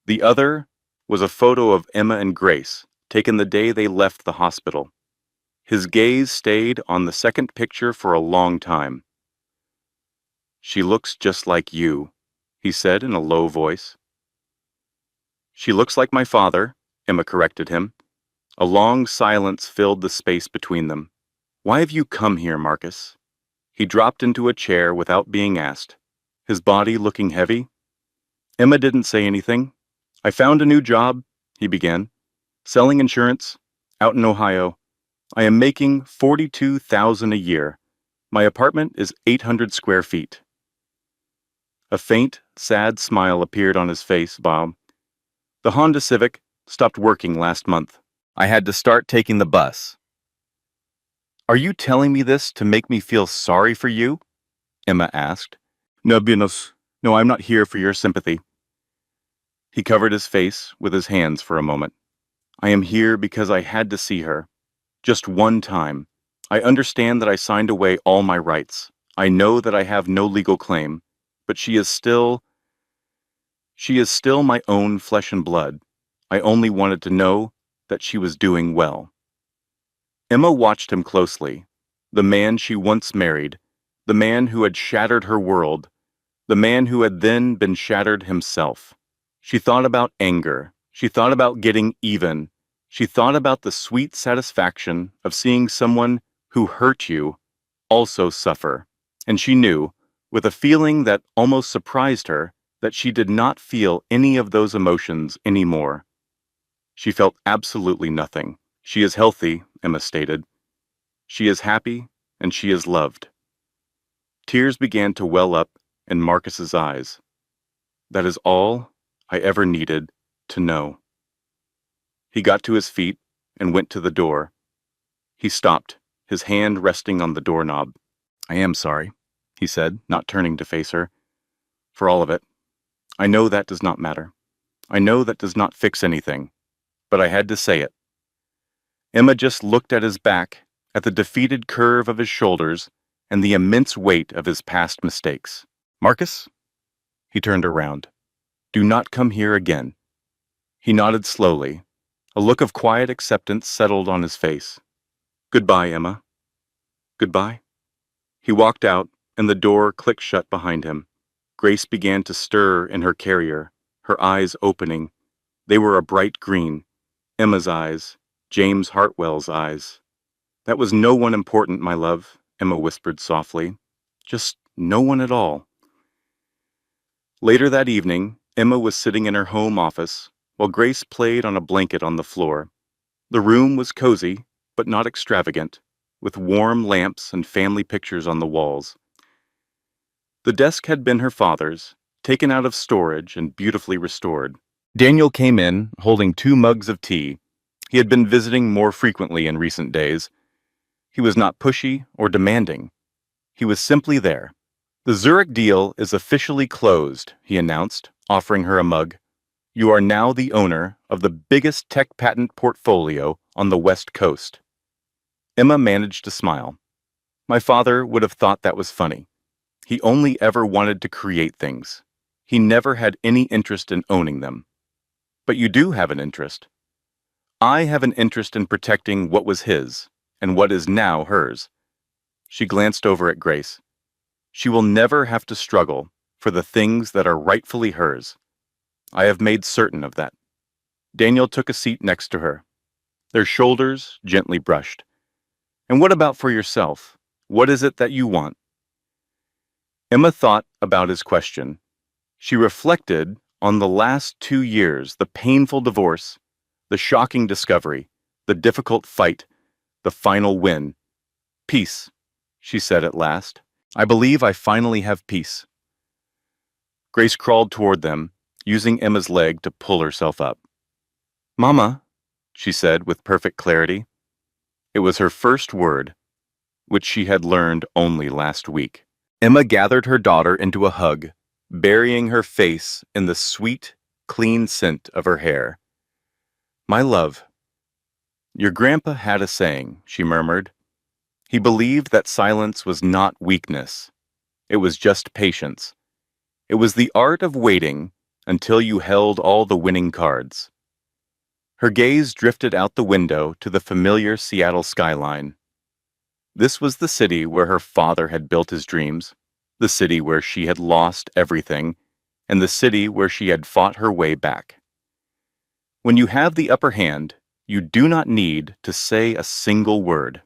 The other was a photo of Emma and Grace, taken the day they left the hospital. His gaze stayed on the second picture for a long time. "She looks just like you," he said in a low voice. "She looks like my father," Emma corrected him. A long silence filled the space between them. "Why have you come here, Marcus?" He dropped into a chair without being asked, his body looking heavy. Emma didn't say anything. "I found a new job," he began, "selling insurance, out in Ohio. I am making $42,000 a year. My apartment is 800 square feet. A faint, sad smile appeared on his face, Bob. "The Honda Civic stopped working last month. I had to start taking the bus." "Are you telling me this to make me feel sorry for you?" Emma asked. "No, Buenos. No, I'm not here for your sympathy." He covered his face with his hands for a moment. "I am here because I had to see her. Just one time. I understand that I signed away all my rights. I know that I have no legal claim, but she is still my own flesh and blood. I only wanted to know that she was doing well." Emma watched him closely. The man she once married, the man who had shattered her world, the man who had then been shattered himself. She thought about anger. She thought about getting even. She thought about the sweet satisfaction of seeing someone who hurt you also suffer. And she knew, with a feeling that almost surprised her, that she did not feel any of those emotions anymore. She felt absolutely nothing. "She is healthy," Emma stated. "She is happy, and she is loved." Tears began to well up in Marcus's eyes. "That is all I ever needed to know." He got to his feet and went to the door. He stopped, his hand resting on the doorknob. "I am sorry," he said, not turning to face her. "For all of it. I know that does not matter. I know that does not fix anything. But I had to say it." Emma just looked at his back, at the defeated curve of his shoulders, and the immense weight of his past mistakes. "Marcus?" He turned around. "Do not come here again." He nodded slowly. A look of quiet acceptance settled on his face. "Goodbye, Emma." "Goodbye." He walked out, and the door clicked shut behind him. Grace began to stir in her carrier, her eyes opening. They were a bright green. Emma's eyes, James Hartwell's eyes. "That was no one important, my love," Emma whispered softly. "Just no one at all." Later that evening, Emma was sitting in her home office, while Grace played on a blanket on the floor. The room was cozy, but not extravagant, with warm lamps and family pictures on the walls. The desk had been her father's, taken out of storage and beautifully restored. Daniel came in, holding 2 mugs of tea. He had been visiting more frequently in recent days. He was not pushy or demanding. He was simply there. "The Zurich deal is officially closed," he announced, offering her a mug. "You are now the owner of the biggest tech patent portfolio on the West Coast." Emma managed to smile. "My father would have thought that was funny. He only ever wanted to create things. He never had any interest in owning them." "But you do have an interest." "I have an interest in protecting what was his, and what is now hers." She glanced over at Grace. "She will never have to struggle for the things that are rightfully hers. I have made certain of that." Daniel took a seat next to her. Their shoulders gently brushed. "And what about for yourself? What is it that you want?" Emma thought about his question. She reflected on the last 2 years, the painful divorce, the shocking discovery, the difficult fight, the final win. "Peace," she said at last. "I believe I finally have peace." Grace crawled toward them, using Emma's leg to pull herself up. "Mama," she said with perfect clarity. It was her first word, which she had learned only last week. Emma gathered her daughter into a hug, burying her face in the sweet, clean scent of her hair. "My love." "Your grandpa had a saying," she murmured. "He believed that silence was not weakness. It was just patience. It was the art of waiting until you held all the winning cards." Her gaze drifted out the window to the familiar Seattle skyline. This was the city where her father had built his dreams, the city where she had lost everything, and the city where she had fought her way back. When you have the upper hand, you do not need to say a single word.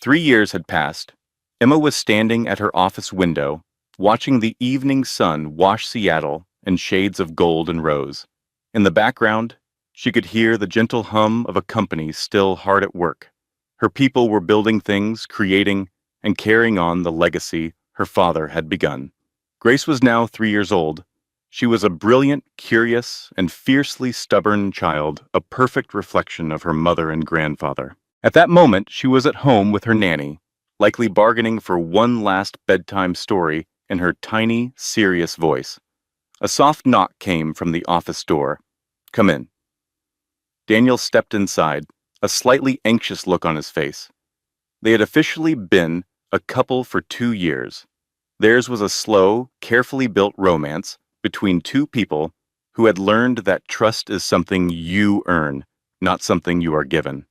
3 years had passed. Emma was standing at her office window, watching the evening sun wash Seattle in shades of gold and rose. In the background, she could hear the gentle hum of a company still hard at work. Her people were building things, creating, and carrying on the legacy her father had begun. Grace was now 3 years old. She was a brilliant, curious, and fiercely stubborn child, a perfect reflection of her mother and grandfather. At that moment, she was at home with her nanny, likely bargaining for one last bedtime story in her tiny, serious voice. A soft knock came from the office door. "Come in." Daniel stepped inside, a slightly anxious look on his face. They had officially been a couple for 2 years. Theirs was a slow, carefully built romance between 2 people who had learned that trust is something you earn, not something you are given.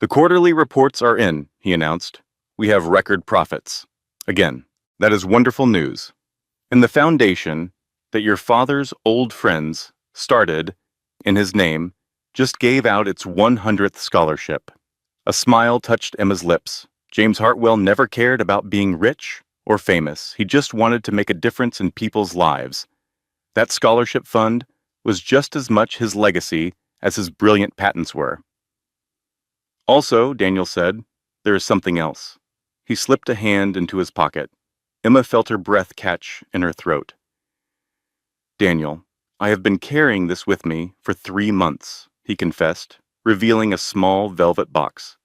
"The quarterly reports are in," he announced. "We have record profits. Again, that is wonderful news. And the foundation that your father's old friends started in his name just gave out its 100th scholarship." A smile touched Emma's lips. James Hartwell never cared about being rich or famous. He just wanted to make a difference in people's lives. That scholarship fund was just as much his legacy as his brilliant patents were. "Also," Daniel said, "there is something else." He slipped a hand into his pocket. Emma felt her breath catch in her throat. "Daniel, I have been carrying this with me for 3 months, he confessed, revealing a small velvet box.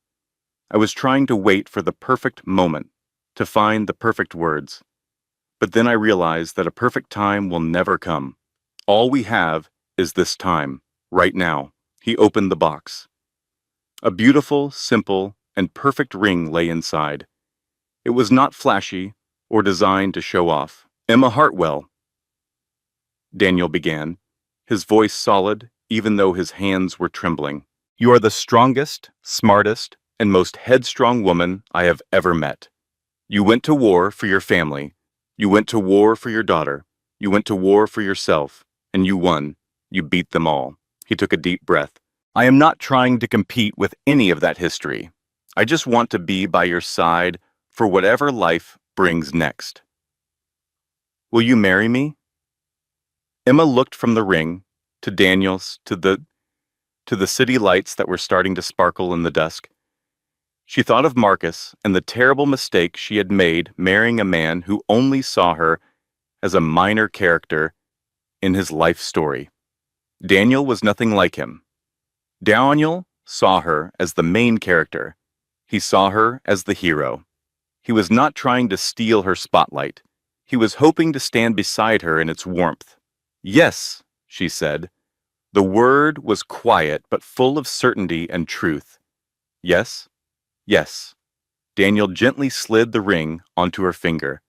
I was trying to wait for the perfect moment, to find the perfect words. But then I realized that a perfect time will never come. All we have is this time, right now. He opened the box. A beautiful, simple, and perfect ring lay inside. It was not flashy or designed to show off. Emma Hartwell, Daniel began, his voice solid even though his hands were trembling. You are the strongest, smartest, and most headstrong woman I have ever met. You went to war for your family. You went to war for your daughter. You went to war for yourself, and you won. You beat them all. He took a deep breath. I am not trying to compete with any of that history. I just want to be by your side for whatever life brings next. Will you marry me? Emma looked from the ring to Daniel's to the city lights that were starting to sparkle in the dusk. She thought of Marcus and the terrible mistake she had made marrying a man who only saw her as a minor character in his life story. Daniel was nothing like him. Daniel saw her as the main character. He saw her as the hero. He was not trying to steal her spotlight. He was hoping to stand beside her in its warmth. Yes, she said. The word was quiet but full of certainty and truth. Yes, yes. Daniel gently slid the ring onto her finger.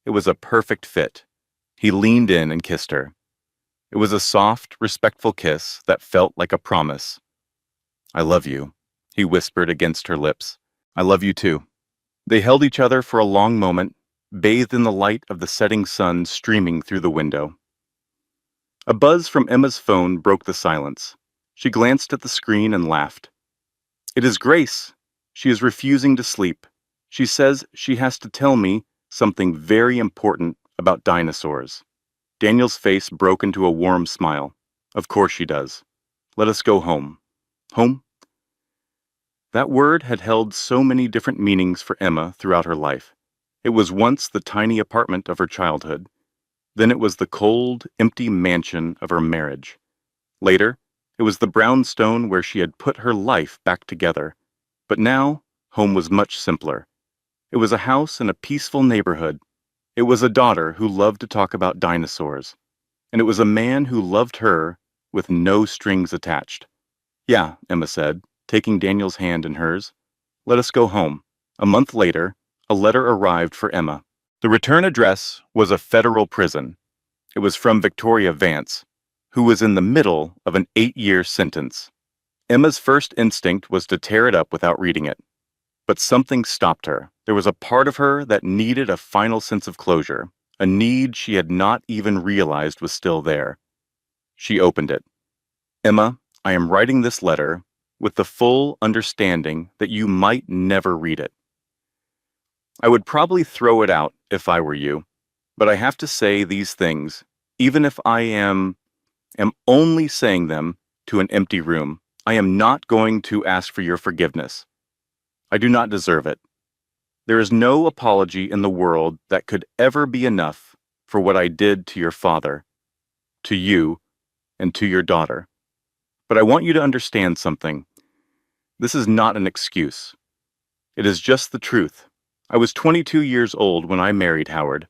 It was a perfect fit. He leaned in and kissed her. It was a soft, respectful kiss that felt like a promise. I love you, he whispered against her lips. I love you too. They held each other for a long moment, bathed in the light of the setting sun streaming through the window. A buzz from Emma's phone broke the silence. She glanced at the screen and laughed. It is Grace. She is refusing to sleep. She says she has to tell me something very important about dinosaurs. Daniel's face broke into a warm smile. Of course she does. Let us go home. Home? That word had held so many different meanings for Emma throughout her life. It was once the tiny apartment of her childhood. Then it was the cold, empty mansion of her marriage. Later, it was the brownstone where she had put her life back together. But now, home was much simpler. It was a house in a peaceful neighborhood. It was a daughter who loved to talk about dinosaurs. And it was a man who loved her with no strings attached. Yeah, Emma said, taking Daniel's hand in hers. Let us go home. A month later, a letter arrived for Emma. The return address was a federal prison. It was from Victoria Vance, who was in the middle of an 8-year sentence. Emma's first instinct was to tear it up without reading it. But something stopped her. There was a part of her that needed a final sense of closure, a need she had not even realized was still there. She opened it. Emma, I am writing this letter with the full understanding that you might never read it. I would probably throw it out if I were you, but I have to say these things, even if I am only saying them to an empty room. I am not going to ask for your forgiveness. I do not deserve it. There is no apology in the world that could ever be enough for what I did to your father, to you, and to your daughter. But I want you to understand something. This is not an excuse. It is just the truth. I was 22 years old when I married Howard.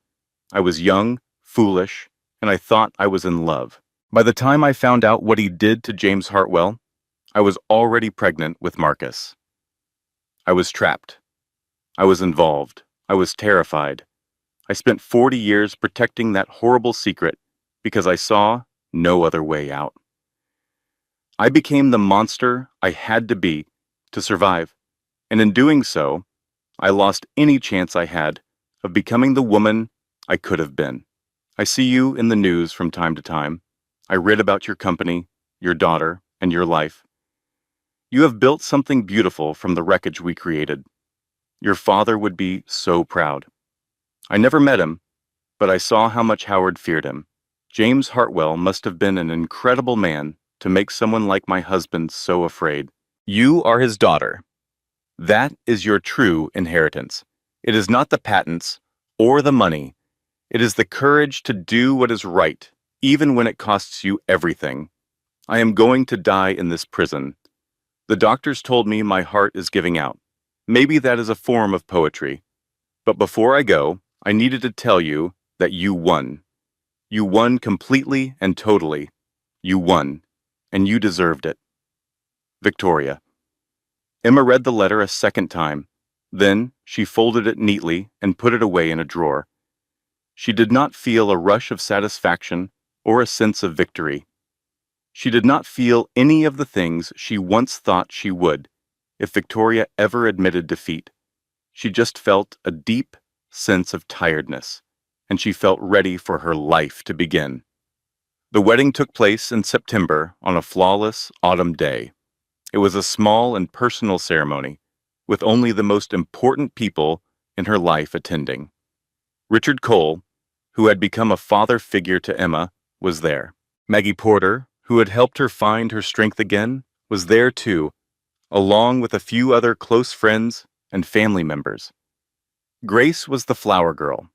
I was young, foolish, and I thought I was in love. By the time I found out what he did to James Hartwell, I was already pregnant with Marcus. I was trapped. I was involved. I was terrified. I spent 40 years protecting that horrible secret because I saw no other way out. I became the monster I had to be to survive, and in doing so, I lost any chance I had of becoming the woman I could have been. I see you in the news from time to time. I read about your company, your daughter, and your life. You have built something beautiful from the wreckage we created. Your father would be so proud. I never met him, but I saw how much Howard feared him. James Hartwell must have been an incredible man to make someone like my husband so afraid. You are his daughter. That is your true inheritance. It is not the patents or the money. It is the courage to do what is right, even when it costs you everything. I am going to die in this prison. The doctors told me my heart is giving out. Maybe that is a form of poetry. But before I go, I needed to tell you that you won. You won completely and totally. You won, and you deserved it. Victoria. Emma read the letter a second time. Then she folded it neatly and put it away in a drawer. She did not feel a rush of satisfaction or a sense of victory. She did not feel any of the things she once thought she would, if Victoria ever admitted defeat. She just felt a deep sense of tiredness, and she felt ready for her life to begin. The wedding took place in September on a flawless autumn day. It was a small and personal ceremony, with only the most important people in her life attending. Richard Cole, who had become a father figure to Emma, was there. Maggie Porter, who had helped her find her strength again, was there too, along with a few other close friends and family members. Grace was the flower girl.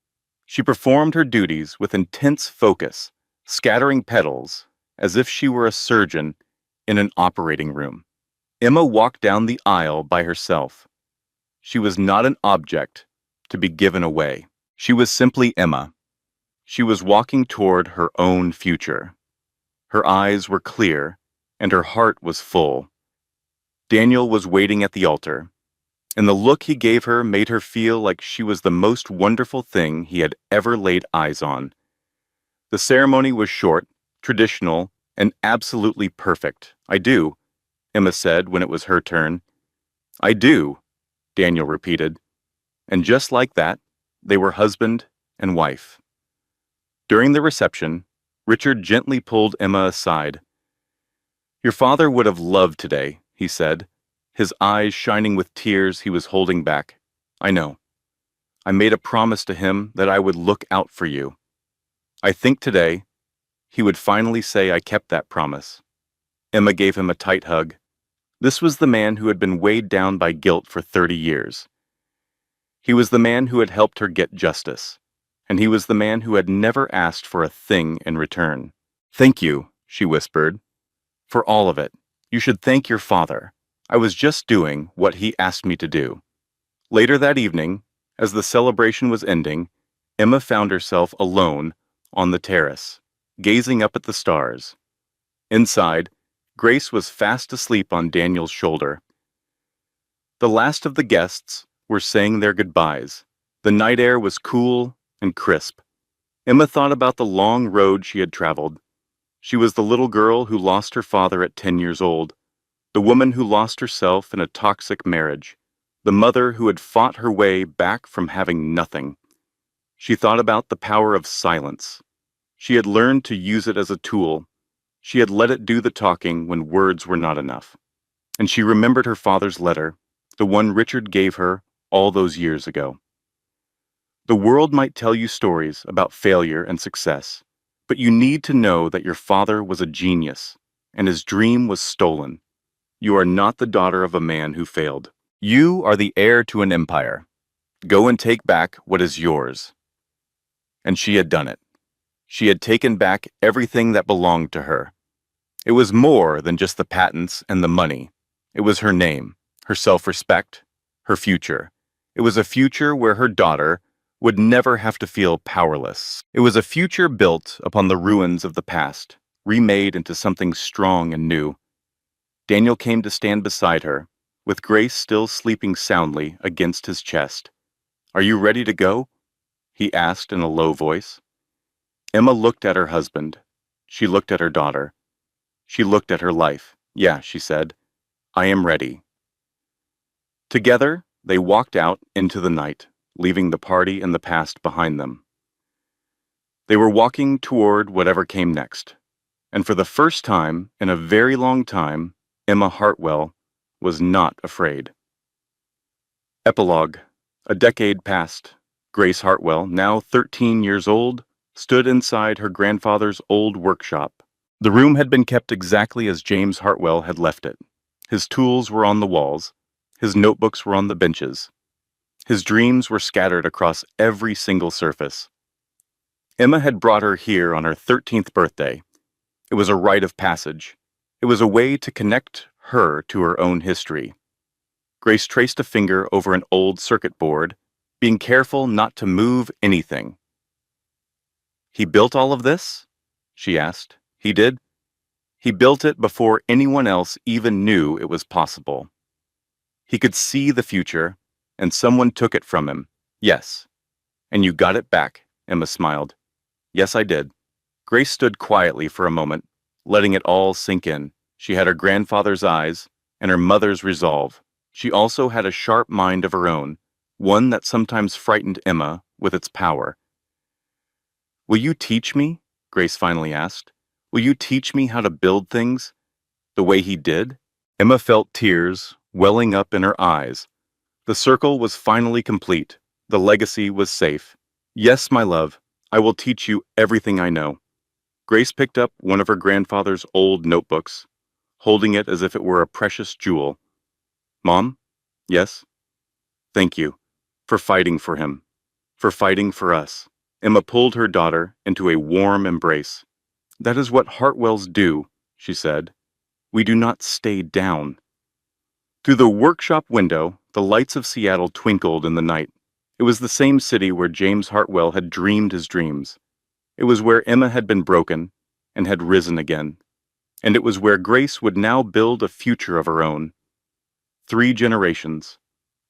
She performed her duties with intense focus, scattering petals as if she were a surgeon in an operating room. Emma walked down the aisle by herself. She was not an object to be given away. She was simply Emma. She was walking toward her own future. Her eyes were clear, and her heart was full. Daniel was waiting at the altar, and the look he gave her made her feel like she was the most wonderful thing he had ever laid eyes on. The ceremony was short, traditional, and absolutely perfect. "I do," Emma said when it was her turn. "I do," Daniel repeated. And just like that, they were husband and wife. During the reception, Richard gently pulled Emma aside. "Your father would have loved today," he said, his eyes shining with tears he was holding back. "I know. I made a promise to him that I would look out for you. I think today he would finally say I kept that promise." Emma gave him a tight hug. This was the man who had been weighed down by guilt for 30 years. He was the man who had helped her get justice, and he was the man who had never asked for a thing in return. "Thank you," she whispered, "for all of it. You should thank your father. I was just doing what he asked me to do." Later that evening, as the celebration was ending, Emma found herself alone on the terrace, gazing up at the stars. Inside, Grace was fast asleep on Daniel's shoulder. The last of the guests were saying their goodbyes. The night air was cool and crisp. Emma thought about the long road she had traveled. She was the little girl who lost her father at 10 years old, the woman who lost herself in a toxic marriage, the mother who had fought her way back from having nothing. She thought about the power of silence. She had learned to use it as a tool. She had let it do the talking when words were not enough. And she remembered her father's letter, the one Richard gave her all those years ago. The world might tell you stories about failure and success, but you need to know that your father was a genius, and his dream was stolen. You are not the daughter of a man who failed. You are the heir to an empire. Go and take back what is yours. And she had done it. She had taken back everything that belonged to her. It was more than just the patents and the money. It was her name, her self-respect, her future. It was a future where her daughter would never have to feel powerless. It was a future built upon the ruins of the past, remade into something strong and new. Daniel came to stand beside her, with Grace still sleeping soundly against his chest. "Are you ready to go?" he asked in a low voice. Emma looked at her husband. She looked at her daughter. She looked at her life. "Yeah," she said, "I am ready." Together, they walked out into the night, leaving the party and the past behind them. They were walking toward whatever came next, and for the first time in a very long time, Emma Hartwell was not afraid. Epilogue. A decade passed. Grace Hartwell, now 13 years old, stood inside her grandfather's old workshop. The room had been kept exactly as James Hartwell had left it. His tools were on the walls. His notebooks were on the benches. His dreams were scattered across every single surface. Emma had brought her here on her 13th birthday. It was a rite of passage. It was a way to connect her to her own history. Grace traced a finger over an old circuit board, being careful not to move anything. "He built all of this?" she asked. "He did?" "He built it before anyone else even knew it was possible. He could see the future, and someone took it from him. Yes. And you got it back," Emma smiled. "Yes, I did." Grace stood quietly for a moment, letting it all sink in. She had her grandfather's eyes and her mother's resolve. She also had a sharp mind of her own, one that sometimes frightened Emma with its power. "Will you teach me?" Grace finally asked. "Will you teach me how to build things the way he did?" Emma felt tears welling up in her eyes. The circle was finally complete. The legacy was safe. "Yes, my love, I will teach you everything I know." Grace picked up one of her grandfather's old notebooks, holding it as if it were a precious jewel. "Mom?" "Yes?" "Thank you for fighting for him, for fighting for us." Emma pulled her daughter into a warm embrace. "That is what Hartwells do," she said. "We do not stay down." Through the workshop window, the lights of Seattle twinkled in the night. It was the same city where James Hartwell had dreamed his dreams. It was where Emma had been broken and had risen again. And it was where Grace would now build a future of her own. 3 generations,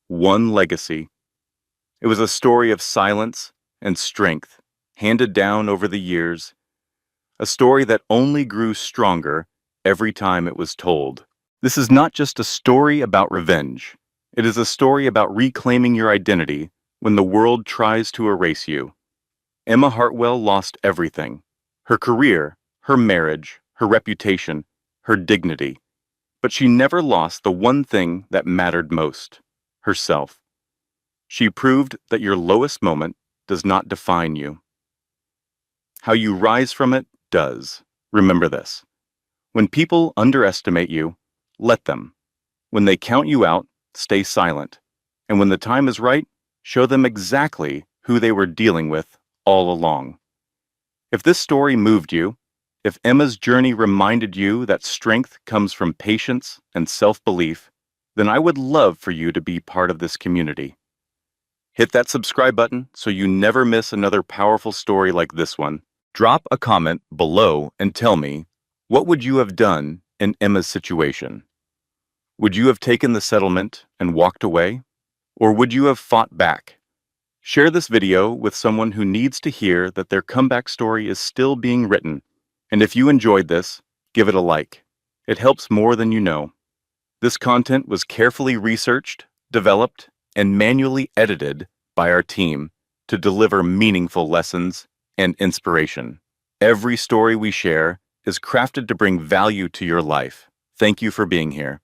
1 legacy. It was a story of silence and strength, handed down over the years. A story that only grew stronger every time it was told. This is not just a story about revenge. It is a story about reclaiming your identity when the world tries to erase you. Emma Hartwell lost everything: her career, her marriage, her reputation, her dignity. But she never lost the one thing that mattered most: herself. She proved that your lowest moment does not define you. How you rise from it does. Remember this. When people underestimate you, let them. When they count you out, stay silent. And when the time is right, show them exactly who they were dealing with all along. If this story moved you, if Emma's journey reminded you that strength comes from patience and self-belief, then I would love for you to be part of this community. Hit that subscribe button so you never miss another powerful story like this one. Drop a comment below and tell me, what would you have done in Emma's situation? Would you have taken the settlement and walked away? Or would you have fought back? Share this video with someone who needs to hear that their comeback story is still being written. And if you enjoyed this, give it a like. It helps more than you know. This content was carefully researched, developed, and manually edited by our team to deliver meaningful lessons and inspiration. Every story we share is crafted to bring value to your life. Thank you for being here.